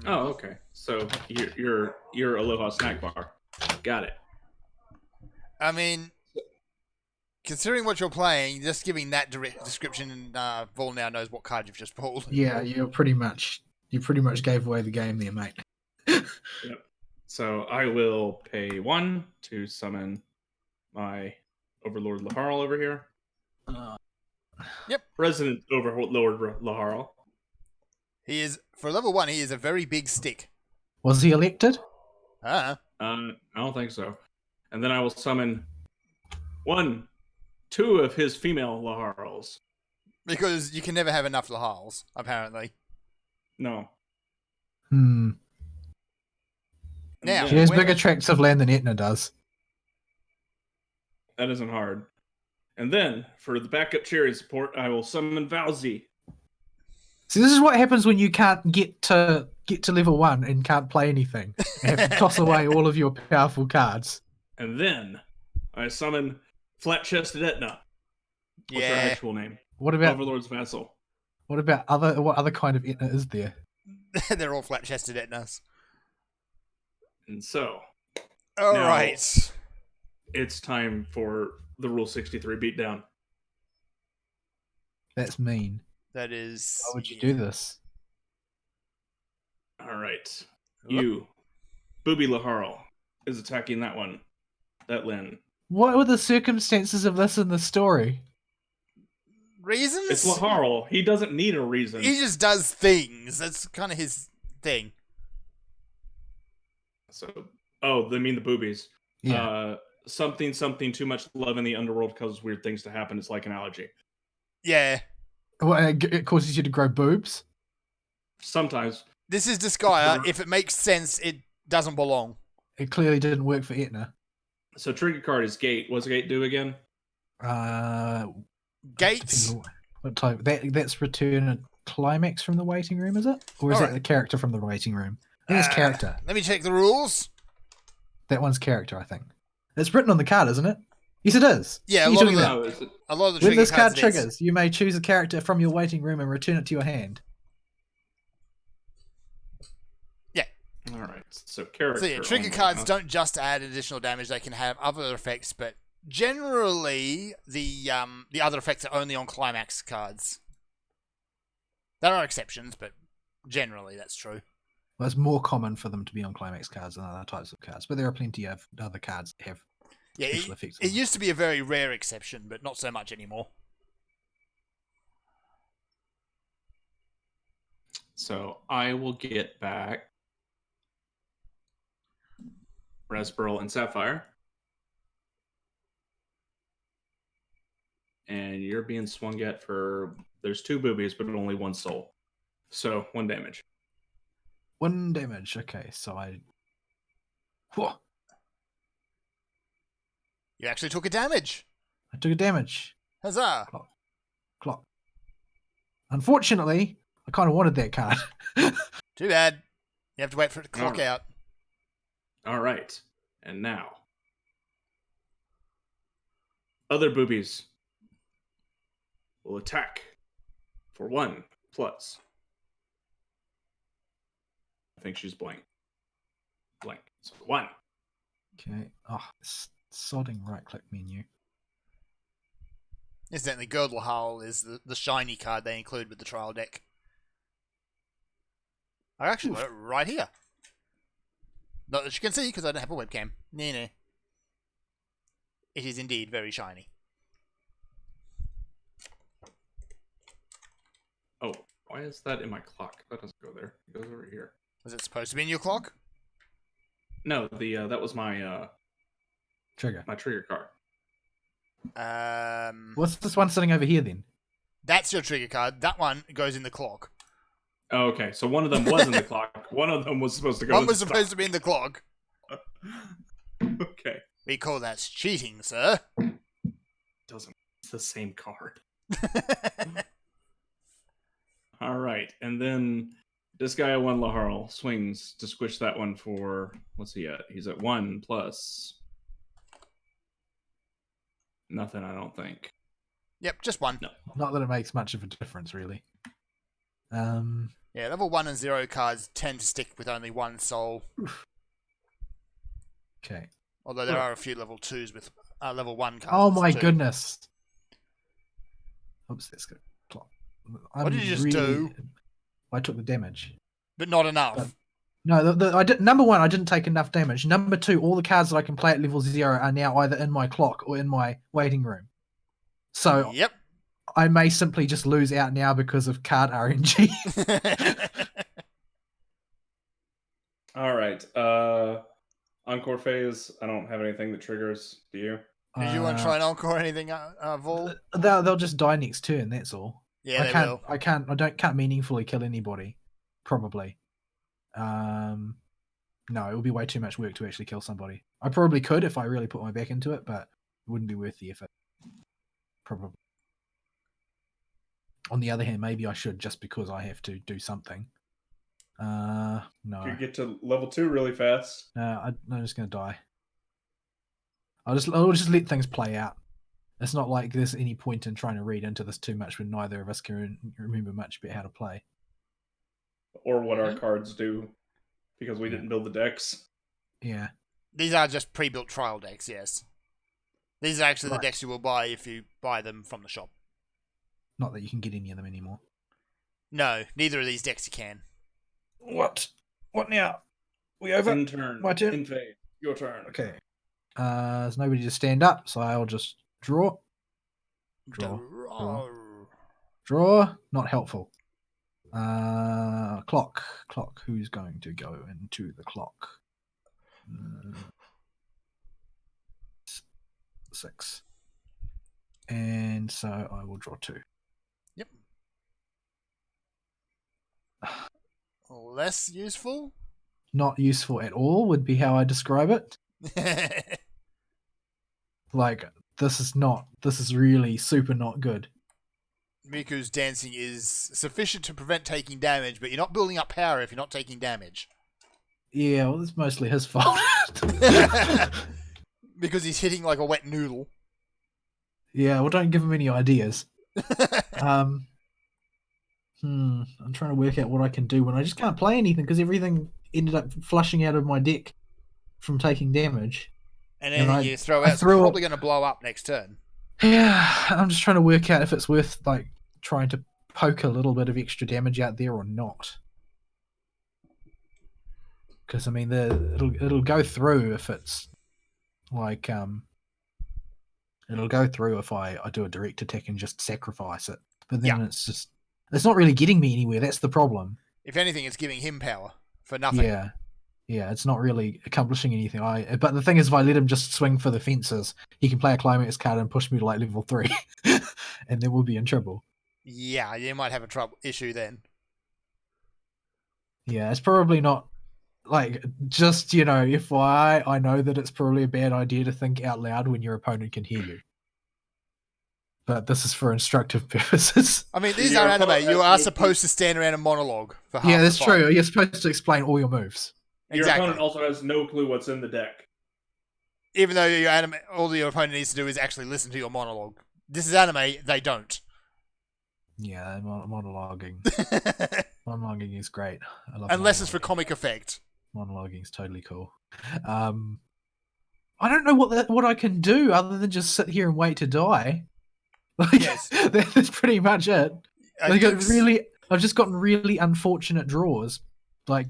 Oh, okay. So you're Aloha Snack Bar. Got it. I mean, considering what you're playing, just giving that description, Vol now knows what card you've just pulled. Yeah, you pretty much gave away the game there, mate. Yep. So I will pay 1 to summon my Overlord Laharl over here. Resident Overlord Laharl. He is, for level 1, he is a very big stick. Was he elected? Ah. I don't think so. And then I will summon 2 of his female Laharls. Because you can never have enough Lahals, apparently. No. And Now, She has when- bigger tracts of land than Etna does. That isn't hard. And then, for the backup chariot support, I will summon Valzi. See, this is what happens when you can't get to level 1 and can't play anything. You have to toss away all of your powerful cards. And then, I summon Flat-Chested Etna. What's her Yeah. actual name? What about Overlord's Vassal. what other kind of Etna is there? They're all flat-chested Etnas. And so, All Now- right. it's time for the Rule 63 beatdown. That's mean. That is... Why would you do this? All right. You, Booby Laharl, is attacking that one. That Lynn. What were the circumstances of this in the story? Reasons? It's Laharl. He doesn't need a reason. He just does things. That's kind of his thing. So, they mean the boobies. Yeah. Something, too much love in the underworld causes weird things to happen. It's like an allergy. Yeah. It causes you to grow boobs. sometimes. This is Disgaea. If it makes sense, it doesn't belong. It clearly didn't work for Etna. So trigger card is Gate. What's Gate do again? Gates. What type? That's return a climax from the waiting room, is it? Or is that Alright. the character from the waiting room? I think it's character. Let me check the rules. That one's character, I think. It's written on the card, isn't it? Yes, it is. Yeah, a You lot of doing the- that? No, is it? A lot of the When trigger this card cards it is. triggers, you may choose a character from your waiting room and return it to your hand. All right. So character. So yeah, trigger only, cards huh? don't just add additional damage; they can have other effects. But generally, the other effects are only on climax cards. There are exceptions, but generally that's true. Well, it's more common for them to be on climax cards than other types of cards, but there are plenty of other cards that have Yeah, special effects. it used to be a very rare exception, but not so much anymore. So I will get back Respearl and Sapphire. And you're being swung at for... There's 2 boobies, but only 1 soul. So 1 damage. 1 damage. Okay, so I. Whoa, You actually took a damage. I took a damage. Huzzah! Clock. Unfortunately, I kind of wanted that card. Too bad. You have to wait for it to clock Alright. out. All right. And now. Other boobies will attack for 1 plus. I think she's blank. Blank. So 1. Okay. Oh, sodding right click menu. Incidentally, Girdle Hull is the shiny card they include with the trial deck. I actually got it right here. Not that you can see because I don't have a webcam. No. It is indeed very shiny. Oh, why is that in my clock? That doesn't go there. It goes over here. Was it supposed to be in your clock? No, the that was my Trigger. my trigger card. What's this one sitting over here then? That's your trigger card. That one goes in the clock. Oh, okay, so one of them was in the clock. One of them was supposed to go. One was supposed to be in the clock. Okay, We call that cheating, sir. doesn't. It's the same card. All right, and then this guy at 1 Laharl swings to squish that one for what's he at? He's at 1 plus nothing. I don't think. Yep, just one. No. Not that it makes much of a difference, really. Yeah, level 1 and 0 cards tend to stick with only 1 soul. Okay. Although there are a few level 2s with level 1 cards. Oh my too. goodness. Oops, that's good. Clock. What did you just do? I took the damage. But not enough. No, I did, number 1, I didn't take enough damage. Number 2, all the cards that I can play at level 0 are now either in my clock or in my waiting room. So Yep. I may simply just lose out now because of card RNG. All right. Encore phase. I don't have anything that triggers. Do you? Did you want to try and encore anything, Vol? They'll just die next turn. That's all. Yeah, I they can't. will. I can't meaningfully kill anybody. Probably. No, it would be way too much work to actually kill somebody. I probably could if I really put my back into it, but it wouldn't be worth the effort. Probably. On the other hand, maybe I should just because I have to do something. No. You get to level 2 really fast. I'm just gonna die. I'll just let things play out. It's not like there's any point in trying to read into this too much when neither of us can remember much about how to play. Or what our cards do, because we Yeah. didn't build the decks. Yeah. These are just pre-built trial decks, yes. These are actually Right. the decks you will buy if you buy them from the shop. Not that you can get any of them anymore. No, neither of these decks you can. What? What now? We over? In turn. My turn? In phase. Your turn. Okay. There's nobody to stand up, so I'll just draw. Draw. Draw. Not helpful. Clock. Clock. Who's going to go into the clock? 6. And so I will draw 2. Yep. less useful? Not useful at all would be how I describe it. Like, this is really super not good. Riku's dancing is sufficient to prevent taking damage, but you're not building up power if you're not taking damage. Yeah, well, it's mostly his fault. Because he's hitting like a wet noodle. Yeah, well, don't give him any ideas. I'm trying to work out what I can do when I just can't play anything because everything ended up flushing out of my deck from taking damage. And anything you throw out's probably going to blow up next turn. Yeah, I'm just trying to work out if it's worth like trying to poke a little bit of extra damage out there or not. Because I mean, it'll go through if it's like it'll go through if I do a direct attack and just sacrifice it. But then it's not really getting me anywhere. That's the problem. If anything, it's giving him power for nothing. Yeah, it's not really accomplishing anything. But the thing is, if I let him just swing for the fences, he can play a climax card and push me to like level 3, and then we'll be in trouble. Yeah, you might have a issue then. Yeah, it's probably not like just FYI. I know that it's probably a bad idea to think out loud when your opponent can hear you. But this is for instructive purposes. I mean, these are anime. You are supposed to stand around and monologue for half that's the fight. true. You're supposed to explain all your moves. Exactly. Your opponent also has no clue what's in the deck. Even though all your opponent needs to do is actually listen to your monologue. This is anime, they don't. Yeah, monologuing. Monologuing is great. I love Unless it's for comic effect. Monologuing is totally cool. I don't know what I can do other than just sit here and wait to die. Like, yes. That's pretty much it. I've just gotten really unfortunate draws. Like,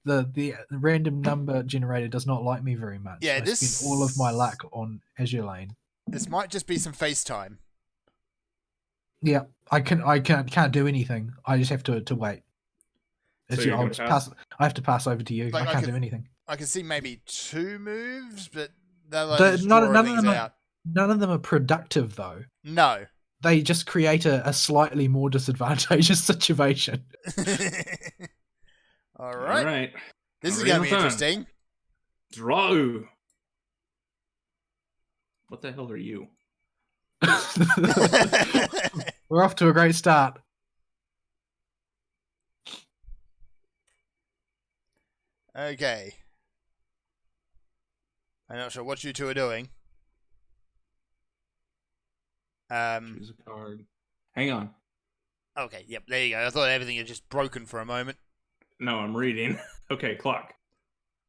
the random number generator does not like me very much. Yeah, I spent all of my luck on Azure Lane. This might just be some FaceTime. Yeah, I can't do anything. I just have to wait. So I have to pass over to you. Like, I can't do anything. I can see maybe 2 moves, but they'll none of them are productive though. No. They just create a slightly more disadvantageous situation. All right. This is going to be interesting. Draw. What the hell are you? We're off to a great start. Okay. I'm not sure what you two are doing. Choose a card. Hang on. Okay, yep, there you go. I thought everything had just broken for a moment. No, I'm reading. Okay, clock.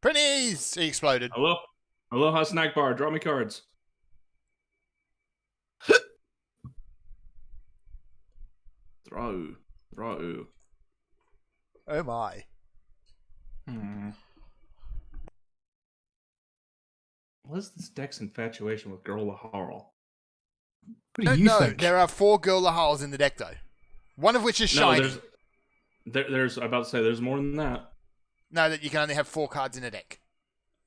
Prinnies! He exploded. Hello? Aloha snack bar. Draw me cards. Draw. Oh my. What is this deck's infatuation with Girl Laharl? What do you think? There are 4 Girl Lahals in the deck though. One of which is shiny. There's about to say there's more than that. No, that you can only have 4 cards in a deck.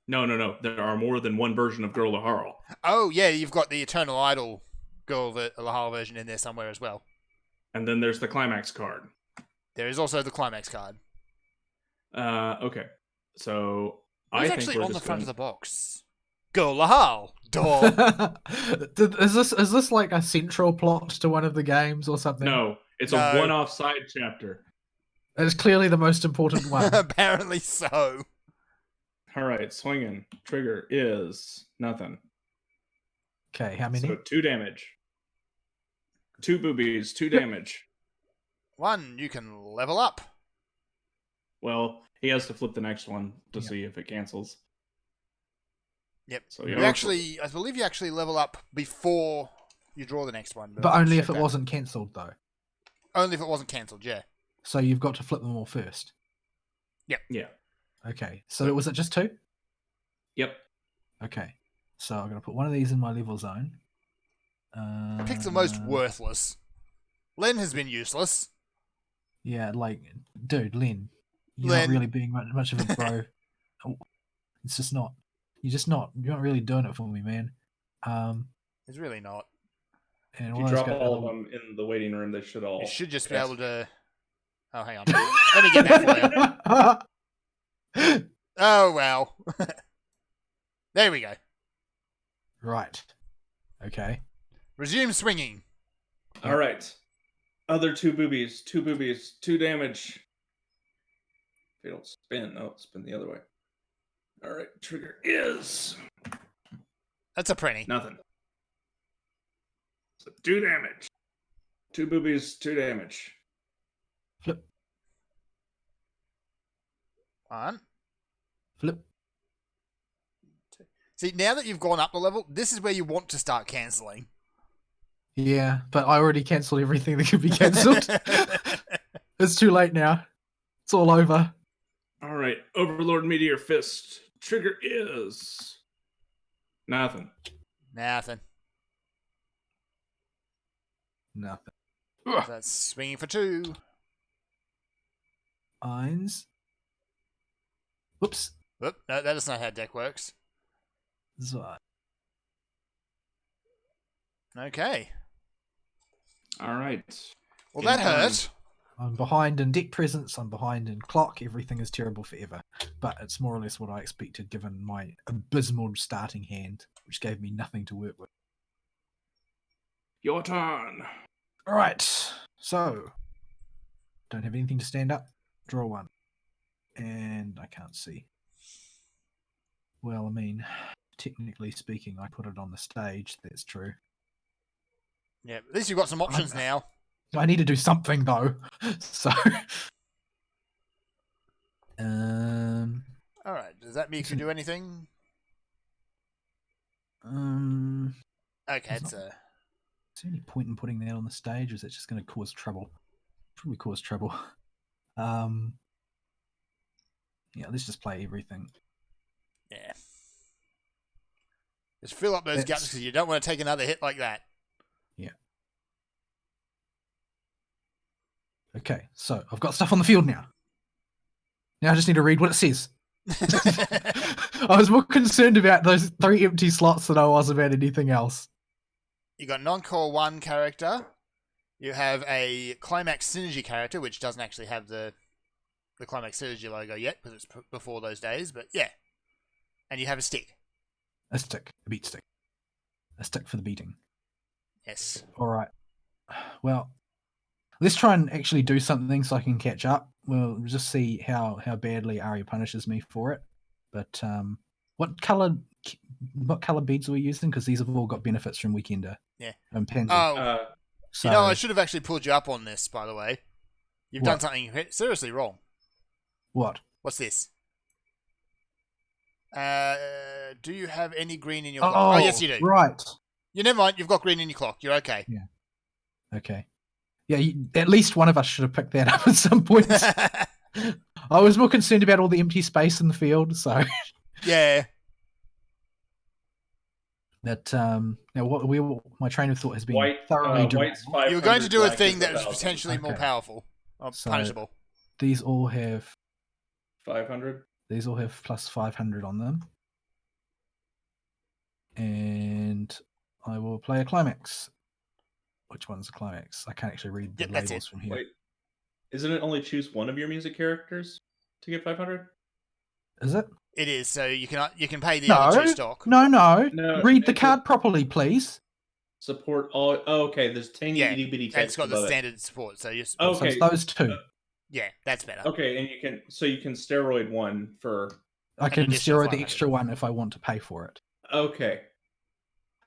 No. There are more than one version of Girl Laharl. Oh yeah, you've got the Eternal Idol Girl Lahal version in there somewhere as well. And then there's the Climax card. There is also the Climax card. Okay. So Who's I think actually we're on the just front gonna... of the box? Girl Lahal. Dog. Is this like a central plot to one of the games or something? No, it's a one-off side chapter. It's clearly the most important one. Apparently so. All right, swinging. Trigger is nothing. Okay, how many? So 2 damage. 2 boobies, 2 damage. 1, you can level up. Well, he has to flip the next one to see if it cancels. Yep. So I believe you actually level up before you draw the next one. But only if it wasn't cancelled, though. Only if it wasn't cancelled, yeah. So you've got to flip them all first. Yep. Yeah. Okay. So was it just 2? Yep. Okay. So I'm going to put one of these in my level zone. I picked the most worthless. Len has been useless. Yeah, like, dude, Len, you're not really being much of a bro. It's just not. You're not really doing it for me, man. It's really not. And if you drop all of them in the waiting room, they should all... You should just be able to... Oh, hang on. Let me get that for you. Oh, well. There we go. Right. Okay. Resume swinging. All right. Other two boobies. 2 damage. They don't spin. No, spin the other way. All right. Trigger is That's a prenny. nothing. So 2 damage. 2 boobies, 2 damage. Flip. One. Flip. See, now that you've gone up the level, this is where you want to start cancelling. Yeah, but I already cancelled everything that could be cancelled. It's too late now. It's all over. All right. Overlord Meteor Fist. Trigger is nothing. Nothing. Nothing. So that's swinging for 2. Eins. Whoops. Oop, no, that is not how deck works. Zwei. Okay. All right. Well, that Incoming. hurt. I'm behind in deck presence, I'm behind in clock, everything is terrible forever. But it's more or less what I expected given my abysmal starting hand, which gave me nothing to work with. Your turn. Alright, so don't have anything to stand up. Draw 1. And I can't see. Well, I mean, technically speaking, I put it on the stage, that's true. Yeah, at least you've got some options now. I need to do something though. So Alright, does that make you do anything? um Okay, It's it's is there any point in putting that on the stage, or is that just gonna cause trouble? Probably cause trouble. Yeah, let's just play everything. yeah. Just fill up those gaps That's- because you don't want to take another hit like that. Okay, so I've got stuff on the field now. Now I just need to read what it says. I was more concerned about those 3 empty slots than I was about anything else. You got non-core 1 character. You have a Climax Synergy character, which doesn't actually have the Climax Synergy logo yet because it's before those days. But yeah, and you have a stick. A stick, a beat stick. A stick for the beating. Yes. Alright. Well, let's try and actually do something so I can catch up. We'll just see how badly Ari punishes me for it. But what color beads are we using? Because these have all got benefits from Weekender. Yeah. And Pansy. Oh, So, you know, I should have actually pulled you up on this, by the way. You've done What? something seriously wrong. what? What's this? Do you have any green in your clock? Oh, yes, you do. Right. You never mind. You've got green in your clock. You're okay. Okay. Yeah, at least one of us should have picked that up at some point. I was more concerned about all the empty space in the field, so. Yeah. That now my train of thought has been White, thoroughly white's derailed. You were going to do a black thing is that was 1,000. potentially more Okay. powerful or So- punishable. These all have 500. plus 500 on them. And I will play a climax. Which one's a climax? I can't actually read the Yep, that's labels it. from here. Wait. Isn't it only choose one of your music characters to get 500? Is it? It is. So you can pay the other 2 stock. No. No, Read the it's card properly, please. Support all. Oh, okay. There's tiny Yeah, itty bitty And text it's got the above it. standard support. So you. Oh. So it's Okay. those two. Yeah, that's better. Okay, and you can steroid one for. I can additional steroid the 500. extra one if I want to pay for it. Okay.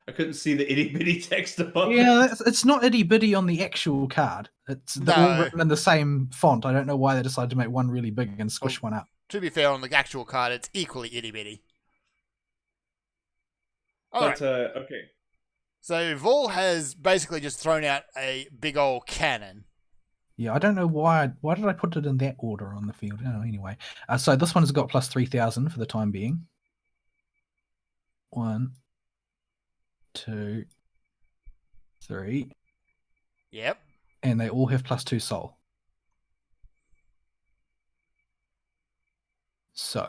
I couldn't see the itty bitty text above. Yeah, it's not itty bitty on the actual card. They're all No. written in the same font. I don't know why they decided to make one really big and squish one up. To be fair, on the actual card, it's equally itty bitty. All right. But okay. So Vol has basically just thrown out a big old cannon. Yeah, I don't know why. Why did I put it in that order on the field? Oh, anyway. So this one has got plus 3,000 for the time being. 1, 2, 3, Yep. and they all have plus 2 soul. So,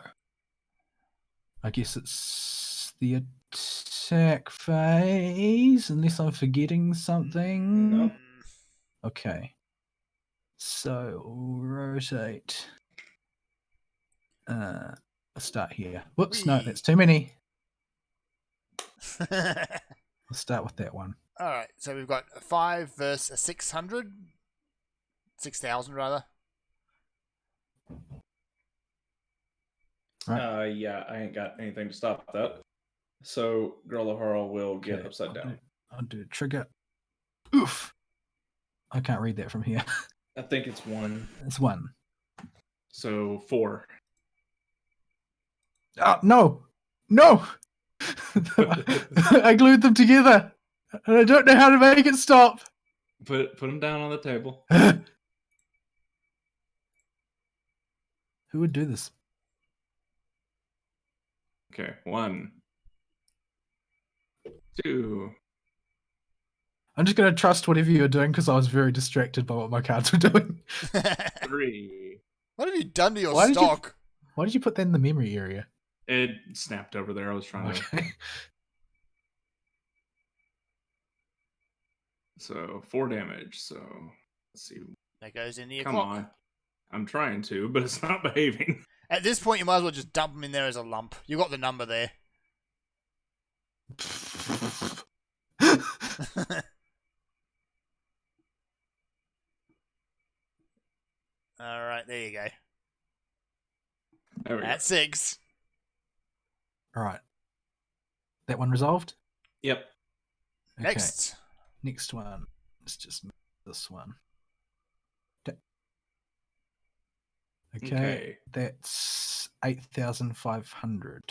I guess it's the attack phase, unless I'm forgetting something. Nope. Okay. So rotate. I'll start here. Whoops, no, Whee. that's too many. I'll start with that one. All right, so we've got a 5 versus a 600. 6,000 rather. Yeah, I ain't got anything to stop that. So Girl Lahara will get Okay, upside down. I'll do trigger. Oof. I can't read that from here. I think it's 1. It's 1. So 4. No! No! I glued them together. And I don't know how to make it stop. Put them down on the table. Who would do this? Okay, 1, 2. I'm just going to trust whatever you're doing because I was very distracted by what my cards were doing. 3. What have you done to your Why did you- stock? Why did you put that in the memory area? It snapped over there. I was trying to. Okay. So 4 damage. So let's see. That goes in the Come clock. on. I'm trying to, but it's not behaving. At this point, you might as well just dump them in there as a lump. You got the number there. All right, there you go. There we go. At 6. All right. That one resolved? Yep. Okay. Next. Next one. Let's just make this one. Okay. That's 8,500.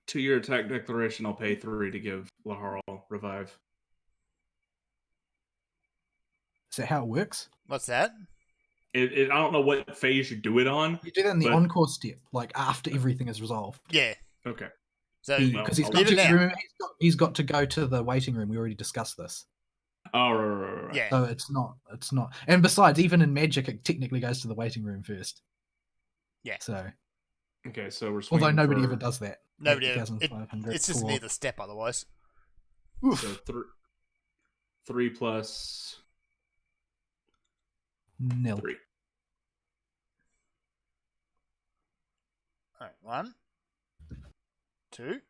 To your attack declaration, I'll pay 3 to give Lahara revive. Is that how it works? What's that? I don't know what phase you do it on. You do that in the But- encore step, like after everything is resolved. Yeah. Okay. So Because Well, he's, leave it now. remember, he's got to go to the waiting room. We already discussed this. Oh, right. yeah. So it's not. And besides, even in Magic, it technically goes to the waiting room first. Yeah. So, Okay, so we're swinging although nobody for, ever does that. Nobody. 8,500 It's just for- near the step otherwise. Oof. So 3 plus Nil. 3. All right. 1, 2.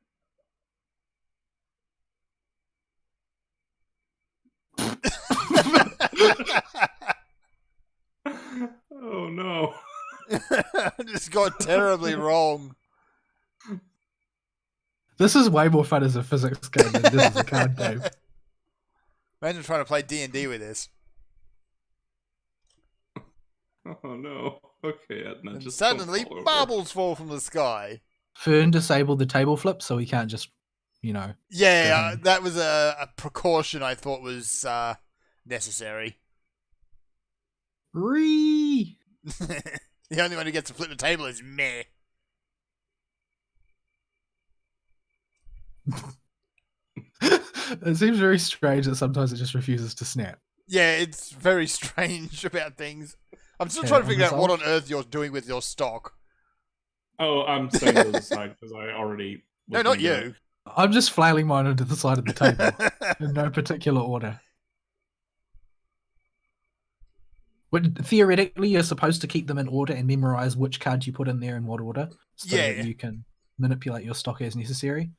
Oh no. Just got terribly wrong. This is way more fun as a physics game than this is a card game. Imagine trying to play D&D with this. Oh no. Okay, Edna, And just don't suddenly, fall over. marbles fall from the sky. Fern disabled the table flip, so he can't just, Yeah, Damn. that was a precaution I thought was necessary. Ree. The only one who gets to flip the table is me. It seems very strange that sometimes it just refuses to snap. Yeah, it's very strange about things. I'm still Okay, trying to figure out what on unresolved? earth you're doing with your stock. Oh, I'm setting those aside because I already. No, was not gonna do you. I'm just flailing mine onto the side of the table in no particular order. But theoretically, you're supposed to keep them in order and memorize which cards you put in there in what order, so Yeah. that you can manipulate your stock as necessary.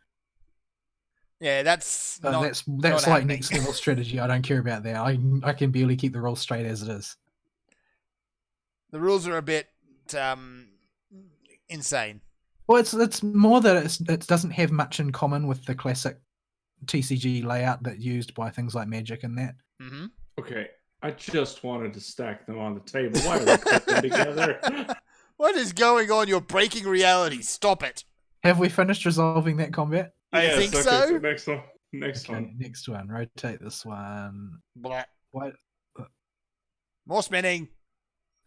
Yeah, that's But not. that's not like happening. next level strategy. I don't care about that. I can barely keep the rules straight as it is. The rules are a bit insane. Well, it's more that it doesn't have much in common with the classic TCG layout that used by things like Magic and that. Mm-hmm. Okay, I just wanted to stack them on the table. Why are we put them together? What is going on? You're breaking reality. Stop it. Have we finished resolving that combat? I Yes, think okay, so. Next one. Next Okay, one. next one. Rotate this one. Blah. What? More spinning.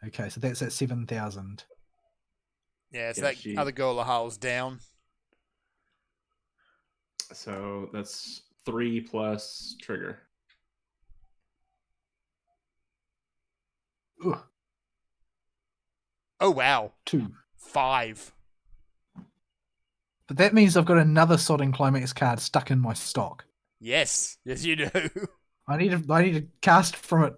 Okay, so that's at 7,000. Yeah, so Yeah, that she- other girl Lahal's down. So that's 3 plus trigger. Ugh, Oh wow, 2. 5. But that means I've got another Sodding Climax card stuck in my stock. Yes, yes you do. I need to cast from it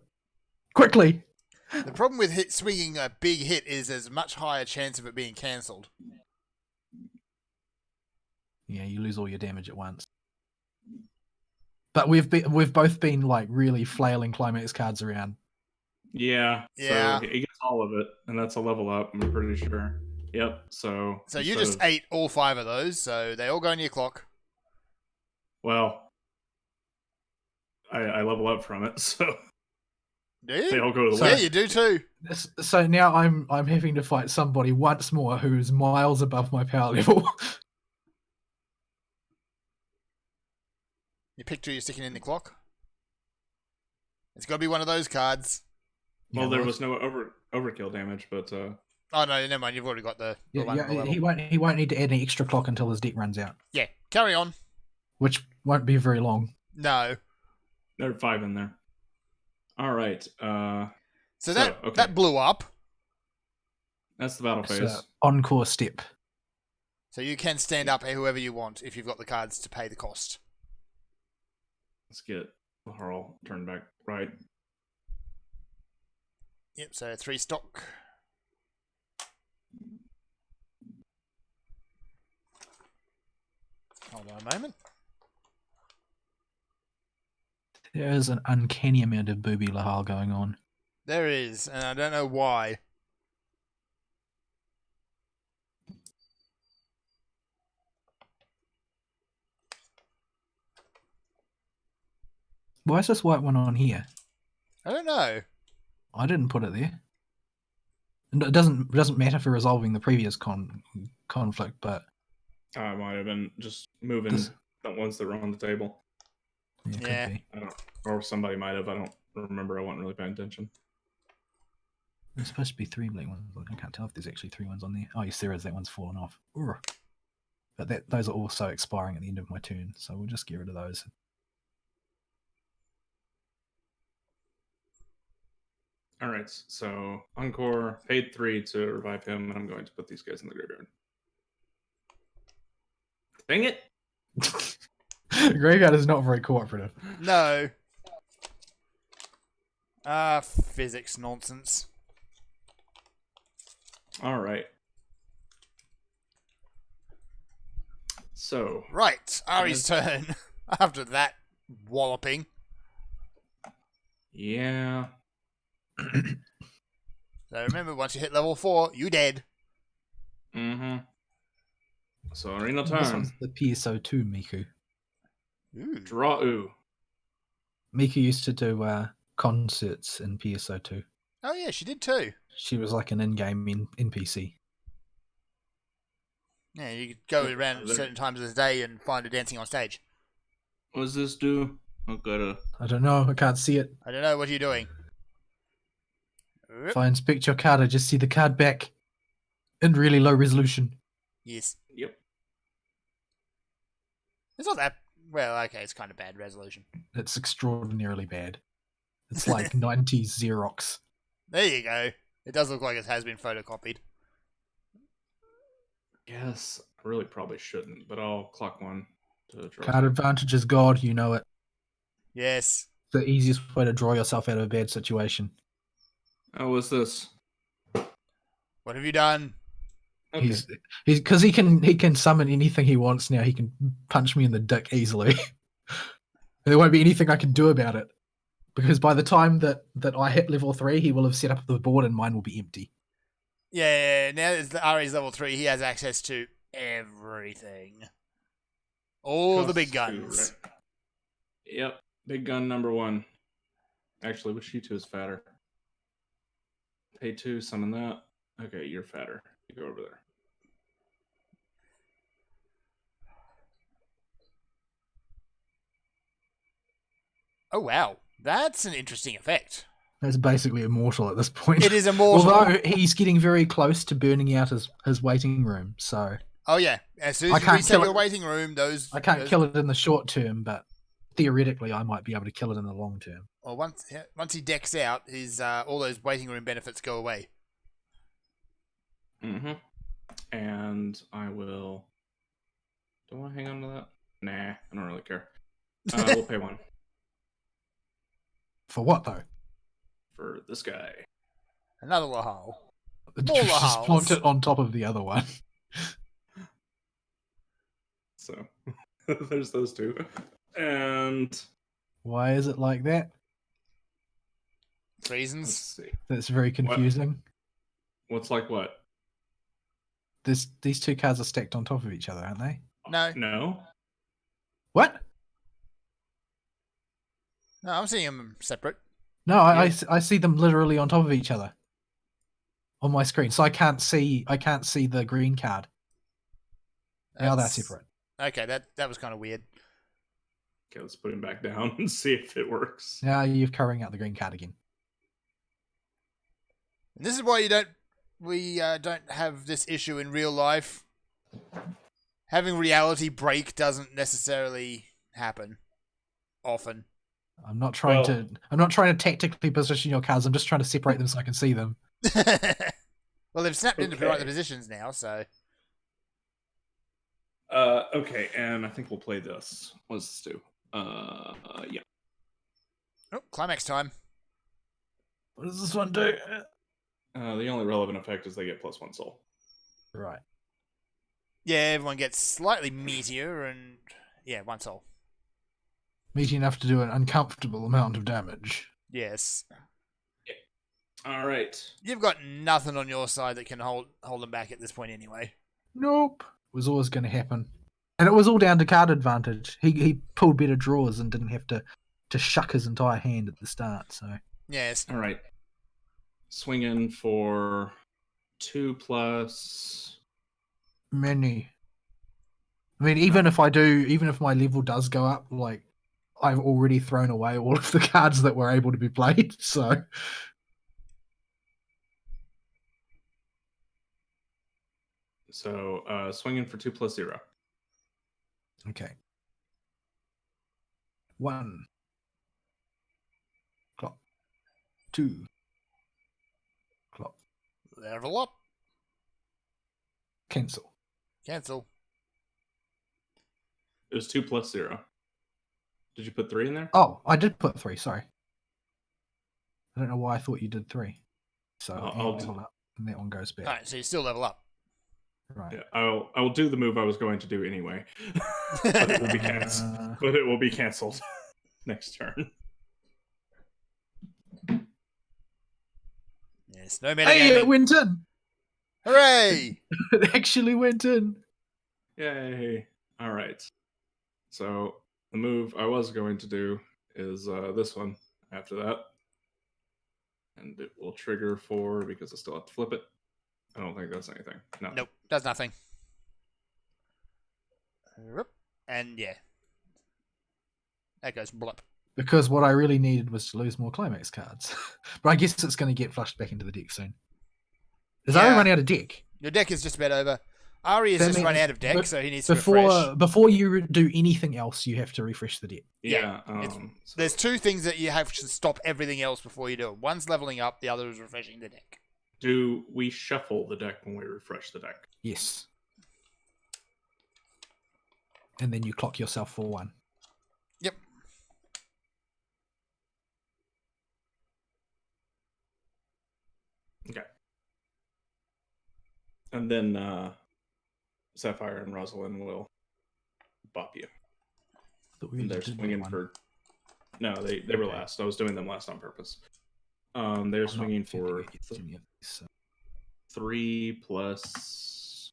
quickly. The problem with swinging a big hit is there's a much higher chance of it being cancelled. Yeah, you lose all your damage at once. But we've both been like really flailing climax cards around. Yeah. Yeah. So he gets all of it, and that's a level up. I'm pretty sure. Yep. So. So you instead just of- ate all 5 of those, so they all go in your clock. Well, I level up from it, so Do you? they all go to the So- Yeah, left. you do too. So now I'm having to fight somebody once more who's miles above my power level. You pick 2 you're sticking in the clock. It's got to be one of those cards. Well, Yeah, there was no overkill damage, but Oh no, never mind. You've already got the one on the level. he won't need to add any extra clock until his deck runs out, Yeah, carry on. which won't be very long. No. there are 5 in there. All right. So that okay. that blew up. That's the battle So, phase. encore step. So you can stand up whoever you want if you've got the cards to pay the cost. Let's get the Harl turned back right. Yep, so 3 stock. Hold on a moment. There is an uncanny amount of booby lahal going on. There is, and I don't know why. Why is this white one on here? I don't know. I didn't put it there. And it doesn't matter for resolving the previous conflict, but I might have been just moving This- the ones that were on the table. yeah, it Yeah. could be. I don't, or somebody might have. I don't remember. I wasn't really paying attention. There's supposed to be 3 black ones. I can't tell if there's actually 3 ones on there. Oh, yes, there is. That one's fallen off. Urgh. But those are also expiring at the end of my turn, so we'll just get rid of those. All right. So Encore paid 3 to revive him, and I'm going to put these guys in the graveyard. Dang it! Graveyard is not very cooperative. No. Physics nonsense. All right. So Right, Ari's turn. After that walloping. yeah, So remember, once you hit level 4, you dead. mm-hmm. So arena This turn. one's the PSO2 Miku. Ooh. Draw. Ooh. Miku used to do concerts in PSO2. Oh yeah, she did too. She was like an in-game NPC. Yeah, you could go Yeah, around at there- certain times of the day and find her dancing on stage. What does this do? I've got to. I don't know. I can't see it. I don't know, what are you doing? Oop. If I inspect your card, I just see the card back in really low resolution. Yes. Yep. It's not that... Well, okay, it's kind of bad resolution. It's extraordinarily bad. It's like 90s Xerox. There you go. It does look like it has been photocopied. Yes, I really probably shouldn't, but I'll clock 1 to draw. Card advantage is God, you know it. Yes. The easiest way to draw yourself out of a bad situation. Oh, what's this? What have you done? Okay. He's because he can summon anything he wants now. He can punch me in the dick easily. There won't be anything I can do about it. Because by the time that I hit level 3, he will have set up the board and mine will be empty. Yeah, now that the Ari's level 3, he has access to everything. All the big Costs 2, guns. right? Yep. Big gun number 1. Actually, which you 2 is fatter? Pay 2, summon that. Okay, you're fatter. You go over there. Oh, wow. That's an interesting effect. That's basically immortal at this point. It is immortal. Although he's getting very close to burning out his waiting room, so Oh, yeah. As soon I as you can't reset kill your it. waiting room, those... I can't those- kill it in the short term, but theoretically I might be able to kill it in the long term. Well, once he decks out, his all those waiting room benefits go away. Mm-hmm. And I will... Do I want to hang on to that? Nah, I don't really care. We'll pay 1 For what though? for this guy. Another Lahal. Just Lahals. plonked it on top of the other one. So there's those two. And Why is it like that? let's Reasons. see. That's very confusing. What's like what? These two cards are stacked on top of each other, aren't they? No. No. What? No, I'm seeing them separate. No, I see them literally on top of each other on my screen, so I can't see the green card. Now they're separate. Okay, that was kind of weird. Okay, let's put him back down and see if it works. Now you're covering out the green card again. And this is why we don't have this issue in real life. Having reality break doesn't necessarily happen often. I'm not trying to tactically position your cards. I'm just trying to separate them so I can see them. Well, they've snapped into the Okay. right positions now, so Okay, and I think we'll play this. What does this do? Yeah. oh, climax time. What does this one do? The only relevant effect is they get +1 soul. Right. Yeah, everyone gets slightly meatier and yeah, 1 soul. Meaty enough to do an uncomfortable amount of damage. Yes, All right. you've got nothing on your side that can hold them back at this point anyway. Nope. It was always going to happen. And it was all down to card advantage. He pulled better draws and didn't have to shuck his entire hand at the start. So Yes. All right. Swing in for 2+. many. I mean, even if my level does go up, like I've already thrown away all of the cards that were able to be played. So So swing in for 2+0. okay. 1 clock. 2 clock. Level up. Cancel. Cancel. It was 2+0. Did you put 3 in there? Oh, I did put 3. Sorry. I don't know why I thought you did 3. So I'll level up, and that one goes back. Alright, so you still level up. Right. Yeah, I'll do the move I was going to do anyway. But it will be canceled. But it will be canceled next turn. Yes, no Hey, it metagaming. went in. Hooray! It actually went in. Yay! All right. So the move I was going to do is this one after that. And it will trigger 4 because I still have to flip it. I don't think that's anything. No. Nope, does nothing. And yeah. That goes blip. Because what I really needed was to lose more climax cards. But I guess it's going to get flushed back into the deck soon. Is Ari running out of deck? Your deck is just about over. Ari is That just means- run out of deck, but so he needs to refresh. Before you do anything else, you have to refresh the deck. Yeah. it's- So There's 2 things that you have to stop everything else before you do it. One's leveling up, the other is refreshing the deck. do we shuffle the deck when we refresh the deck? Yes. And then you clock yourself for 1. Yep. Okay. And then Sapphire and Rosalind will bop you. Thought we And they're did that swinging one. for. No, they were Okay. last. I was doing them last on purpose. They're swinging for 3 plus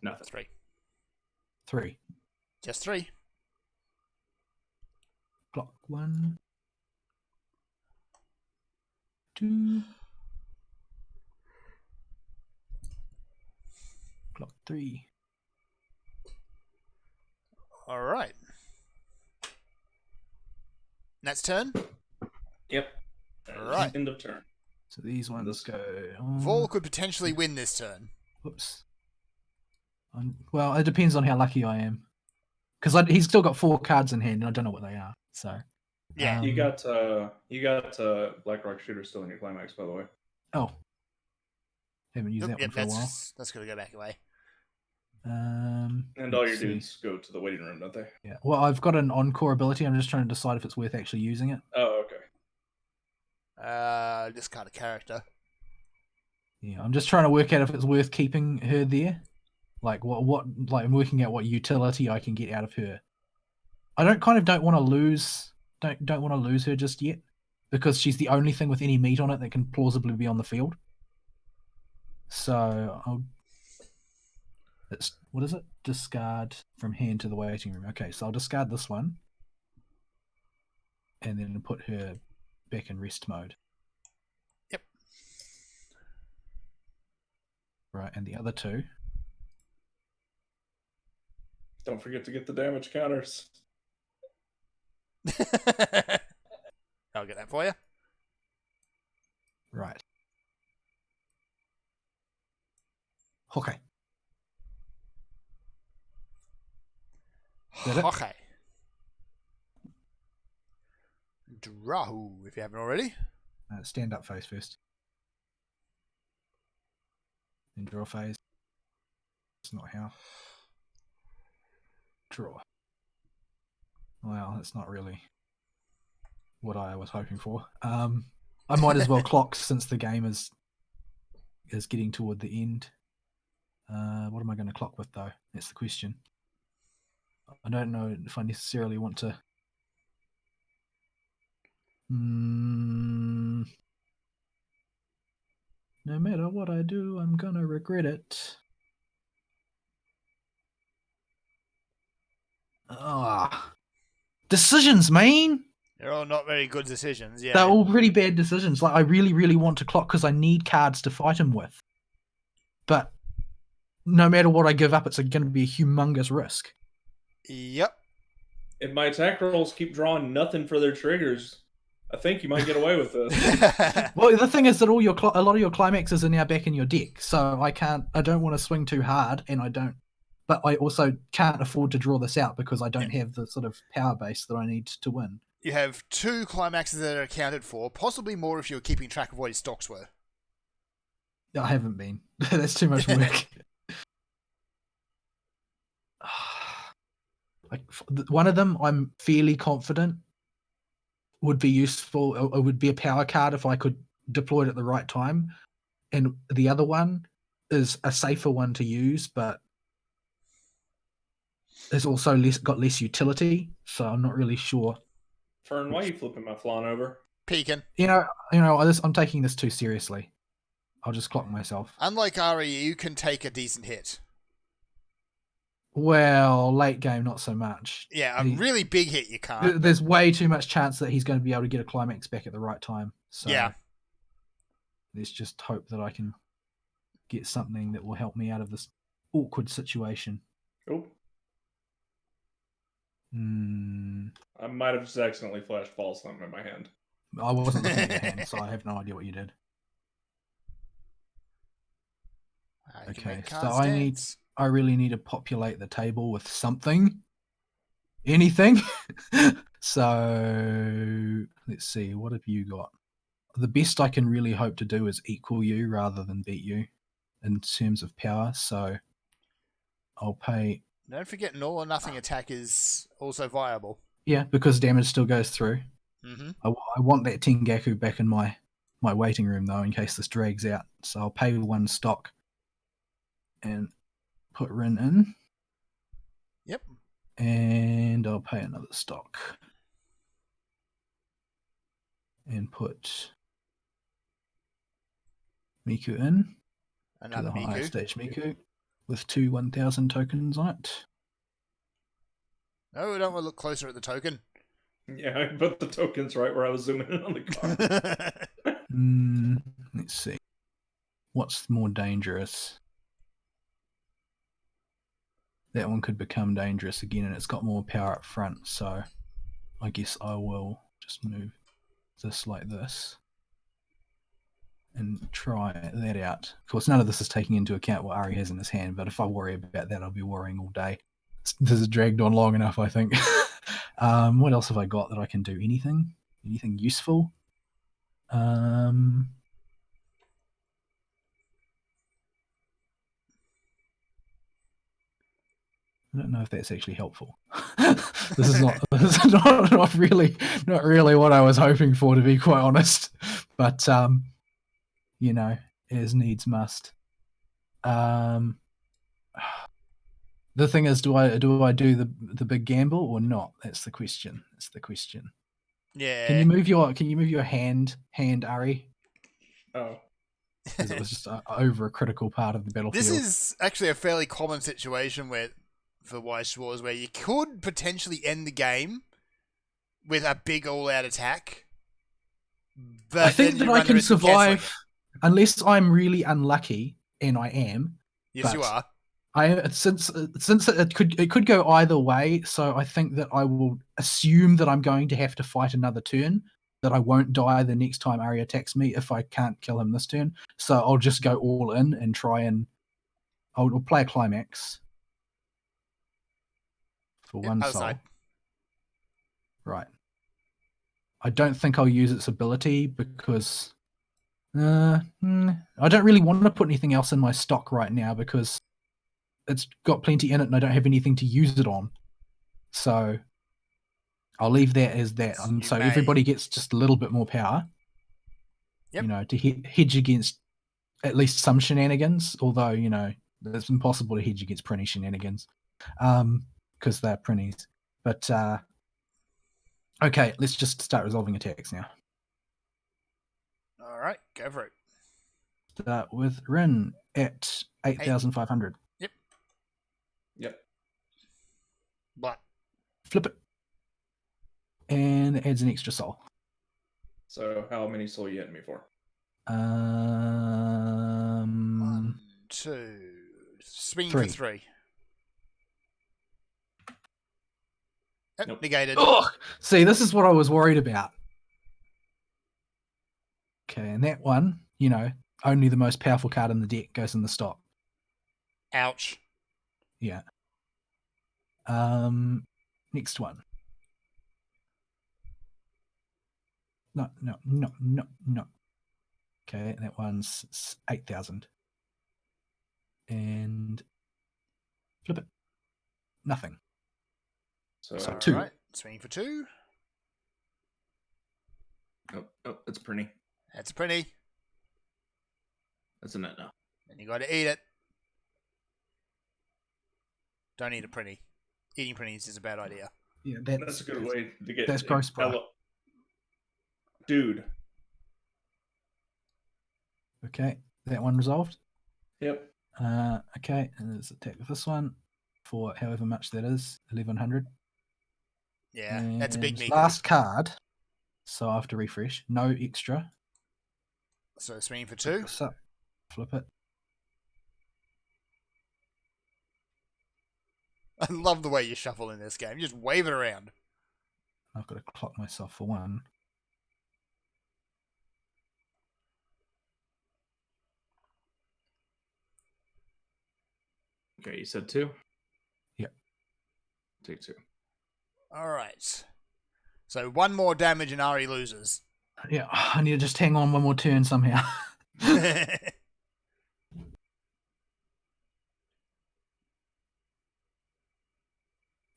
nothing. 3. 3. Just 3. Clock 1. 2. Clock 3. Alright. That's turn. Yep. Alright. End of turn. So these ones This- go on. Vol could potentially win this turn. Whoops. Well, it depends on how lucky I am. Because he's still got 4 cards in hand, and I don't know what they are. So Yeah. You got Blackrock Shooter still in your climax, by the way. oh, haven't used Yep, that one for a while. that's gonna go back away. And all your let's see. dudes go to the waiting room, don't they? Yeah. Well, I've got an encore ability. I'm just trying to decide if it's worth actually using it. Oh, okay. Discard a character. Yeah, I'm just trying to work out if it's worth keeping her there. Like like I'm working out what utility I can get out of her. I don't want to lose don't want to lose her just yet, because she's the only thing with any meat on it that can plausibly be on the field. So what is it? Discard from hand to the waiting room. Okay, so I'll discard this one, and then put her back in rest mode. Yep. Right, and the other two. Don't forget to get the damage counters. I'll get that for you. Right. Okay. Is that it? Okay. Drahu, if you haven't already. Stand up phase first. Then draw phase. That's not how. Draw. Well, that's not really what I was hoping for. I might as well clock since the game is getting toward the end. What am I going to clock with though? That's the question. I don't know if I necessarily want to. No matter what I do, I'm gonna regret it. Decisions, man. They're all not very good decisions, yeah. They're all pretty bad decisions. Like, I really, really want to clock because I need cards to fight him with. But no matter what I give up, it's going to be a humongous risk. Yep. If my attack rolls keep drawing nothing for their triggers, I think you might get away with this. Well, the thing is that a lot of your climaxes are now back in your deck, so I don't want to swing too hard, but I also can't afford to draw this out because I don't have the sort of power base that I need to win. You have 2 climaxes that are accounted for, possibly more if you were keeping track of what his stocks were. I haven't been. That's too much work. One of them, I'm fairly confident would be useful. It would be a power card if I could deploy it at the right time. And the other one is a safer one to use, but it's also got less utility. So I'm not really sure. Fern, why are you flipping my flan over? Peeking. I'm taking this too seriously. I'll just clock myself. Unlike Ari, you can take a decent hit. Well, late game, not so much. Yeah, a really big hit you can't. There's way too much chance that he's going to be able to get a climax back at the right time. So yeah. Let's just hope that I can get something that will help me out of this awkward situation. Oh. I might have just accidentally flashed false something in my hand. I wasn't looking at your hand, so I have no idea what you did. Okay, so I really need to populate the table with something. Anything. So let's see, what have you got? The best I can really hope to do is equal you rather than beat you in terms of power, so I'll pay. Don't forget, an all or nothing attack is also viable. Yeah, because damage still goes through. Mm-hmm. I want that Tengaku back in my waiting room though, in case this drags out. So I'll pay 1 stock and put Rin in. Yep. And I'll pay another stock and put Miku in. Another to the Miku. higher stage Miku with 2 1,000 tokens on it. No, we don't want to look closer at the token. Yeah, I put the tokens right where I was zooming in on the card. Let's see. What's more dangerous? That one could become dangerous again, and it's got more power up front, so I guess I will just move this like this and try that out. Of course, none of this is taking into account what Ari has in his hand, but if I worry about that, I'll be worrying all day. This has dragged on long enough, I think. What else have I got that I can do? Anything? Anything useful? I don't know if that's actually helpful. This is not really what I was hoping for, to be quite honest. But as needs must. The thing is, do I do the big gamble or not? That's the question. Yeah. Can you move your hand, Ari? Oh. Because it was just over a critical part of the battlefield. This is actually a fairly common situation for Weiss Schwarz where you could potentially end the game with a big all-out attack. But I think then that you I run the can risk of cancelling survive unless I'm really unlucky, and I am. it. Yes, you but are. Since it could go either way, so I think that I will assume that I'm going to have to fight another turn, that I won't die the next time Ari attacks me if I can't kill him this turn. So I'll just go all in and try and I'll play a climax for one Other soul. side. Right. I don't think I'll use its ability because I don't really want to put anything else in my stock right now because it's got plenty in it and I don't have anything to use it on. So I'll leave that as that. You So may. everybody gets just a little bit more power. Yep. You know, to hedge against at least some shenanigans, although, you know, it's impossible to hedge against Prinny shenanigans because they're Prinnies. But, okay, let's just start resolving attacks now. All right, go for it. Start with Rin at 8,500. Yep. But Flip it. And it adds an extra soul. So how many soul you hitting me for? 1, 2, swing for 3. Yep, Nope. negated. Oh, see, this is what I was worried about. Okay, and that one, you know, only the most powerful card in the deck goes in the stock. Ouch. Yeah. Next one. No. Okay, that one's 8,000. And flip it. Nothing. So, So All 2. right, swing for 2. oh, it's Prinny. That's a pretty. That's a net now. And you got to eat it. Don't eat a pretty. Eating pretties is a bad idea. Yeah, That's a good way to get. that's gross, bro. Dude. Okay, that one resolved. Yep. Okay, and let's attack with this one for however much that is, 1,100. Yeah, that's a big And meat. last card. So I have to refresh. No extra. So swing for Pick 2. this up, flip it. I love the way you shuffle in this game. You just wave it around. I've got to clock myself for 1. Okay, you said 2? Yep. Take 2. All right. So 1 more damage and Ari loses. Yeah, I need to just hang on one more turn somehow.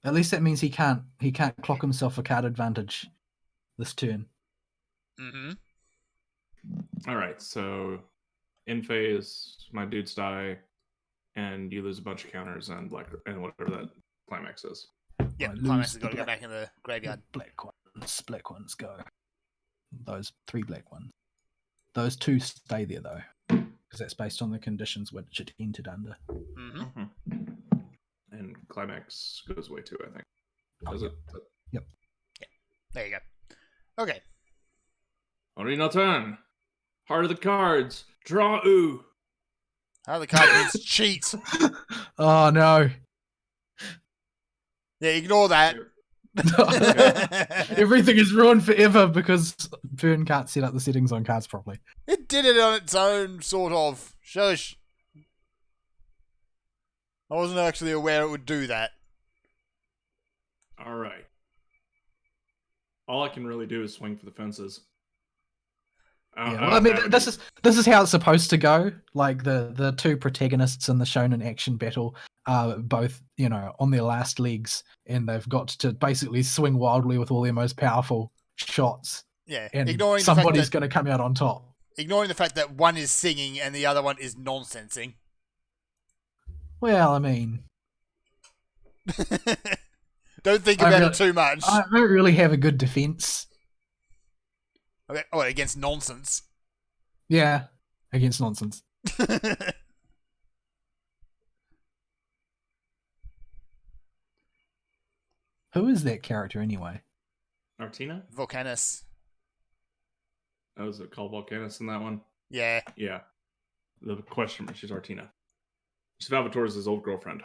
At least that means he can't clock himself a card advantage this turn. Mm-hmm. All right, so in phase, my dudes die, and you lose a bunch of counters and whatever that climax is. Yep, I Climax lose has got to the go back in the graveyard. Black ones go. Those 3 black ones. Those 2 stay there though, because that's based on the conditions which it entered under. Mm-hmm. And climax goes away too, I think. Does it? Yep. There you go. Okay. Orino turn. Heart of the cards. Draw ooh. How the card means cheat. Oh no! Yeah, ignore that. Everything is ruined forever because Fern can't set up the settings on cards properly. It did it on its own, sort of. Shush. I wasn't actually aware it would do that. All right. All I can really do is swing for the fences. Yeah, well, I mean, this is how it's supposed to go. Like the 2 protagonists in the shonen action battle are both, you know, on their last legs, and they've got to basically swing wildly with all their most powerful shots. Yeah, And ignoring somebody's the fact going to come out on top. Ignoring the fact that one is singing and the other one is nonsensing. Well, I mean, Don't think I about really- it too much. I don't really have a good defense. Okay. Oh, against nonsense. Yeah, against nonsense. Who is that character anyway? Artina? Volcanus. Oh, is it called Volcanus in that one? Yeah. Yeah. The question, she's Artina. She's Salvatore's old girlfriend.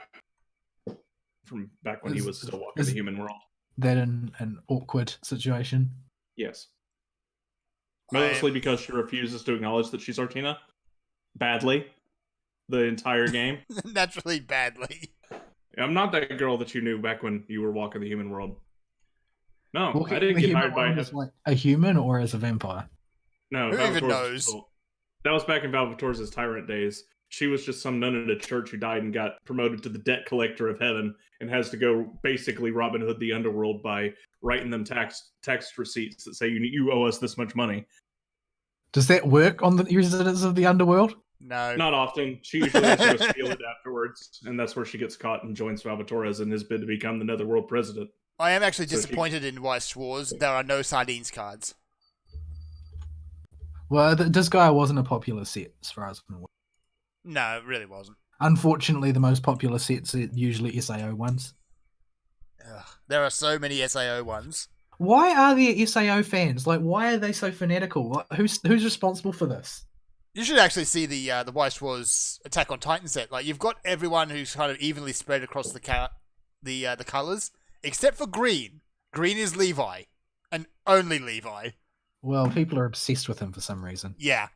From back when he was still walking the human world. That an awkward situation? Yes. Mostly because she refuses to acknowledge that she's Artina. Badly. The entire game. Naturally badly. I'm not that girl that you knew back when you were walking the human world. No, Walking I didn't the get human hired by world as like a human or as a vampire? No, Who even Valvatore's knows? still- That was back in Valvatore's tyrant days. She was just some nun at a church who died and got promoted to the debt collector of heaven and has to go basically Robin Hood the underworld by writing them tax receipts that say you owe us this much money. Does that work on the residents of the underworld? No. Not often. She usually has to go steal it afterwards, and that's where she gets caught and joins Salvatore's in his bid to become the Netherworld president. I am actually So she- disappointed in Weiss Schwarz. There are no sardines cards. Well, this guy wasn't a popular set as far as I'm aware. No, it really wasn't. Unfortunately, the most popular sets are usually SAO ones. Ugh. There are so many SAO ones. Why are there SAO fans? Like, why are they so fanatical? Who's responsible for this? You should actually see the Weiss Schwarz Attack on Titan set. Like, you've got everyone who's kind of evenly spread across the colors, except for green. Green is Levi, and only Levi. Well, people are obsessed with him for some reason. Yeah.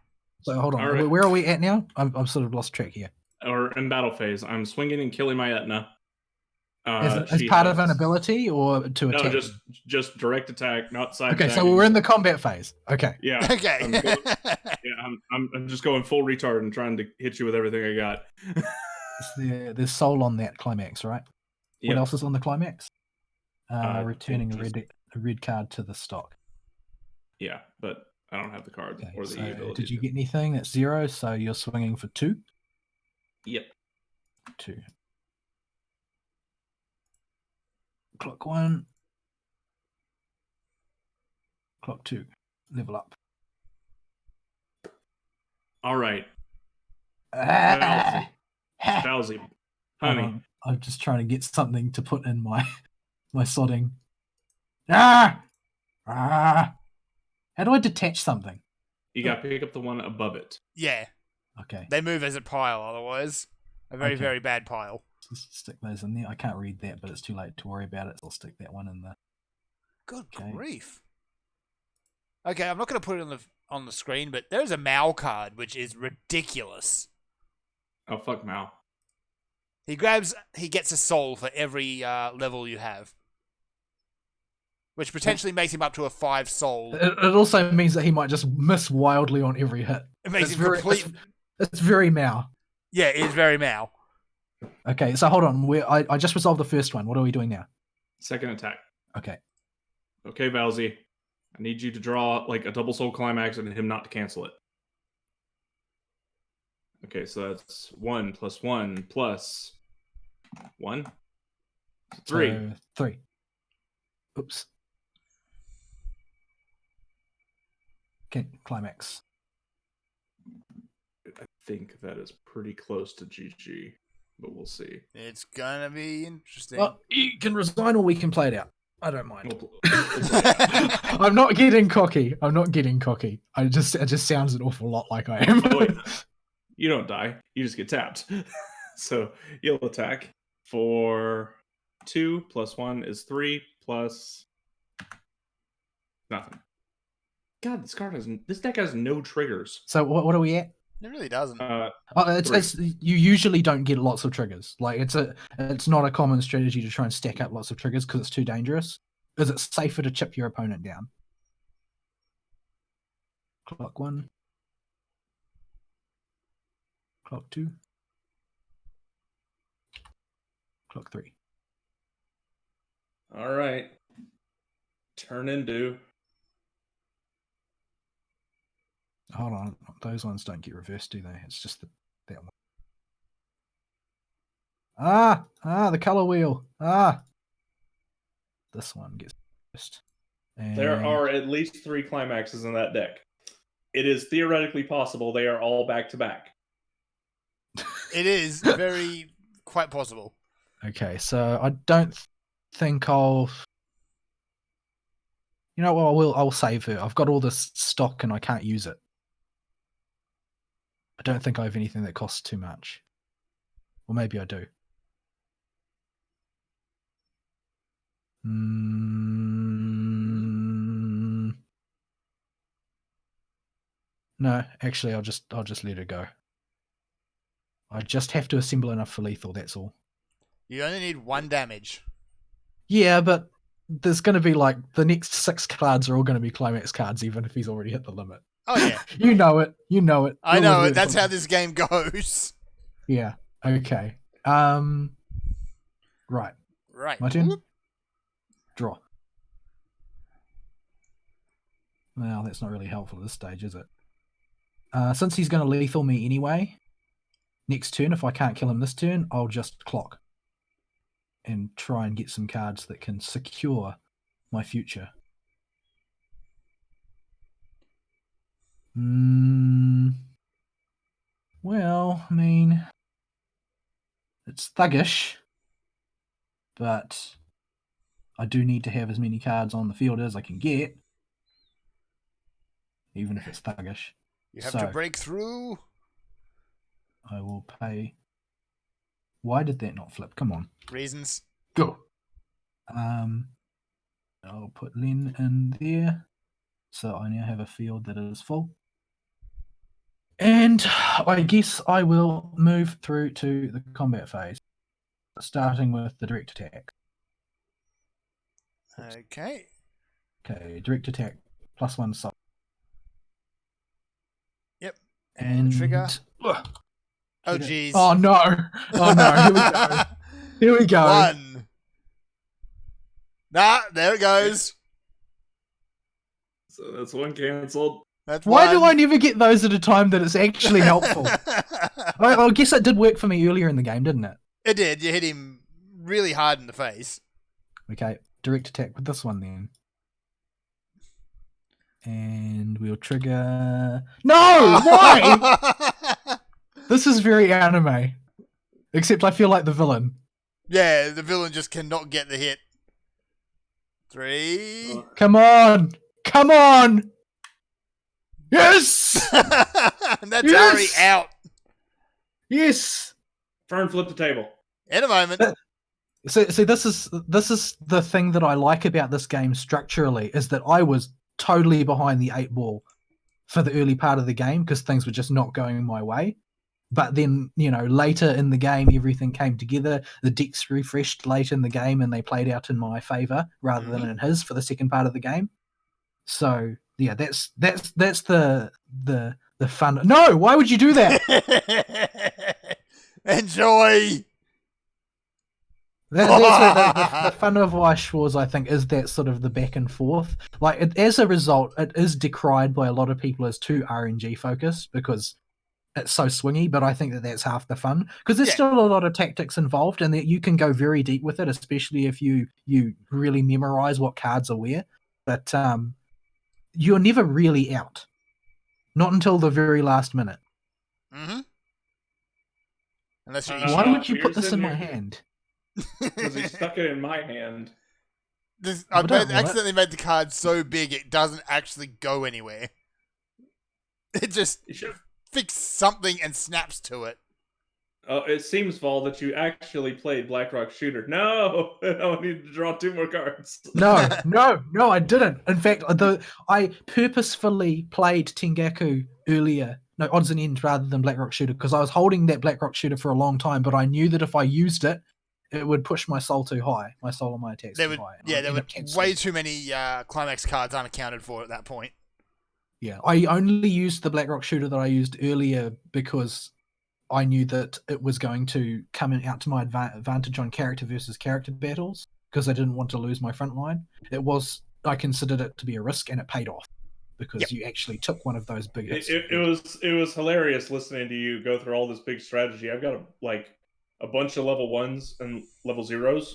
So hold on, All right. where are we at now? I'm sort of lost track here. Or in battle phase, I'm swinging and killing my Etna. As She part of has- an ability or to No, attack? just direct attack, not side. Okay, so attacking. we're in the combat phase. Okay. Yeah, Okay. I'm just going full retard and trying to hit you with everything I got. There's soul on that climax, right? What Yep. else is on the climax? Returning a just- red card to the stock. Yeah, but I don't have the card Okay, or the so ability. did you to. get anything? That's 0, so you're swinging for 2. Yep. 2. Clock 1. Clock 2. Level up. All right, Ah! Bowsy, Hold honey. on, I'm just trying to get something to put in my sodding. Ah! Ah! How do I detach something? You got to pick up the one above it. Yeah. Okay, They move as a pile, otherwise. A very, Okay. very bad pile. just stick those in there. I can't read that, but it's too late to worry about it. So I'll stick that one in there. Good Okay. grief. Okay, I'm not going to put it on the screen, but there's a Mao card, which is ridiculous. Oh fuck, Mal. He gets a soul for every level you have. Which potentially makes him up to a 5 soul. It also means that he might just miss wildly on every hit. It makes It's him very, complete. it's very Mao. Yeah, it is very Mao. Okay, so hold on. I just resolved the first one. What are we doing now? Second attack. Okay. Okay, Valzy. I need you to draw like a double soul climax and him not to cancel it. Okay, so that's 1 + 1 + 1. 3. So 3. Oops. Okay, climax. I think that is pretty close to GG, but we'll see. It's gonna be interesting. Well, you can resign or we can play it out. I don't mind. We'll play it out. I'm not getting cocky. It just sounds an awful lot like I am. Oh, wait. You don't die. You just get tapped. So you'll attack for 2 + 1 is 3 plus nothing. God, this deck has no triggers. So what are we at? It really doesn't. It's you usually don't get lots of triggers. Like it's not a common strategy to try and stack up lots of triggers because it's too dangerous. Is it safer to chip your opponent down? Clock 1. Clock 2. Clock 3. All right. Turn into Hold on, those ones don't get reversed, do they? It's just that one. The color wheel. This one gets reversed. There And are at least 3 climaxes in that deck. It is theoretically possible they are all back to back. It is quite possible. okay, so I don't think I'll. You know what? I'll save her. I've got all this stock and I can't use it. I don't think I have anything that costs too much. Or maybe I do. No, actually, I'll just let her go. I just have to assemble enough for lethal. That's all. You only need 1 damage. Yeah, but there's going to be like the next 6 cards are all going to be climax cards, even if he's already hit the limit. Oh yeah, You know it. You know it. I You're know with it. me. That's how this game goes. Yeah. Okay. Right. Right. My turn. Draw. Well, that's not really helpful at this stage, is it? Since he's going to lethal me anyway, next turn, if I can't kill him this turn, I'll just clock and try and get some cards that can secure my future. Well, I mean, it's thuggish, but I do need to have as many cards on the field as I can get, even if it's thuggish. You have to break through. I will pay. Why did that not flip? Come on. Reasons. Go. I'll put Len in there. So I now have a field that is full. And I guess I will move through to the combat phase, starting with the direct attack. Okay. Okay, direct attack, +1 soul. Yep. And the trigger. Ugh, Oh, jeez. oh, no. Oh, no. Here we go. Here we go. 1. Nah, there it goes. So that's 1 cancelled. That's Why 1. do I never get those at a time that it's actually helpful? I guess it did work for me earlier in the game, didn't it? It did. You hit him really hard in the face. Okay, direct attack with this one then. And we'll trigger... No! Why? This is very anime. Except I feel like the villain. Yeah, the villain just cannot get the hit. 3. Come on! Come on! Yes! That's Yes! Harry out. Yes! Fern, flip the table. In a moment. See, this is the thing that I like about this game structurally, is that I was totally behind the 8 ball for the early part of the game because things were just not going my way. But then, later in the game, everything came together. The decks refreshed late in the game and they played out in my favor rather than in his for the second part of the game. So yeah, that's the fun. No, why would you do that? Enjoy. That's the fun of Weiss Schwarz, I think, is that sort of the back and forth. Like, as a result, it is decried by a lot of people as too RNG focused because it's so swingy, but I think that that's half the fun because there's still a lot of tactics involved and that you can go very deep with it, especially if you really memorize what cards are where. But you're never really out. Not until the very last minute. Mm-hmm. Unless you're Why would you put this in my hand? Because he stuck it in my hand. I've accidentally made the card so big it doesn't actually go anywhere. It just fixes something and snaps to it. Oh, it seems, Vol, that you actually played Blackrock Shooter. No! I need to draw 2 more cards. No, I didn't. In fact, I purposefully played Tengaku earlier. No, Odds and Ends rather than Blackrock Shooter because I was holding that Blackrock Shooter for a long time, but I knew that if I used it, it would push my soul too high. My soul and my attacks too high. Yeah, there were way too many climax cards unaccounted for at that point. Yeah, I only used the Blackrock Shooter that I used earlier because I knew that it was going to come out to my advantage on character versus character battles because I didn't want to lose my front line. I considered it to be a risk and it paid off. because you actually took one of those big hits. It was hilarious listening to you go through all this big strategy. I've got a bunch of level 1s and level 0s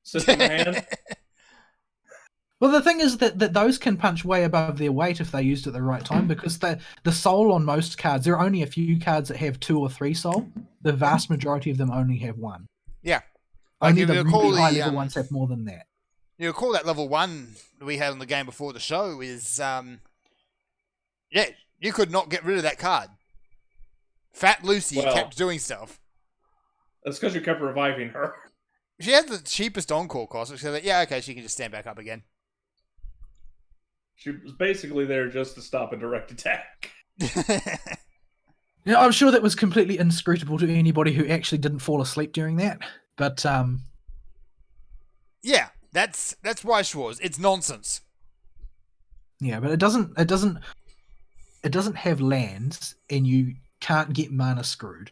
sitting in my hand. Well, the thing is that those can punch way above their weight if they're used at the right time, because the soul on most cards, there are only a few cards that have 2 or 3 soul. The vast majority of them only have 1. Yeah. Only the really high level ones have more than that. You recall that level 1 we had on the game before the show is, you could not get rid of that card. Fat Lucy kept doing stuff. That's because you kept reviving her. She had the cheapest encore cost, which said, she can just stand back up again. She was basically there just to stop a direct attack. Yeah, I'm sure that was completely inscrutable to anybody who actually didn't fall asleep during that. But yeah, that's Weiss Schwarz. It's nonsense. Yeah, but it doesn't have lands, and you can't get mana screwed.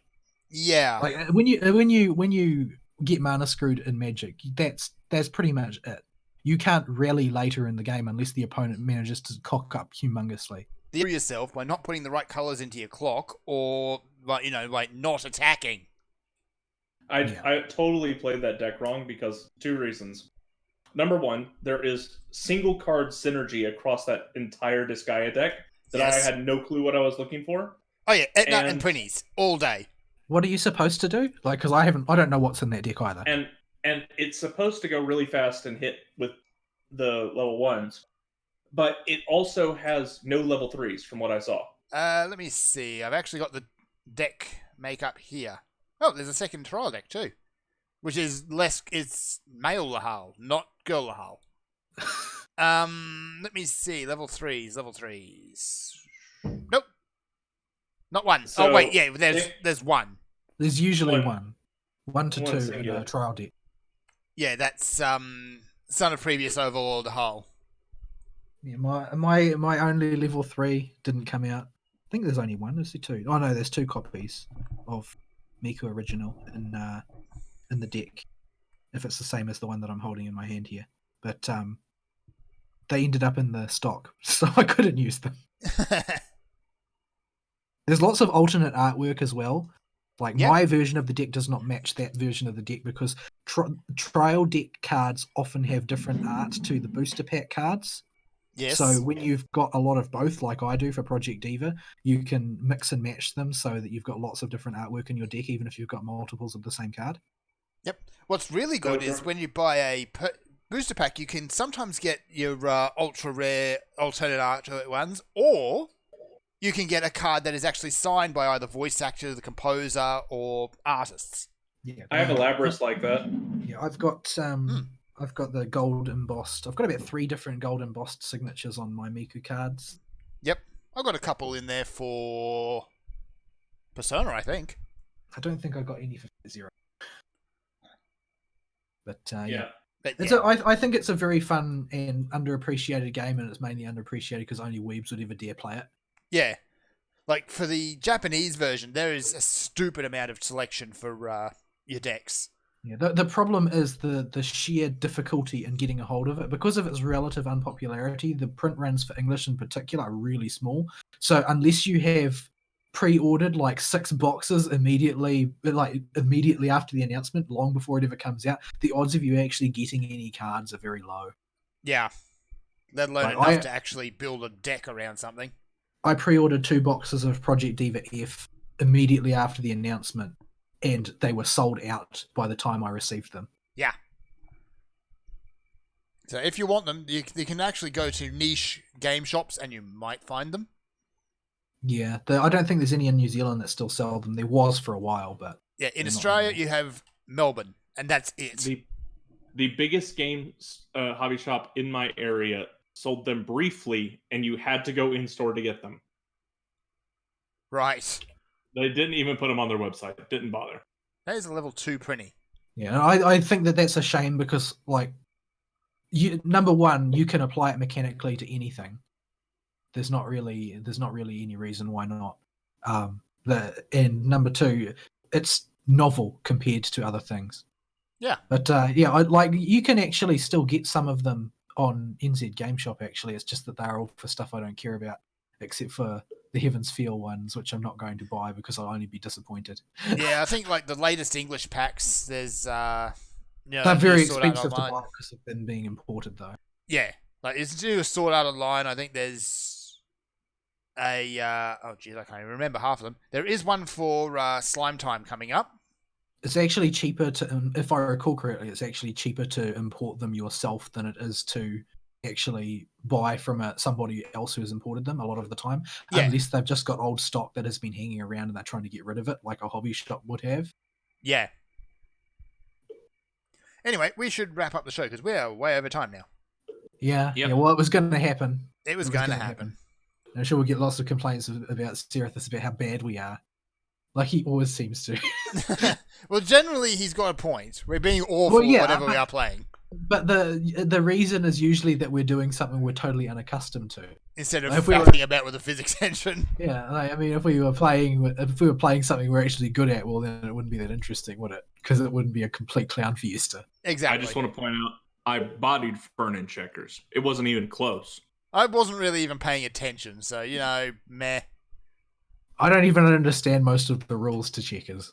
Yeah, like when you get mana screwed in Magic, that's pretty much it. You can't rally later in the game unless the opponent manages to cock up humongously. You yourself by not putting the right colors into your clock, or not attacking. I totally played that deck wrong because 2 reasons. Number 1, there is single card synergy across that entire Disgaea deck that I had no clue what I was looking for. Oh yeah, Etna and Prinnies all day. What are you supposed to do? Like, because I don't know what's in that deck either. And it's supposed to go really fast and hit with the level 1s, but it also has no level 3s from what I saw. Let me see. I've actually got the deck makeup here. Oh, there's a second trial deck too, which is it's male Lahal, not girl Lahal. Let me see. Level 3s. Nope. Not 1. So oh wait, yeah, there's 1. There's usually 1 to 2 in a trial deck. Yeah, that's Son of Previous Overlord Hull. Yeah, my only level 3 didn't come out. I think there's only 1. Is there 2? Oh no, there's 2 copies of Miku Original in the deck. If it's the same as the one that I'm holding in my hand here, but they ended up in the stock, so I couldn't use them. There's lots of alternate artwork as well. Like, my version of the deck does not match that version of the deck because trial deck cards often have different art to the booster pack cards. Yes. So when you've got a lot of both, like I do for Project Diva, you can mix and match them so that you've got lots of different artwork in your deck, even if you've got multiples of the same card. Yep. What's really good is when you buy a booster pack, you can sometimes get your ultra rare alternate art ones, or you can get a card that is actually signed by either voice actor, the composer, or artists. Yeah, I have a Labrys like that. Yeah, I've got the gold embossed. I've got about 3 different gold embossed signatures on my Miku cards. Yep, I've got a couple in there for Persona, I think. I don't think I got any for 0. But yeah. I think it's a very fun and underappreciated game, and it's mainly underappreciated because only weebs would ever dare play it. Yeah. Like, for the Japanese version, there is a stupid amount of selection for your decks. Yeah, the problem is the sheer difficulty in getting a hold of it. Because of its relative unpopularity, the print runs for English in particular are really small. So unless you have pre-ordered like 6 boxes immediately after the announcement, long before it ever comes out, the odds of you actually getting any cards are very low. Yeah. Let alone enough to actually build a deck around something. I pre-ordered 2 boxes of Project Diva F immediately after the announcement, and they were sold out by the time I received them. Yeah. So if you want them, you can actually go to niche game shops and you might find them. Yeah, I don't think there's any in New Zealand that still sell them. There was for a while, but... Yeah, in Australia you have Melbourne, and that's it. The biggest game hobby shop in my area sold them briefly, and you had to go in-store to get them. Right. They didn't even put them on their website. Didn't bother. That is a level 2 printy. Yeah, I think that's a shame because, like, number one, you can apply it mechanically to anything. There's not really any reason why not. And number 2, it's novel compared to other things. Yeah. But you can actually still get some of them on NZ Game Shop. Actually, it's just that they're all for stuff I don't care about, except for the Heaven's Feel ones, which I'm not going to buy because I'll only be disappointed. Yeah, I think like the latest English packs, there's They're very Sword Art expensive to Online. buy because of them being imported, though. Yeah, like it's to do with Sword Art Online. I think there's a oh geez, I can't even remember half of them. There is one for Slime Time coming up. It's actually cheaper to, if I recall correctly, it's actually cheaper to import them yourself than it is to actually buy from somebody else who has imported them a lot of the time, Yeah. unless they've just got old stock that has been hanging around and they're trying to get rid of it, like a hobby shop would have. Yeah. Anyway, we should wrap up the show because we're way over time now. Yeah, Yep. yeah. Well, it was going to happen. It was going to happen. I'm sure we'll get lots of complaints about Serethus about how bad we are, like he always seems to. Well, generally he's got a point. We're being awful Well, yeah, whatever we but- are playing. But the reason is usually that we're doing something we're totally unaccustomed to. Instead of If we were- faffing about with a physics engine. Yeah, like, I mean, if we were playing something we're actually good at, well, then it wouldn't be that interesting, would it? Because it wouldn't be a complete clown fiesta. Exactly. I just want to point out, I bodied Fern in checkers. It wasn't even close. I wasn't really even paying attention, so meh. I don't even understand most of the rules to checkers.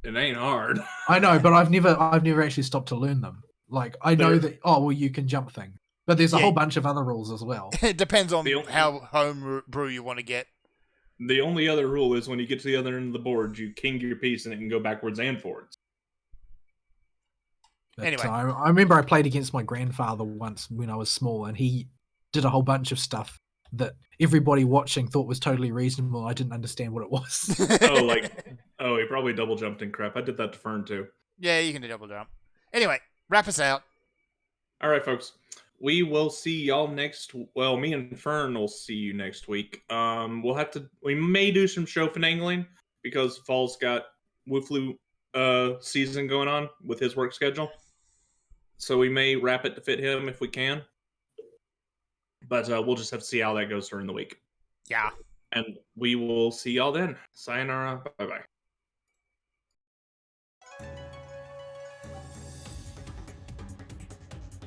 It ain't hard. I know, but I've never actually stopped to learn them. Like, I know They're- that you can jump thing, but there's a Yeah. whole bunch of other rules as well. It depends on The only- how home brew you want to get. The only other rule is when you get to the other end of the board, you king your piece and it can go backwards and forwards. But, Anyway. I remember I played against my grandfather once when I was small, and he did a whole bunch of stuff that everybody watching thought was totally reasonable. I didn't understand what it was. Oh, he probably double jumped and crap. I did that to Fern too. Yeah, you can do double jump. Anyway, wrap us out. All right, folks. We will see y'all next. Well, me and Fern will see you next week. We may do some show finagling because Fall's got Wooflu season going on with his work schedule. So we may wrap it to fit him if we can. But we'll just have to see how that goes during the week. Yeah. And we will see y'all then. Sayonara. Bye-bye.